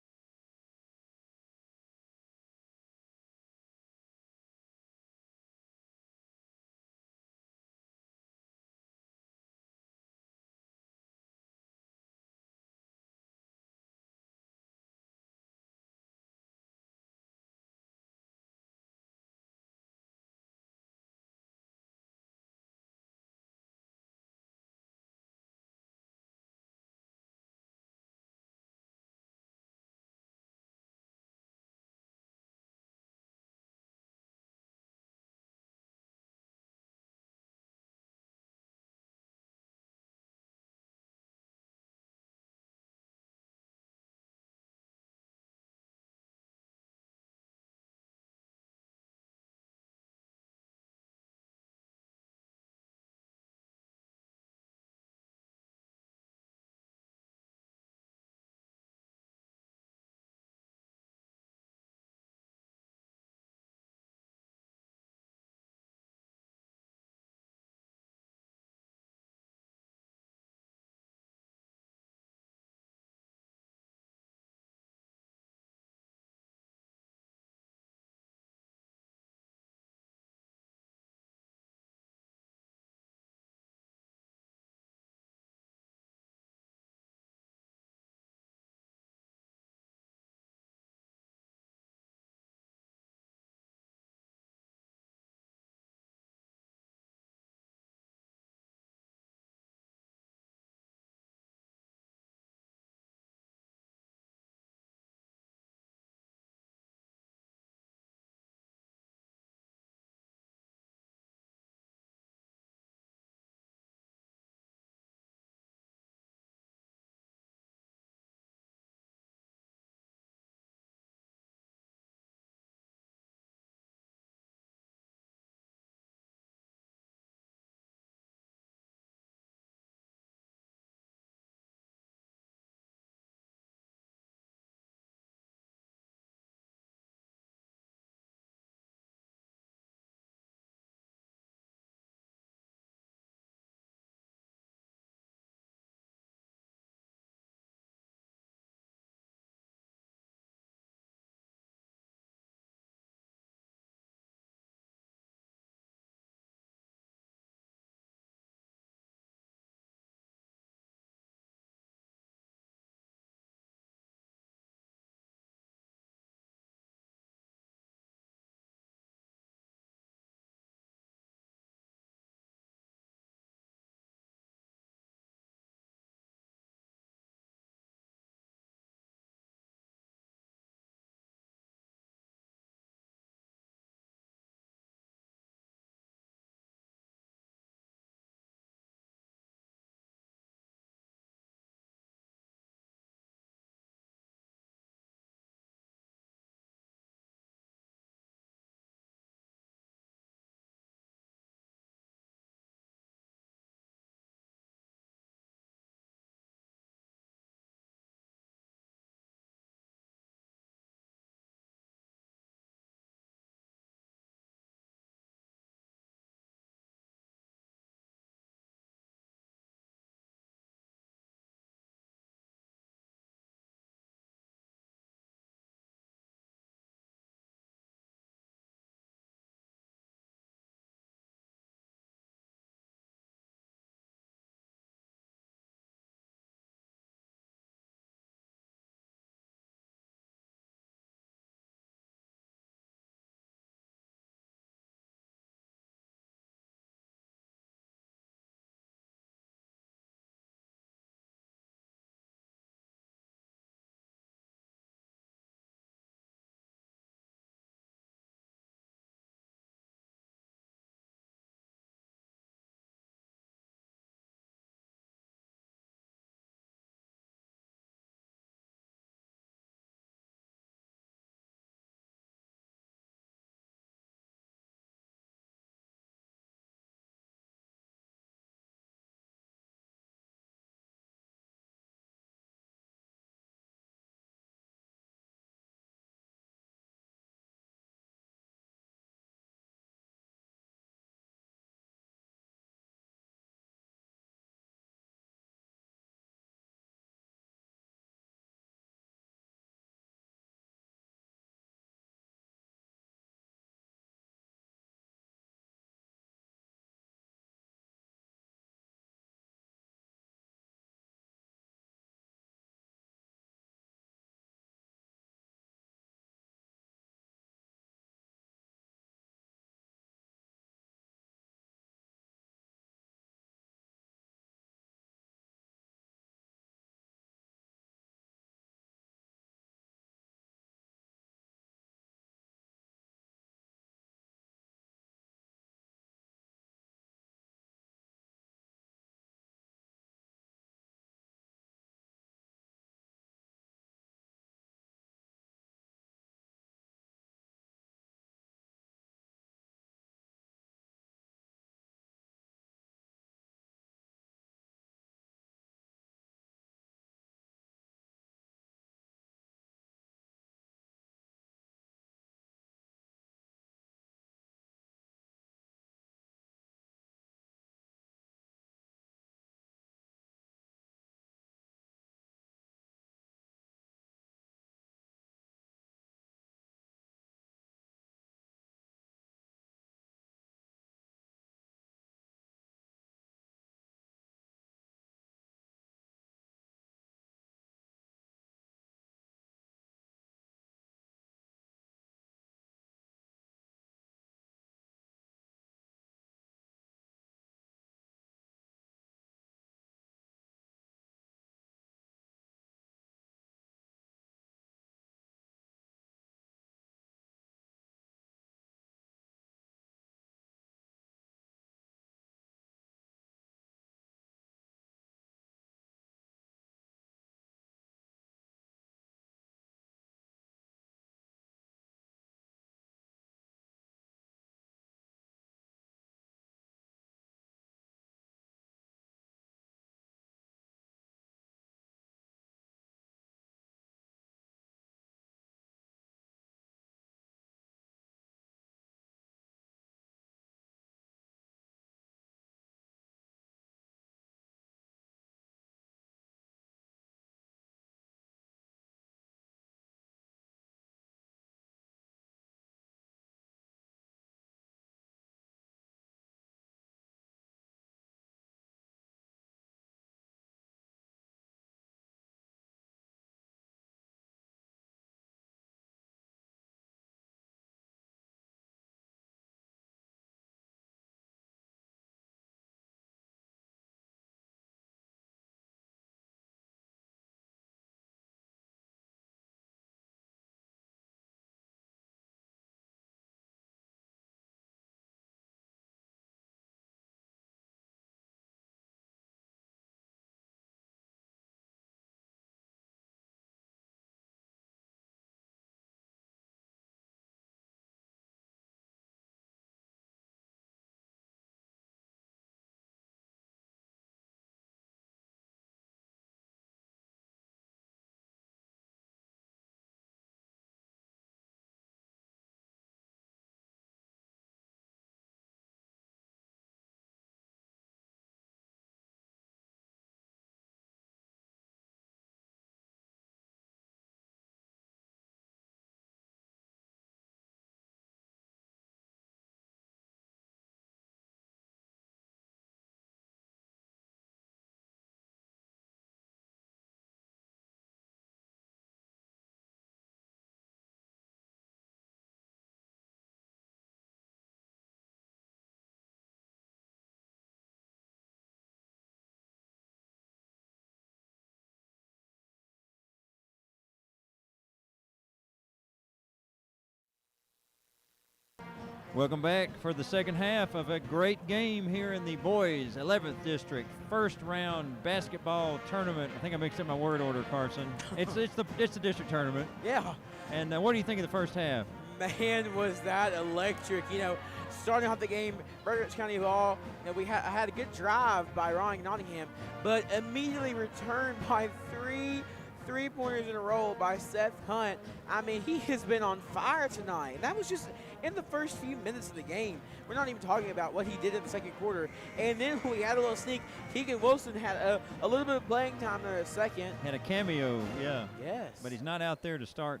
Welcome back for the second half of a great game here in the boys 11th district first round basketball tournament. I think I mixed up my word order, Carson. It's the district tournament. Yeah. And what do you think of the first half? Man, was that electric. You know, starting off the game, Breckinridge County ball, you know, I had a good drive by Ryan Nottingham, but immediately returned by three-pointers in a row by Seth Hunt. I mean, he has been on fire tonight. And that was just in the first few minutes of the game. We're not even talking about what he did in the second quarter. And then we had a little sneak. Keegan Wilson had a little bit of playing time there a second. Had a cameo, yeah. Yes. But he's not out there to start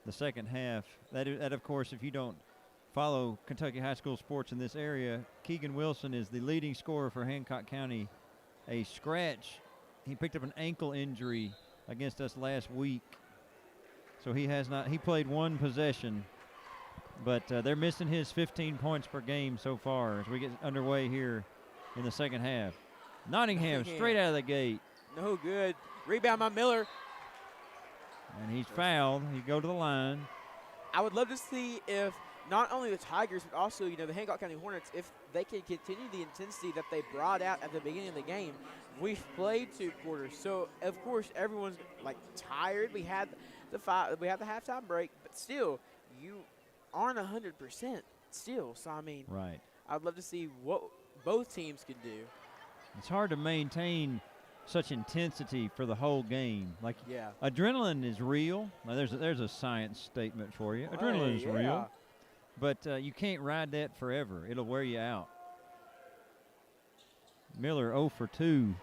the second half. That, of course, if you don't follow Kentucky high school sports in this area, Keegan Wilson is the leading scorer for Hancock County. A scratch. He picked up an ankle injury against us last week. So he played one possession. But they're missing his 15 points per game so far as we get underway here in the second half. Nottingham straight out of the gate. No good. Rebound by Miller. And he's fouled. He go to the line. I would love to see if not only the Tigers, but also, you know, the Hancock County Hornets, if they can continue the intensity that they brought out at the beginning of the game. We've played 2 quarters, so of course everyone's like tired. We had the halftime break, but still, you aren't 100% still. So I mean, right. I'd love to see what both teams can do. It's hard to maintain such intensity for the whole game. Like, yeah, adrenaline is real. Now there's a science statement for you. Adrenaline is real, but you can't ride that forever. It'll wear you out. Miller 0 for 2.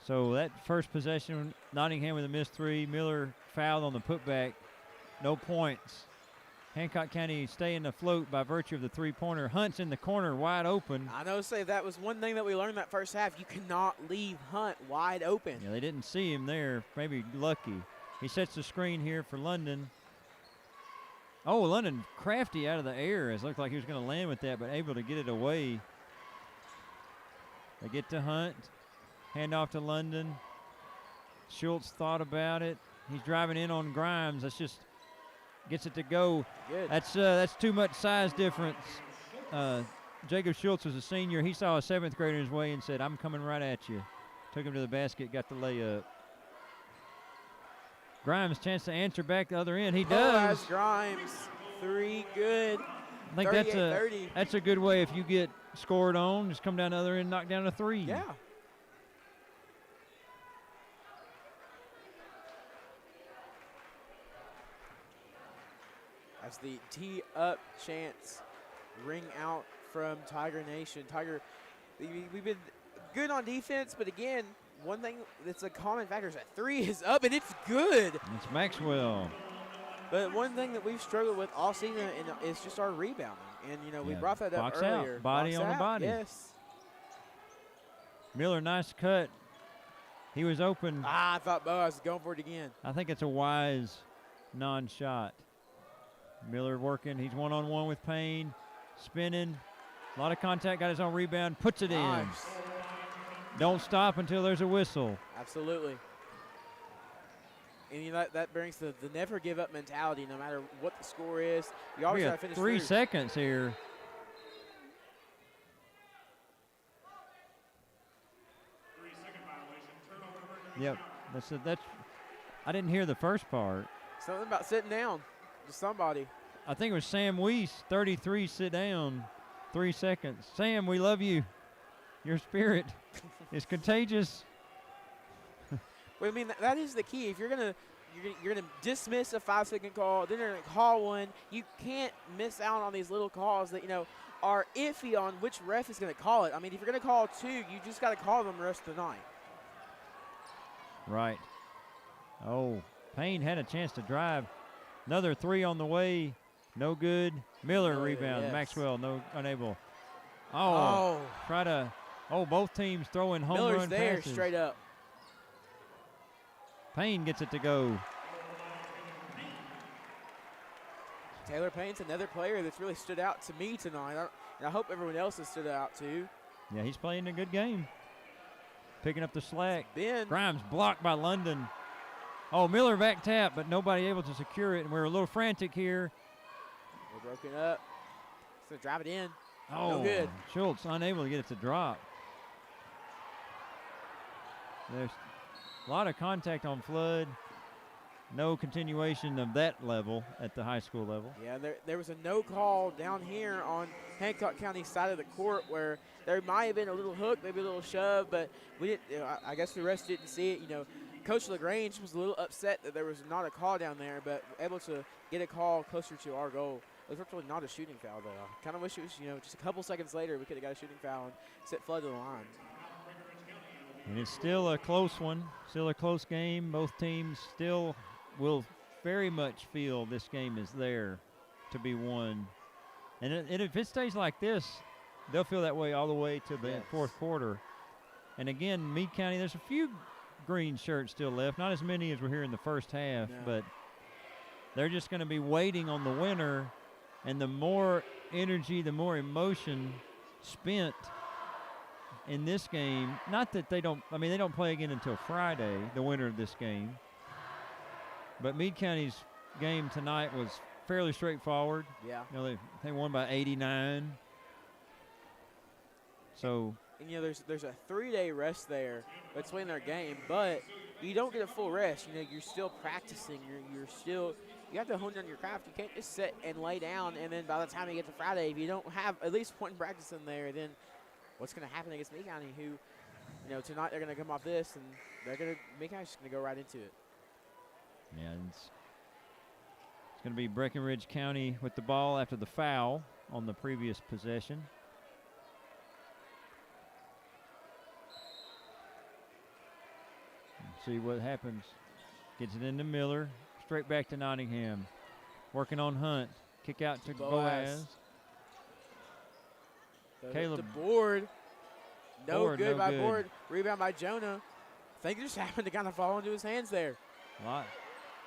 So that first possession, Nottingham with a missed 3. Miller fouled on the putback. No points. Hancock County staying afloat by virtue of the 3-pointer. Hunt's in the corner, wide open. I know, that was one thing that we learned that first half. You cannot leave Hunt wide open. Yeah, they didn't see him there. Maybe lucky. He sets the screen here for London. Oh, London crafty out of the air. It looked like he was going to land with that, but able to get it away. They get to Hunt. Hand off to London. Schultz thought about it. He's driving in on Grimes. That's just gets it to go. Good. That's too much size difference. Jacob Schultz was a senior. He saw a 7th grader in his way and said, "I'm coming right at you." Took him to the basket, got the layup. Grimes chance to answer back the other end. He does. Grimes, 3 good. I think that's a good way if you get scored on. Just come down the other end, knock down a 3. Yeah. As the tee up chance ring out from Tiger Nation. We've been good on defense, but again, one thing that's a common factor is that 3 is up and it's good. It's Maxwell. But one thing that we've struggled with all season is just our rebounding. And, you know, we brought that up Box earlier. Out. Body Box on out. the body. Yes. Miller, nice cut. He was open. I thought Boaz was going for it again. I think it's a wise non-shot. Miller working. He's one-on-one with Payne. Spinning. A lot of contact. Got his own rebound. Puts it in. Don't stop until there's a whistle. Absolutely. And you know, that brings the never give up mentality no matter what the score is. You always got to finish 3 through. seconds here. Yep. That's I didn't hear the first part. Something about sitting down. Just somebody. I think it was Sam Weiss, 33, sit down. 3 seconds. Sam, we love you. Your spirit is contagious. Well, I mean, that is the key. If you're gonna dismiss a 5-second call, then you're gonna call one. You can't miss out on these little calls that, you know, are iffy on which ref is gonna call it. I mean, if you're gonna call 2, you just gotta call them the rest of the night. Right. Oh, Payne had a chance to drive. Another 3 on the way. No good. Miller rebound. Yes. Maxwell unable. Both teams throwing home Miller's run there passes. straight up. Payne gets it to go. Taylor Payne's another player that's really stood out to me tonight. And I hope everyone else has stood out too. Yeah, he's playing a good game. Picking up the slack. Ben. Grimes blocked by London. Oh, Miller back tap, but nobody able to secure it, and we're a little frantic here. We're broken up. So drive it in. Oh, No good. Schultz unable to get it to drop. There's a lot of contact on Flood. No continuation of that level at the high school level. Yeah, there was a no call down here on Hancock County side of the court where there might have been a little hook, maybe a little shove, but we didn't. I guess the rest didn't see it. Coach LaGrange was a little upset that there was not a call down there, but able to get a call closer to our goal. It was virtually not a shooting foul, though. I kind of wish it was, just a couple seconds later we could have got a shooting foul and sent Flood to the line. And it's still a close one, still a close game. Both teams still will very much feel this game is there to be won. And if it stays like this, they'll feel that way all the way to the fourth quarter. And again, Meade County, there's a few green shirts still left, not as many as we're here in the first half, but they're just going to be waiting on the winner. And the more energy, the more emotion spent in this game, not that they don't play again until Friday, the winner of this game. But Meade County's game tonight was fairly straightforward. Yeah. They won by 89. So. And there's a 3-day rest there between their game, but you don't get a full rest. You're still practicing. You have to hone in on your craft. You can't just sit and lay down, and then by the time you get to Friday, if you don't have at least one practice in there, then what's going to happen against Meade County, who, tonight they're going to come off this, and Meade County's just going to go right into it. Yeah, it's going to be Breckinridge County with the ball after the foul on the previous possession. Let's see what happens. Gets it into Miller. Straight back to Nottingham. Working on Hunt. Kick out to Boaz. Caleb. The board. No good by good. Board. Rebound by Jonah. I think it just happened to kind of fall into his hands there. A lot.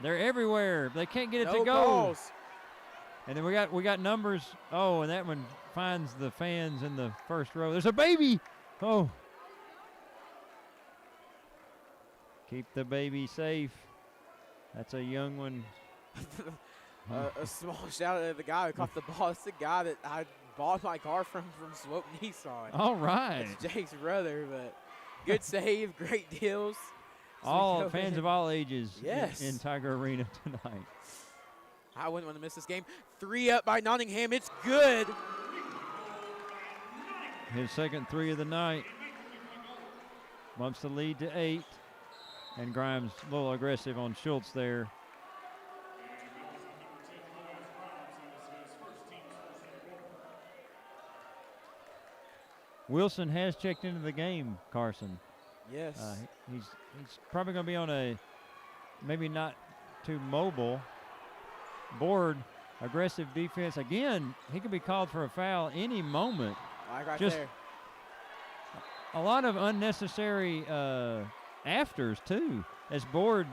They're everywhere. They can't get it No to go. calls. And then we got numbers. Oh, and that one finds the fans in the first row. There's a baby. Oh. Keep the baby safe. That's a young one. A small shout out to the guy who caught the ball. It's the guy that I bought my car from Swope Nissan. All right. It's Jake's brother, but good save, great deals. All fans of all ages in Tiger Arena tonight. I wouldn't want to miss this game. 3 up by Nottingham. It's good. His second 3 of the night. Bumps the lead to 8. And Grimes a little aggressive on Schultz there. Wilson has checked into the game, Carson. Yes. He's probably going to be on a maybe not too mobile board. Aggressive defense. Again, he could be called for a foul any moment. Like right Just there. A lot of unnecessary afters, too, as Board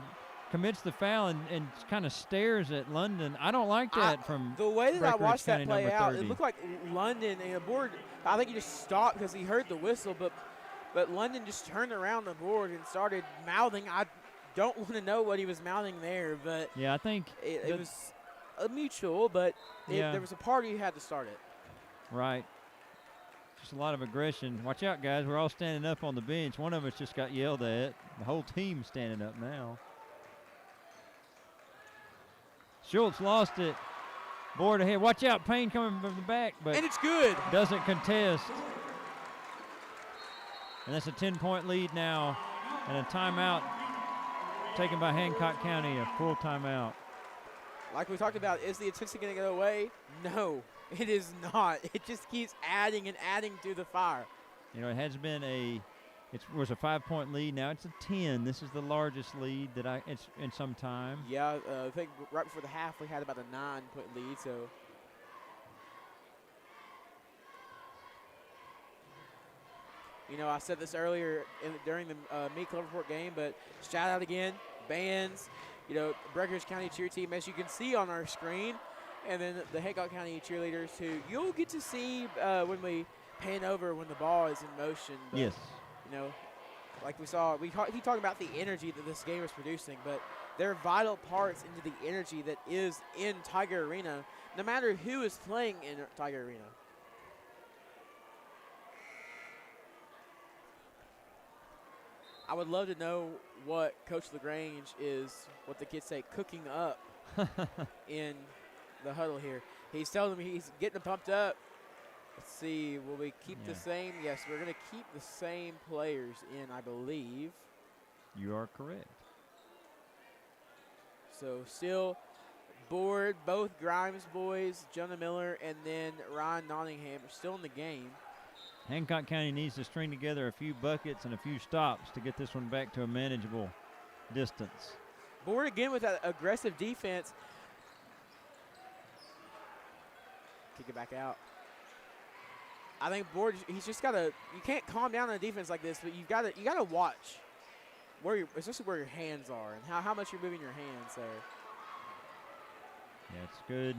commits the foul and kind of stares at London. I don't like that from the way that Breckinridge I watched County that play out. 30. It looked like London and Board. I think he just stopped because he heard the whistle, but London just turned around the board and started mouthing. I don't want to know what he was mouthing there, but yeah, I think it was a mutual, but there was a party who had to start it. Right. Just a lot of aggression. Watch out, guys. We're all standing up on the bench. One of us just got yelled at. The whole team's standing up now. Schultz lost it. Board ahead. Watch out. Payne coming from the back, but and it's good. Doesn't contest. And that's a 10-point lead now. And a timeout taken by Hancock County, a full timeout. Like we talked about, is the intensity going to go away? No, it is not. It just keeps adding and adding to the fire. It has been it was a 5-point lead. Now it's a 10. This is the largest lead that it's in some time. Yeah, I think right before the half we had about a 9-point lead. So I said this earlier during the Meade Cloverport game, but shout out again, bands, Breckinridge County cheer team, as you can see on our screen, and then the Hancock County cheerleaders who you'll get to see when we pan over when the ball is in motion. But, yes. Like we saw, he talked about the energy that this game was producing, but they're vital parts into the energy that is in Tiger Arena, no matter who is playing in Tiger Arena. I would love to know what Coach LaGrange is, what the kids say, cooking up in the huddle here. He's telling me he's getting them pumped up. Let's see, will we keep the same? Yes, we're going to keep the same players in, I believe. You are correct. So still Board, both Grimes boys, Jonah Miller, and then Ryan Nottingham are still in the game. Hancock County needs to string together a few buckets and a few stops to get this one back to a manageable distance. Board again with that aggressive defense. Kick it back out. I think Board, he's just got to, you can't calm down on a defense like this, but you got to watch where especially where your hands are and how much you're moving your hands there. Yeah, it's good.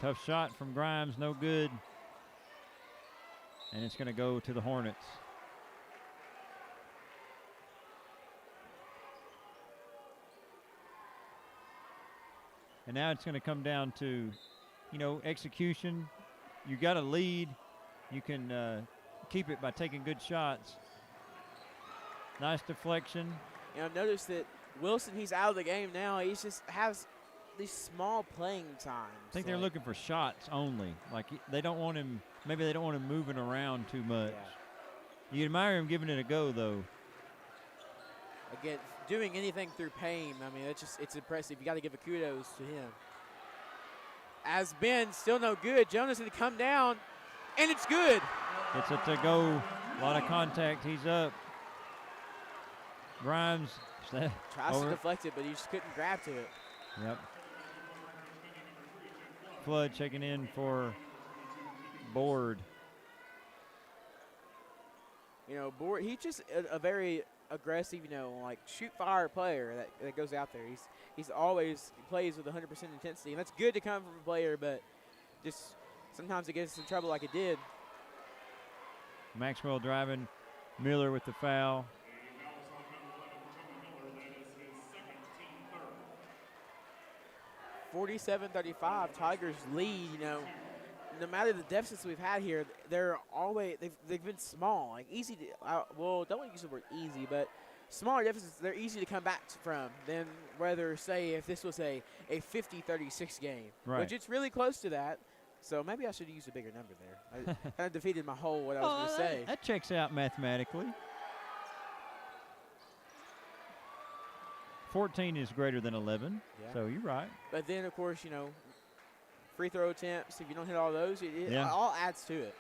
Tough shot from Grimes, no good. And it's going to go to the Hornets. And now it's going to come down to, execution. You got a lead. You can keep it by taking good shots. Nice deflection. I've noticed that Wilson, he's out of the game now. He just has these small playing times. I think they're looking for shots only. Like they don't want him. Maybe they don't want him moving around too much. Yeah. You admire him giving it a go, though. Again, doing anything through pain. I mean, it's impressive. You got to give a kudos to him. As Ben, still no good. Jonas going to come down, and it's good. It's a to-go. A lot of contact. He's up. Grimes tries to deflect it, but he just couldn't grab to it. Yep. Flood checking in for Board. Board, he's just a very aggressive, like shoot-fire player that goes out there. He's always plays with 100% intensity, and that's good to come from a player, but just sometimes it gets in trouble like it did. Maxwell driving. Miller with the foul. 47-35, Tigers lead. No matter the deficits we've had here, they've been small, like easy to. Don't want to use the word easy, but smaller deficits, they're easy to come back from than whether, say, if this was a 50-36 game, right. Which it's really close to that. So maybe I should have used a bigger number there. I kind of defeated my whole what I was going to say. That checks out mathematically. 14 is greater than 11, so you're right. But then, of course, free throw attempts, if you don't hit all those, it all adds to it.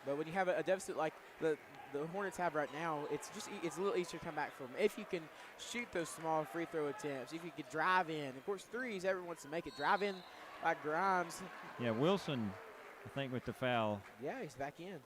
But when you have a deficit like the Hornets have right now, it's a little easier to come back from. If you can shoot those small free throw attempts, if you could drive in. Of course, threes, everyone wants to make it. Drive in like Grimes. Yeah, Wilson, I think, with the foul. Yeah, he's back in.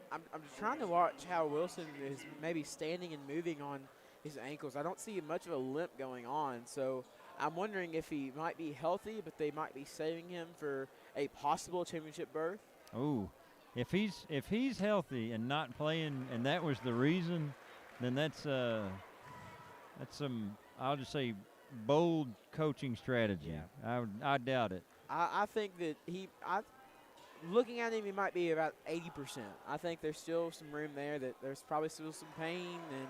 I'm just trying to watch how Wilson is maybe standing and moving on his ankles. I don't see much of a limp going on, so I'm wondering if he might be healthy, but they might be saving him for a possible championship berth. Oh, if he's healthy and not playing, and that was the reason, then that's some, I'll just say, bold coaching strategy. Yeah. I doubt it. I think that looking at him, he might be about 80%. I think there's still some room there, that there's probably still some pain, and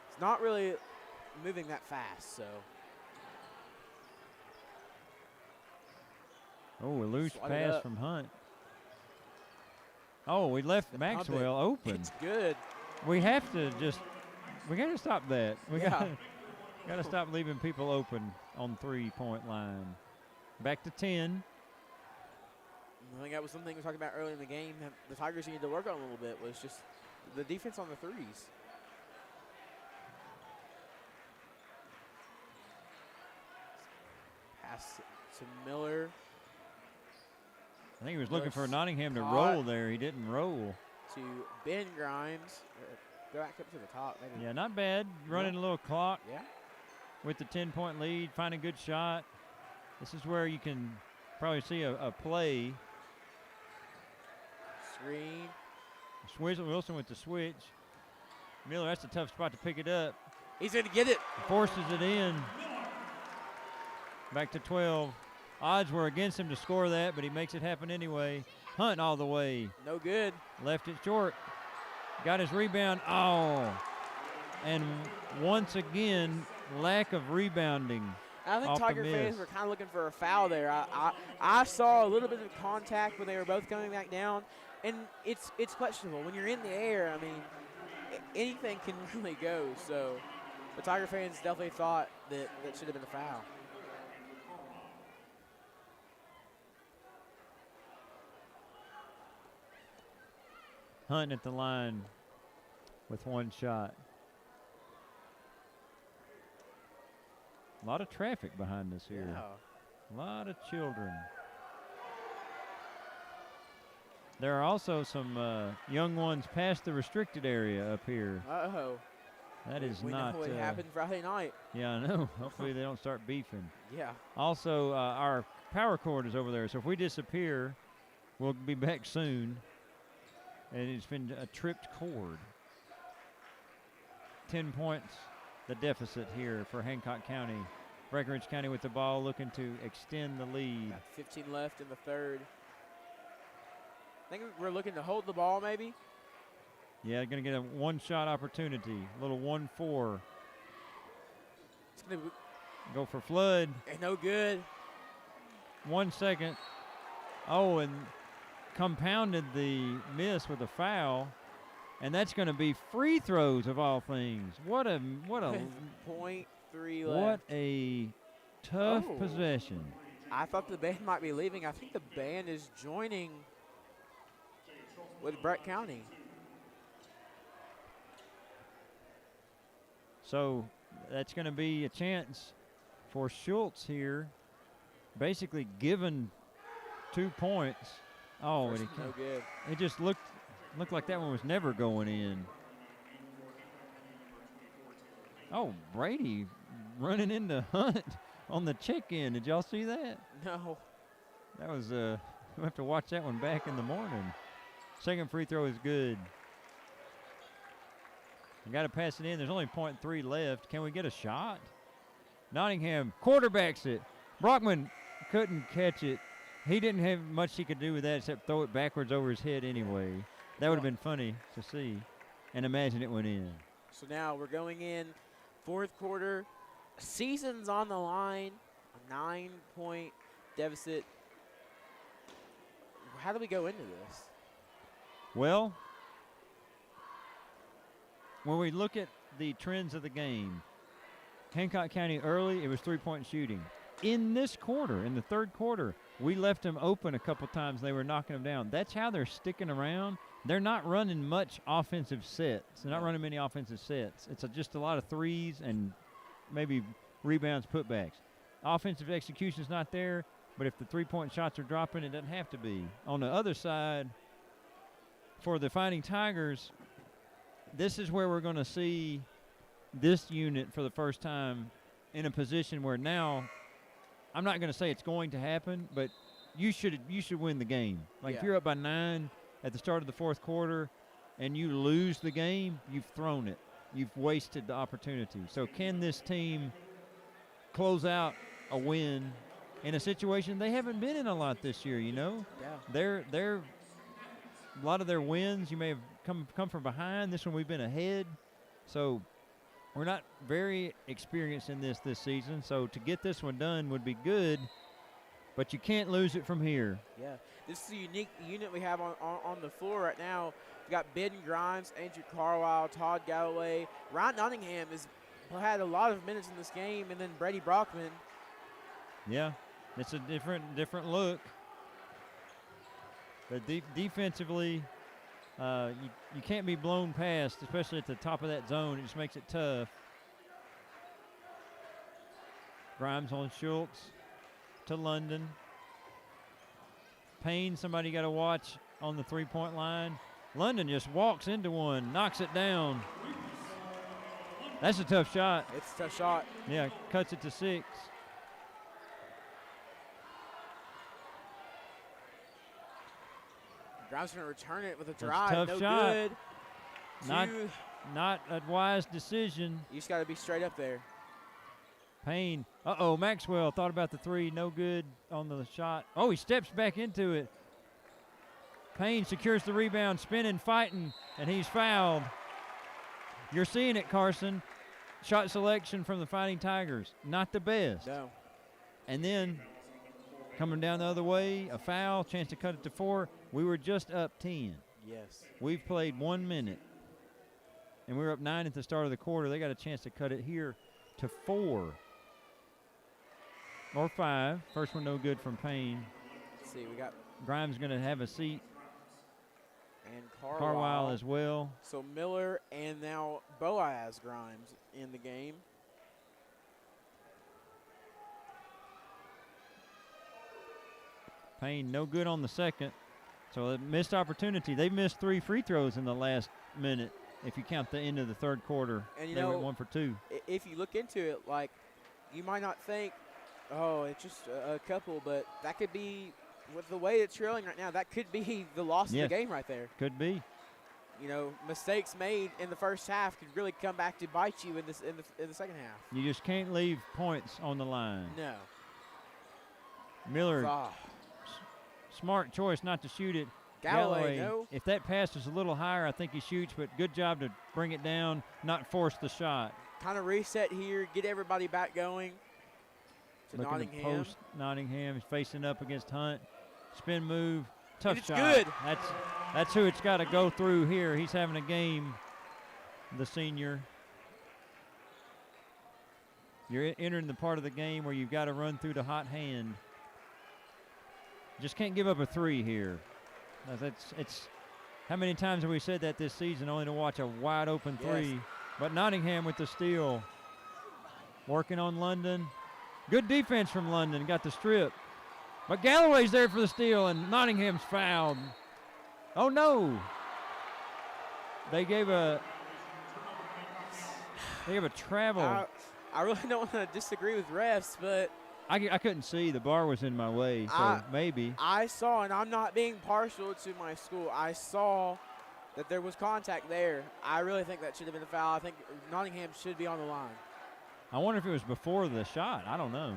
it's not really moving that fast, so. Oh, a loose pass from Hunt. Oh, we left Maxwell open. It's good. We have to we got to stop that. We got to stop leaving people open on 3-point line. Back to 10. I think that was something we talked about earlier in the game that the Tigers needed to work on a little bit, was just the defense on the threes. Pass to Miller. I think he was looking for Nottingham to roll there. He didn't roll. To Ben Grimes. Go back up to the top. Maybe. Yeah, not bad. Running a little clock. Yeah. With the 10-point lead, find a good shot. This is where you can probably see a play Screen. Wilson with the switch. Miller, that's a tough spot to pick it up. He's going to get it. Forces it in. Back to 12. Odds were against him to score that, but he makes it happen anyway. Hunt all the way. No good. Left it short. Got his rebound. Oh. And once again, lack of rebounding. I think Tiger fans were kind of looking for a foul there. I saw a little bit of contact when they were both coming back down, and it's questionable. When you're in the air, I mean, anything can really go. So the Tiger fans definitely thought that should have been a foul. Hunt at the line with one shot. A lot of traffic behind us here. Yeah. A lot of children. There are also some young ones past the restricted area up here. Uh-oh. That is we not. know what happened Friday night. Yeah, I know. Hopefully they don't start beefing. Yeah. Also, our power cord is over there, so if we disappear, we'll be back soon. And it's been a tripped cord. 10 points, the deficit here for Hancock County. Breckinridge County with the ball looking to extend the lead. 15 left in the third. I think we're looking to hold the ball maybe. Yeah, going to get a one-shot opportunity. A little 1-4. It's going to go for Flood. No good. 1 second. Oh, and compounded the miss with a foul. And that's going to be free throws of all things. What a .3 left. What a tough possession. I thought the band might be leaving. I think the band is joining with Breck County. So that's going to be a chance for Schultz here. Basically given 2 points. Oh, and no good. It just looked like that one was never going in. Oh, Brady running into Hunt on the check-in. Did y'all see that? No. That was, we'll have to watch that one back in the morning. Second free throw is good. You got to pass it in. There's only .3 left. Can we get a shot? Nottingham quarterbacks it. Brockman couldn't catch it. He didn't have much he could do with that except throw it backwards over his head anyway. That would have been funny to see and imagine it went in. So now we're going in fourth quarter. Season's on the line. A 9-point deficit. How do we go into this? Well, when we look at the trends of the game, Hancock County early, it was three-point shooting. In this quarter, in the third quarter, we left them open a couple times. They were knocking them down. That's how they're sticking around. They're not running much offensive sets. They're not running many offensive sets. It's just a lot of threes and maybe rebounds, putbacks. Offensive execution's not there, but if the three-point shots are dropping, it doesn't have to be. On the other side, for the Fighting Tigers, this is where we're going to see this unit for the first time in a position where now, I'm not going to say it's going to happen, but you should win the game. Like if you're up by 9 at the start of the fourth quarter and you lose the game, you've thrown it. You've wasted the opportunity. So can this team close out a win in a situation they haven't been in a lot this year, you know? Yeah. They're a lot of their wins, you may have come from behind. This one we've been ahead. So we're not very experienced in this season. So to get this one done would be good, but you can't lose it from here. Yeah. This is a unique unit we have on the floor right now. We've got Ben Grimes, Andrew Carlisle, Todd Galloway. Ryan Nottingham has had a lot of minutes in this game, and then Brady Brockman. Yeah, it's a different look. But defensively, you can't be blown past, especially at the top of that zone. It just makes it tough. Grimes on Schultz to London. Payne, somebody got to watch on the three-point line. London just walks into one, knocks it down. That's a tough shot. It's a tough shot. Yeah, cuts it to 6. Grimes going to return it with a That's a drive. tough No shot. good. Not a wise decision. You just got to be straight up there. Payne. Uh-oh, Maxwell thought about the three. No good on the shot. Oh, he steps back into it. Payne secures the rebound, spinning, fighting, and he's fouled. You're seeing it, Carson. Shot selection from the Fighting Tigers, not the best. No. And then coming down the other way, a foul, chance to cut it to 4. We were just up 10. Yes. We've played 1 minute, and we were up 9 at the start of the quarter. They got a chance to cut it here to 4 or 5. First one no good from Payne. Let's see, we got Grimes going to have a seat. and Carwile as well. So Miller and now Boaz Grimes in the game. Payne no good on the second. So a missed opportunity. They missed 3 free throws in the last minute if you count the end of the third quarter. And you they know, went 1 for 2. If you look into it, like, you might not think, oh, it's just a couple, but that could be, with the way it's trailing right now, that could be the loss of the game right there. Could be. You know, mistakes made in the first half could really come back to bite you in the second half. You just can't leave points on the line. No. Miller, smart choice not to shoot it. Galloway, no. If that pass is a little higher, I think he shoots, but good job to bring it down, not force the shot. Kind of reset here, get everybody back going. To Looking Nottingham. to post Nottingham. He's facing up against Hunt. Spin move. Tough it's shot. Good. That's who it's got to go through here. He's having a game, the senior. You're entering the part of the game where you've got to run through the hot hand. Just can't give up a 3 here. It's how many times have we said that this season, only to watch a wide open 3? Yes. But Nottingham with the steal. Working on London. Good defense from London, got the strip. But Galloway's there for the steal, and Nottingham's fouled. Oh, no. They gave a travel. I really don't want to disagree with refs, but I couldn't see. The bar was in my way, so maybe. I saw, and I'm not being partial to my school, I saw that there was contact there. I really think that should have been a foul. I think Nottingham should be on the line. I wonder if it was before the shot. I don't know.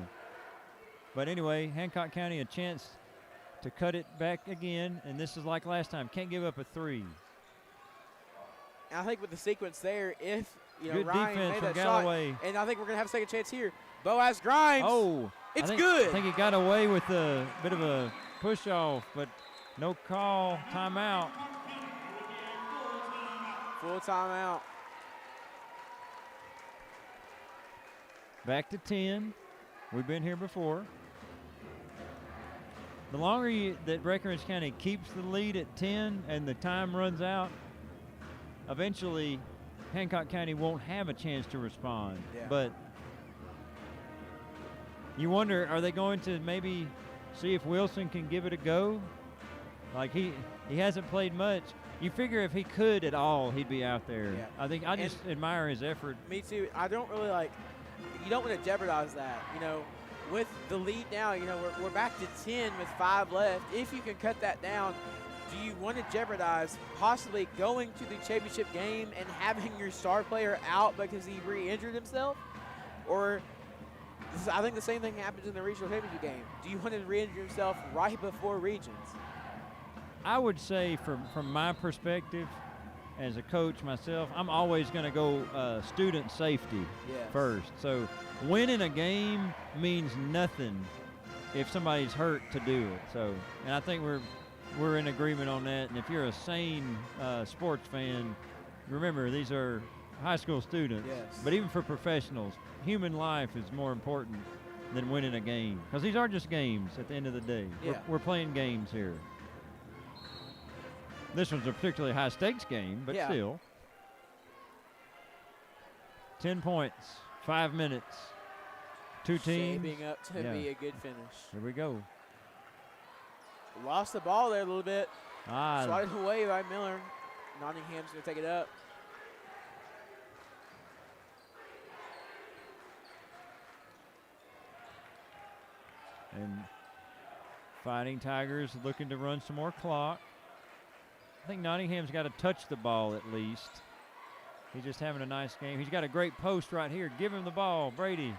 But anyway, Hancock County a chance to cut it back again, and this is like last time. Can't give up a 3. And I think with the sequence there, if Good Ryan defense made from that Galloway. shot, and I think we're going to have a second chance here. Boaz Grimes. Oh, it's I good. think he got away with a bit of a push-off, but no call, timeout. Full timeout. Back to 10. We've been here before. The longer that Breckinridge County keeps the lead at 10 and the time runs out, eventually Hancock County won't have a chance to respond. Yeah. But you wonder, are they going to maybe see if Wilson can give it a go? Like he hasn't played much. You figure if he could at all, he'd be out there. Yeah. I just admire his effort. Me too. I don't really you don't want to jeopardize that. With the lead now, we're back to 10 with 5 left. If you can cut that down, do you want to jeopardize possibly going to the championship game and having your star player out because he re-injured himself? Or I think the same thing happens in the regional championship game. Do you want to re-injure yourself right before regions? I would say from my perspective as a coach myself, I'm always going to go student safety first. So winning a game means nothing if somebody's hurt to do it. So, and I think we're in agreement on that. And if you're a sane sports fan, remember these are high school students. Yes. But even for professionals, human life is more important than winning a game, because these are just games at the end of the day. Yeah. We're playing games here. This one's a particularly high-stakes game, but still. 10 points, 5 minutes, 2 teams. Shaping up to be a good finish. Here we go. Lost the ball there a little bit. Ah, Slided away by Miller. Nottingham's going to take it up. and Fighting Tigers looking to run some more clock. I think Nottingham's got to touch the ball at least. He's just having a nice game. He's got a great post right here. Give him the ball, Brady.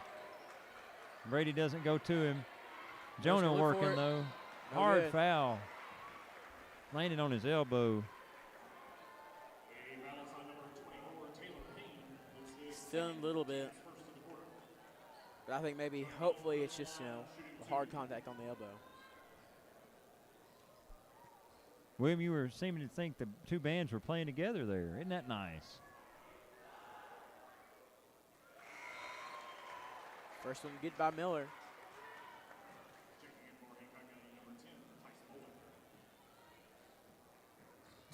Brady doesn't go to him. Jonah working, though. No Hard good. foul. Landed on his elbow. Still a little bit. But I think maybe, hopefully, it's just, a hard contact on the elbow. William, you were seeming to think the two bands were playing together there. Isn't that nice? First one good by Miller.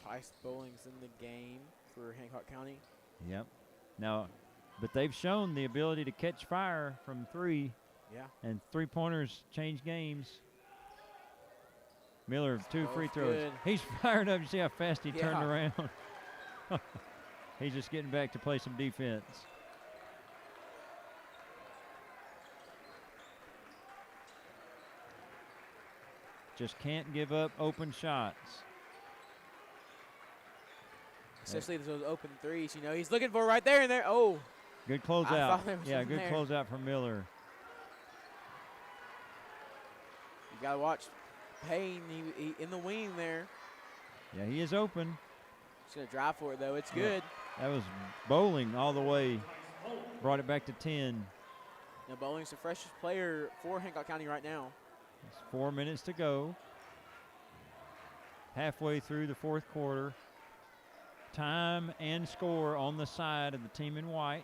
Tice Bowling's in the game for Hancock County. Yep. Now, but they've shown the ability to catch fire from three. Yeah. And three-pointers change games. Miller, two free throws. Good. He's fired up. You see how fast he turned Yeah. around? He's just getting back to play some defense. Just can't give up open shots. Especially those open threes. He's looking for right there and there. Oh. Good I closeout. thought there was Yeah, something good there. closeout from Miller. You got to watch Payne he in the wing there. Yeah, he is open. He's going to drive for it, though. It's Yeah. good. That was Bowling all the way. Brought it back to 10. Now, Bowling's the freshest player for Hancock County right now. It's 4 minutes to go. Halfway through the fourth quarter. Time and score on the side of the team in white.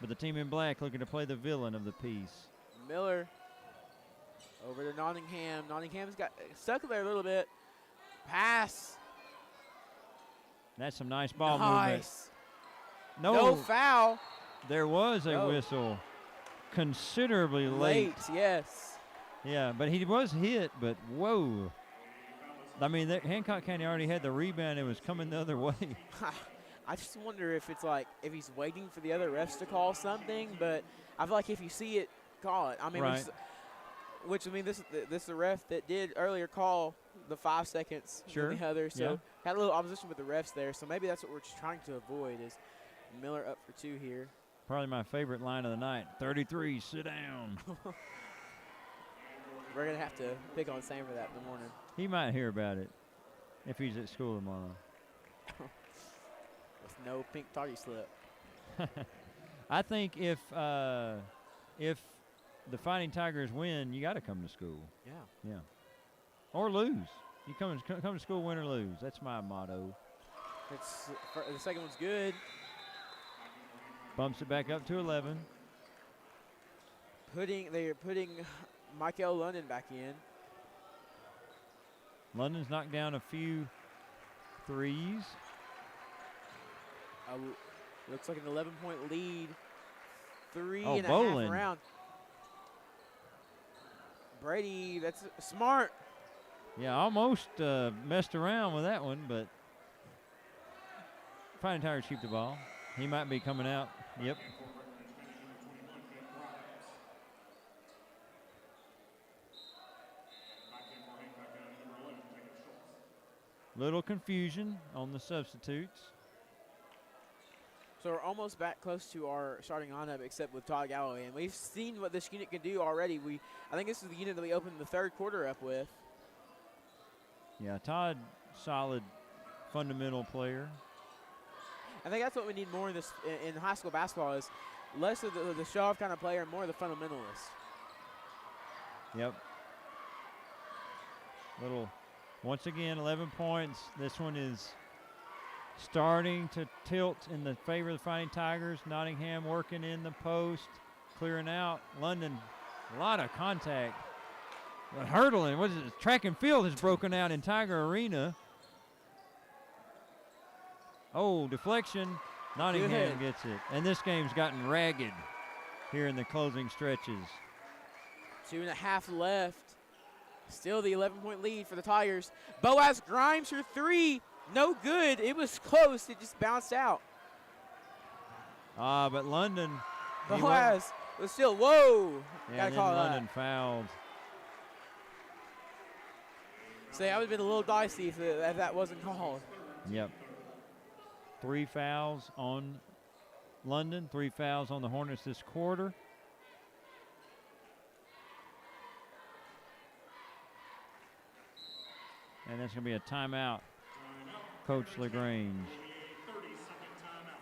But the team in black looking to play the villain of the piece. Miller over to Nottingham. Nottingham's got stuck there a little bit. Pass. That's some nice ball movement. Nice. No, No foul. there was a No. whistle. Considerably Late, yes. Yeah, but he was hit, but whoa. I mean, Hancock County already had the rebound. It was coming the other way. I just wonder if it's like if he's waiting for the other refs to call something, but I feel like if you see it, call it. I mean, Right. which I mean, this is the ref that did earlier call the 5 seconds. Sure. than the other, so Yeah. had a little opposition with the refs there. So maybe that's what we're just trying to avoid is Miller up for 2 here. Probably my favorite line of the night. 33, sit down. We're gonna have to pick on Sam for that in the morning. He might hear about it if he's at school tomorrow. With no pink tardy slip. I think if the Fighting Tigers win, you got to come to school. Yeah. Yeah. Or lose. You come to school, win or lose. That's my motto. The second one's good. Bumps it back up to 11. They're putting Michael London back in. London's knocked down a few threes. Looks like an 11-point lead. Three Oh, and a Bowling. half round. Brady, that's smart. Yeah, almost messed around with that one, but Fighting Tigers keep the ball. He might be coming out. Yep. Little confusion on the substitutes. So we're almost back close to our starting lineup, except with Todd Galloway, and we've seen what this unit can do already. I think this is the unit that we opened the third quarter up with. Yeah, Todd, solid fundamental player. I think that's what we need more in this in high school basketball is less of the show-off kind of player and more of the fundamentalist. Yep. Once again, 11 points. This one is starting to tilt in the favor of the Fighting Tigers. Nottingham working in the post, clearing out. London, a lot of contact. Hurdling, what is it? Track and field has broken out in Tiger Arena. Oh, deflection. Nottingham gets it. And this game's gotten ragged here in the closing stretches. 2.5 left. Still the 11-point lead for the Tigers. Boaz Grimes for 3. No good. It was close. It just bounced out. But London. Boaz was still, whoa. Yeah, Gotta and call then that. London fouled. So that would have been a little dicey if that wasn't called. Yep. 3 fouls on London, 3 fouls on the Hornets this quarter. And that's going to be a timeout, Coach LaGrange.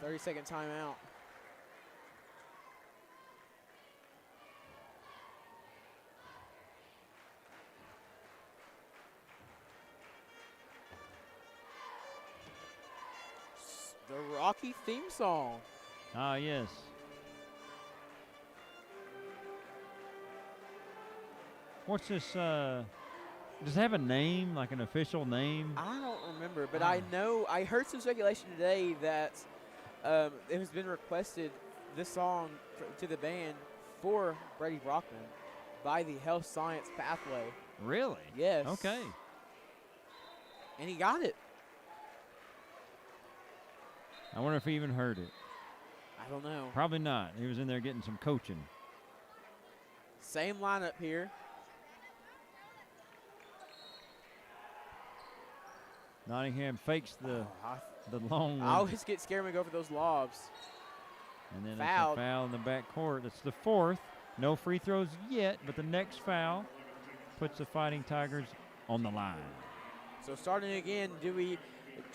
30-second timeout. The Rocky theme song. Ah, yes. What's this? Does it have a name, like an official name? I don't remember, but I know I heard some speculation today that it has been requested, this song to the band for Brady Brockman by the Health Science Pathway. Really? Yes. Okay. And he got it. I wonder if he even heard it. I don't know. Probably not. He was in there getting some coaching. Same lineup here. Nottingham fakes the long one. I always get scared when we go for those lobs. And then Fouled. it's a foul in the backcourt. It's the 4th. No free throws yet, but the next foul puts the Fighting Tigers on the line. So starting again, do we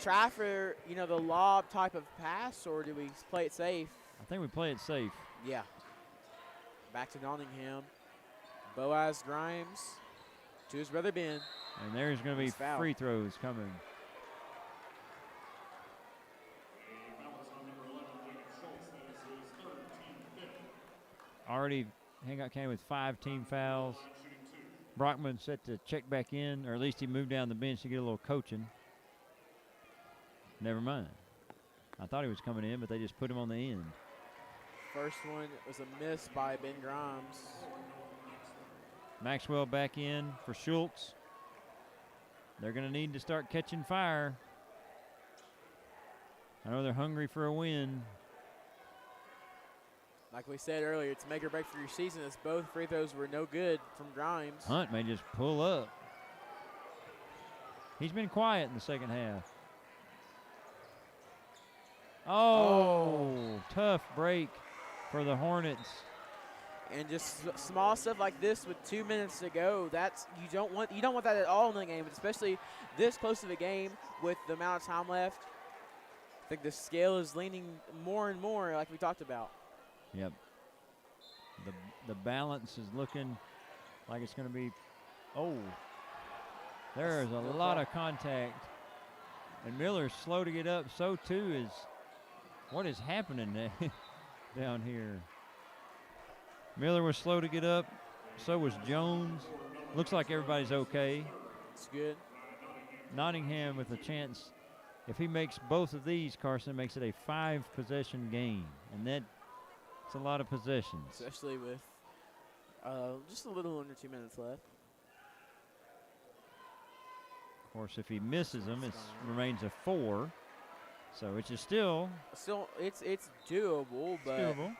try for, the lob type of pass, or do we play it safe? I think we play it safe. Yeah. Back to Nottingham. Boaz Grimes to his brother Ben. And there's going to be free throws coming. Already Hancock County with 5 team fouls. Brockman set to check back in, or at least he moved down the bench to get a little coaching. Never mind. I thought he was coming in, but they just put him on the end. First one was a miss by Ben Grimes. Maxwell back in for Schultz. They're going to need to start catching fire. I know they're hungry for a win. Like we said earlier, it's make or break for your season, as both free throws were no good from Grimes. Hunt may just pull up. He's been quiet in the second half. Oh, tough break for the Hornets. And just small stuff like this with 2 minutes to go, that's you don't want that at all in the game, but especially this close to the game with the amount of time left. I think the scale is leaning more and more, like we talked about. Yep. The balance is looking like it's going to be. Oh, there is a lot of contact, and Miller's slow to get up. So too is what is happening down here. Miller was slow to get up. So was Jones. Looks like everybody's okay. It's good. Nottingham with a chance. If he makes both of these, Carson makes it a 5-possession game, and that's a lot of possessions. Especially with just a little under 2 minutes left. Of course, if he misses them, it remains a 4. So which is still it's doable, but doable.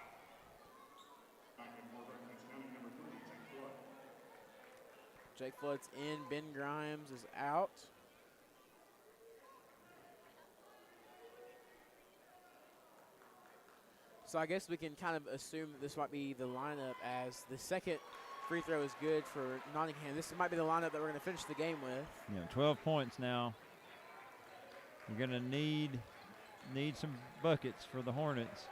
Jake Flood's in. Ben Grimes is out. So I guess we can kind of assume that this might be the lineup, as the second free throw is good for Nottingham. This might be the lineup that we're going to finish the game with. Yeah, 12 points now. You're going to need some buckets for the Hornets.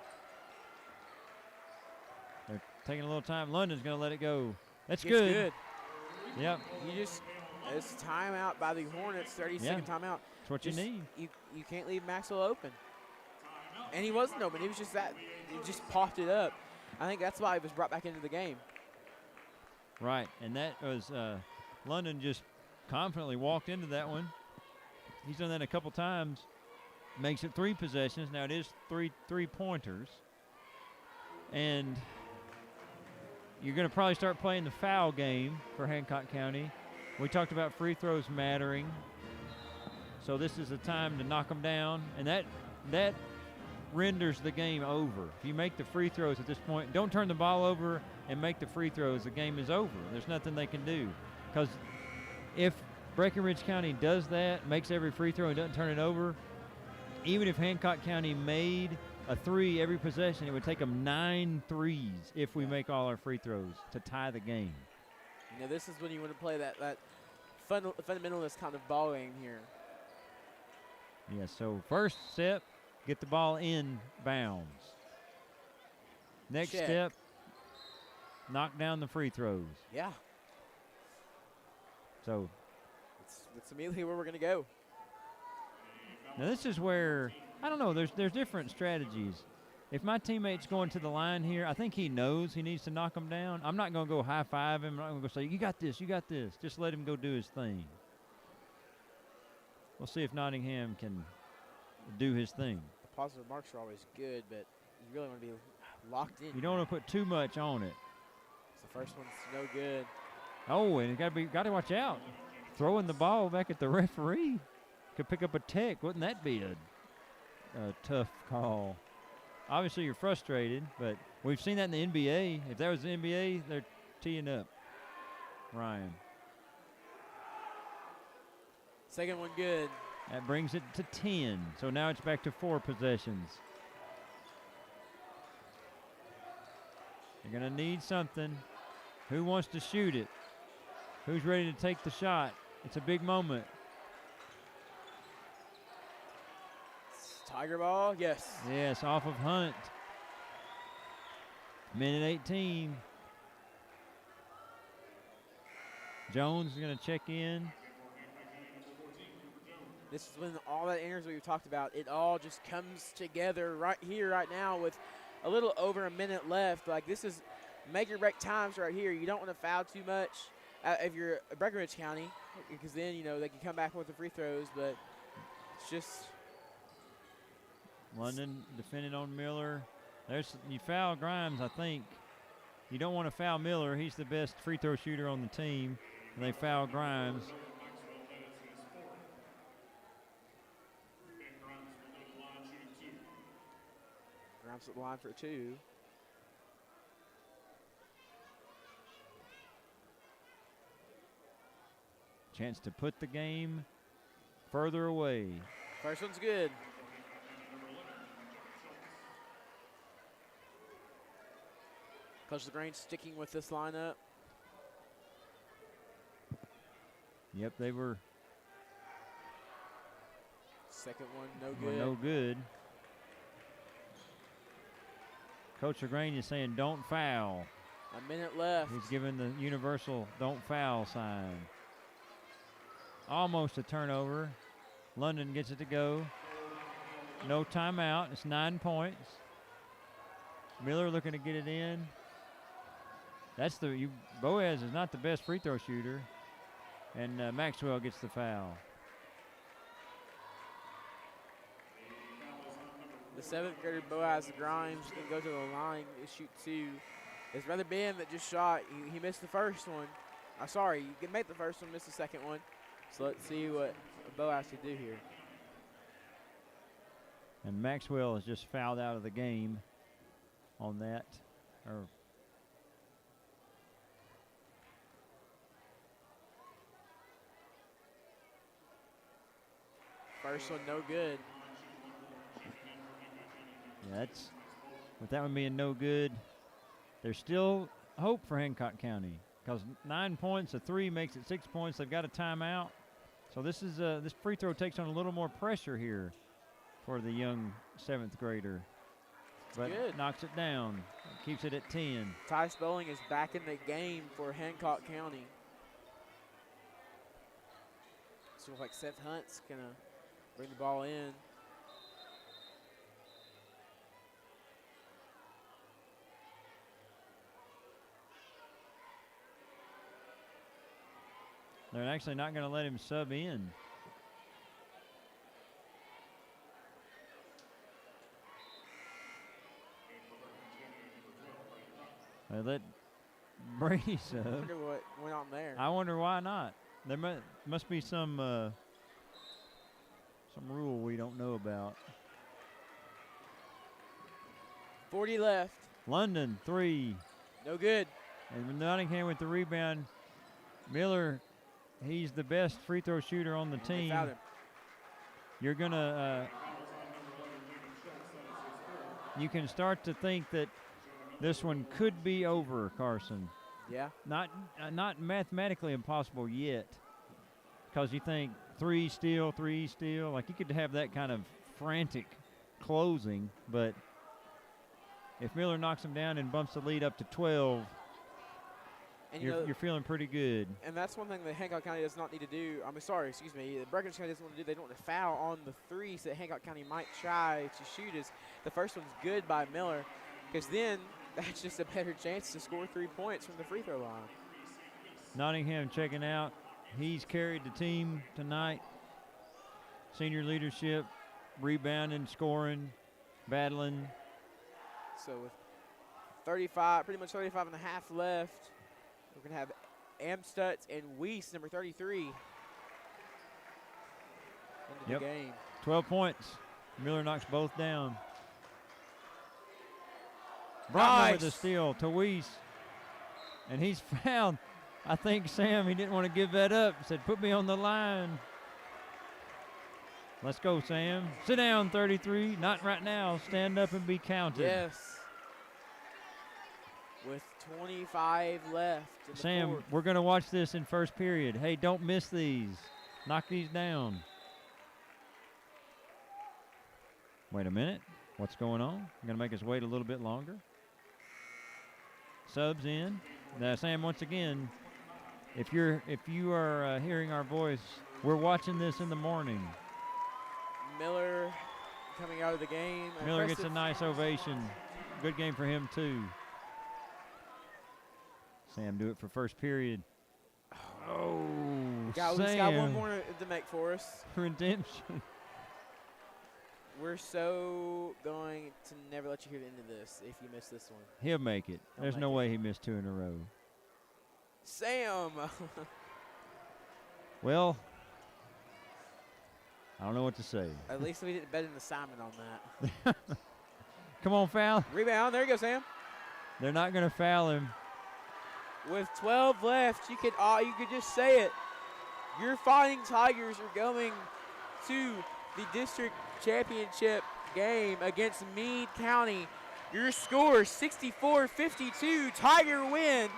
They're taking a little time. London's going to let it go. That's good. Yep. It's timeout by the Hornets, 30-second timeout. That's what you need. You can't leave Maxwell open. And he wasn't open. He was just he just popped it up. I think that's why he was brought back into the game. Right, and that was London just confidently walked into that one. He's done that a couple times. Makes it 3 possessions. Now it is three pointers. And you're going to probably start playing the foul game for Hancock County. We talked about free throws mattering. So this is the time to knock them down. And that renders the game over. If you make the free throws at this point, don't turn the ball over and make the free throws. The game is over. There's nothing they can do. Because if Breckinridge County does that, makes every free throw and doesn't turn it over, even if Hancock County made a 3 every possession, it would take them 9 threes if we make all our free throws to tie the game. You know, this is when you want to play that fundamentalist kind of ball game here. Yeah, so first step, get the ball in bounds. Next Check. step, knock down the free throws. Yeah. So That's immediately where we're going to go. now this is where, I don't know, there's different strategies. If my teammate's going to the line here, I think he knows he needs to knock him down. I'm not going to go high-five him. I'm not going to go say, you got this, you got this. Just let him go do his thing. We'll see if Nottingham can do his thing. The positive marks are always good, but you really want to be locked in. You don't want to put too much on it. So the first one's no good. Oh, and you got to watch out. Throwing the ball back at the referee could pick up a tech. Wouldn't that be a tough call? Obviously, you're frustrated, but we've seen that in the NBA. If that was the NBA, they're teeing up. Ryan. Second one good. That brings it to 10. So now it's back to 4 possessions. You're going to need something. Who wants to shoot it? Who's ready to take the shot? It's a big moment. Tiger ball, yes. Yes, off of Hunt. Minute 18. Jones is going to check in. This is when all that energy we've talked about, it all just comes together right here, right now, with a little over a minute left. Like, this is make or break times right here. You don't want to foul too much if you're Breckinridge County, because then, you know, they can come back with the free throws, but it's just. London defending on Miller. You foul Grimes, I think. You don't want to foul Miller. He's the best free throw shooter on the team. And they foul Grimes. Grimes at the line for 2. Chance to put the game further away. First one's good. Coach LaGrange sticking with this lineup. Yep, they were Second one, no good. no good. Coach LaGrange is saying don't foul. A minute left. He's giving the universal don't foul sign. Almost a turnover. London gets it to go. No timeout. It's 9 points. Miller looking to get it in. Boaz is not the best free throw shooter. And Maxwell gets the foul. The 7th grader Boaz Grimes can go to the line to shoot 2. His brother Ben that just shot, he missed the first one. Sorry, you can make the first one, miss the second one. So let's see what Boaz can do here. And Maxwell is just fouled out of the game on that. First one, no good. Yeah, with that one being no good, there's still hope for Hancock County because 9 points, a 3 makes it 6 points. They've got a timeout. So this free throw takes on a little more pressure here for the young 7th grader. But good. Knocks it down, keeps it at 10. Ty Spelling is back in the game for Hancock County. So like Seth Hunt's gonna bring the ball in. They're actually not going to let him sub in. They let Brady sub. I wonder what went on there. I wonder why not. There must be some rule we don't know about. 40 left. London, 3. No good. And Nottingham with the rebound. Miller He's the best free throw shooter on the They team. fouled him. You're going to you can start to think that this one could be over, Carson. Yeah. Not mathematically impossible yet, because you think three steal. Like you could have that kind of frantic closing, but if Miller knocks him down and bumps the lead up to 12, And you're feeling pretty good. And that's one thing that Hancock County does not need to do. The Breckinridge County doesn't want to do. They don't want to foul on the threes that Hancock County might try to shoot. Is the first one's good by Miller, because then that's just a better chance to score 3 points from the free throw line. Nottingham checking out. He's carried the team tonight. Senior leadership, rebounding, scoring, battling. So with 35, pretty much 35 and a half left, we're going to have Amstutz and Weiss, number 33, into Yep. the game. 12 points. Miller knocks both down. Brockman with the Nice. steal to Weiss. And he's fouled. I think, Sam, he didn't want to give that up. Said, put me on the line. Let's go, Sam. Sit down, 33. Not right now. Stand up and be counted. Yes. With 25 left in the Sam, fourth. we're going to watch this in first period. Hey, don't miss these. Knock these down. Wait a minute. What's going on? I'm going to make us wait a little bit longer. Subs in. Now, Sam, once again, if you are hearing our voice, we're watching this in the morning. Miller coming out of the game. Miller gets a Impressive. nice ovation. Good game for him, too. Sam, do it for first period. Oh, He's got one Sam. more to make for us. Redemption. We're so going to never let you hear the end of this if you miss this one. He'll make it. He'll There's make no it. way he missed 2 in a row. Sam. Well, I don't know what to say. At least we didn't bet an assignment on that. Come on, foul. Rebound. There you go, Sam. They're not going to foul him. With 12 left, you could just say it. Your Fighting Tigers are going to the district championship game against Meade County. Your score 64-52. Tiger win.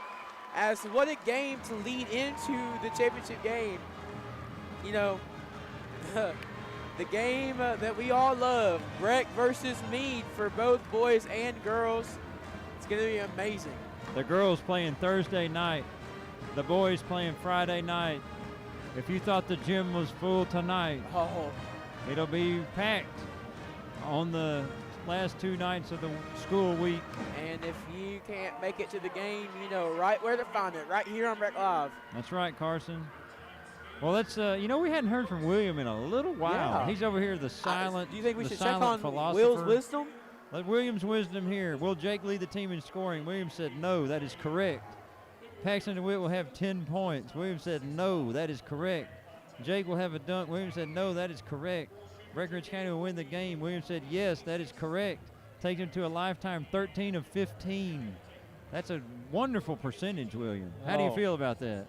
As what a game to lead into the championship game. You know, the game that we all love, Breck versus Meade for both boys and girls. It's going to be amazing. The girls playing Thursday night. The boys playing Friday night. If you thought the gym was full tonight, Oh, it'll be packed on the last 2 nights of the school week. and if you can't make it to the game, you know right where to find it, right here on Breck Live. That's right, Carson. Well, let's, we hadn't heard from William in a little while. Yeah. He's over here, the silent Do you think we the should check silent on philosopher. Will's wisdom? Let Williams' wisdom here. Will Jake lead the team in scoring? Williams said no, that is correct. Paxton DeWitt will have 10 points. Williams said no, that is correct. Jake will have a dunk. Williams said no, that is correct. Breckinridge County will win the game. Williams said yes, that is correct. Take him to a lifetime 13 of 15. That's a wonderful percentage, William. How do you Oh. feel about that?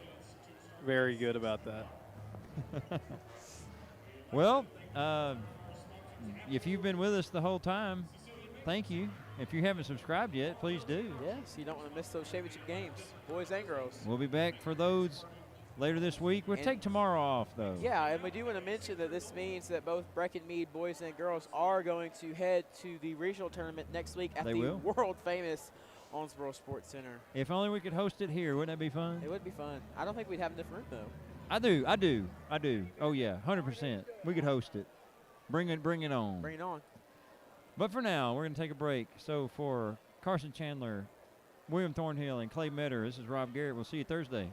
Very good about that. Well, if you've been with us the whole time, thank you. If you haven't subscribed yet, please do. Yes, you don't want to miss those championship games, boys and girls. We'll be back for those later this week. We'll And- take tomorrow off, though. Yeah, and we do want to mention that this means that both Breck and Meade boys and girls are going to head to the regional tournament next week at They the will. world-famous Owensboro Sports Center. If only we could host it here. Wouldn't that be fun? It would be fun. I don't think we'd have enough room, though. I do. Oh, yeah, 100%. We could host it. Bring it on. Bring it on. But for now, we're going to take a break. So for Carson Chandler, William Thornhill, and Clay Metter, this is Rob Garrett. We'll see you Thursday.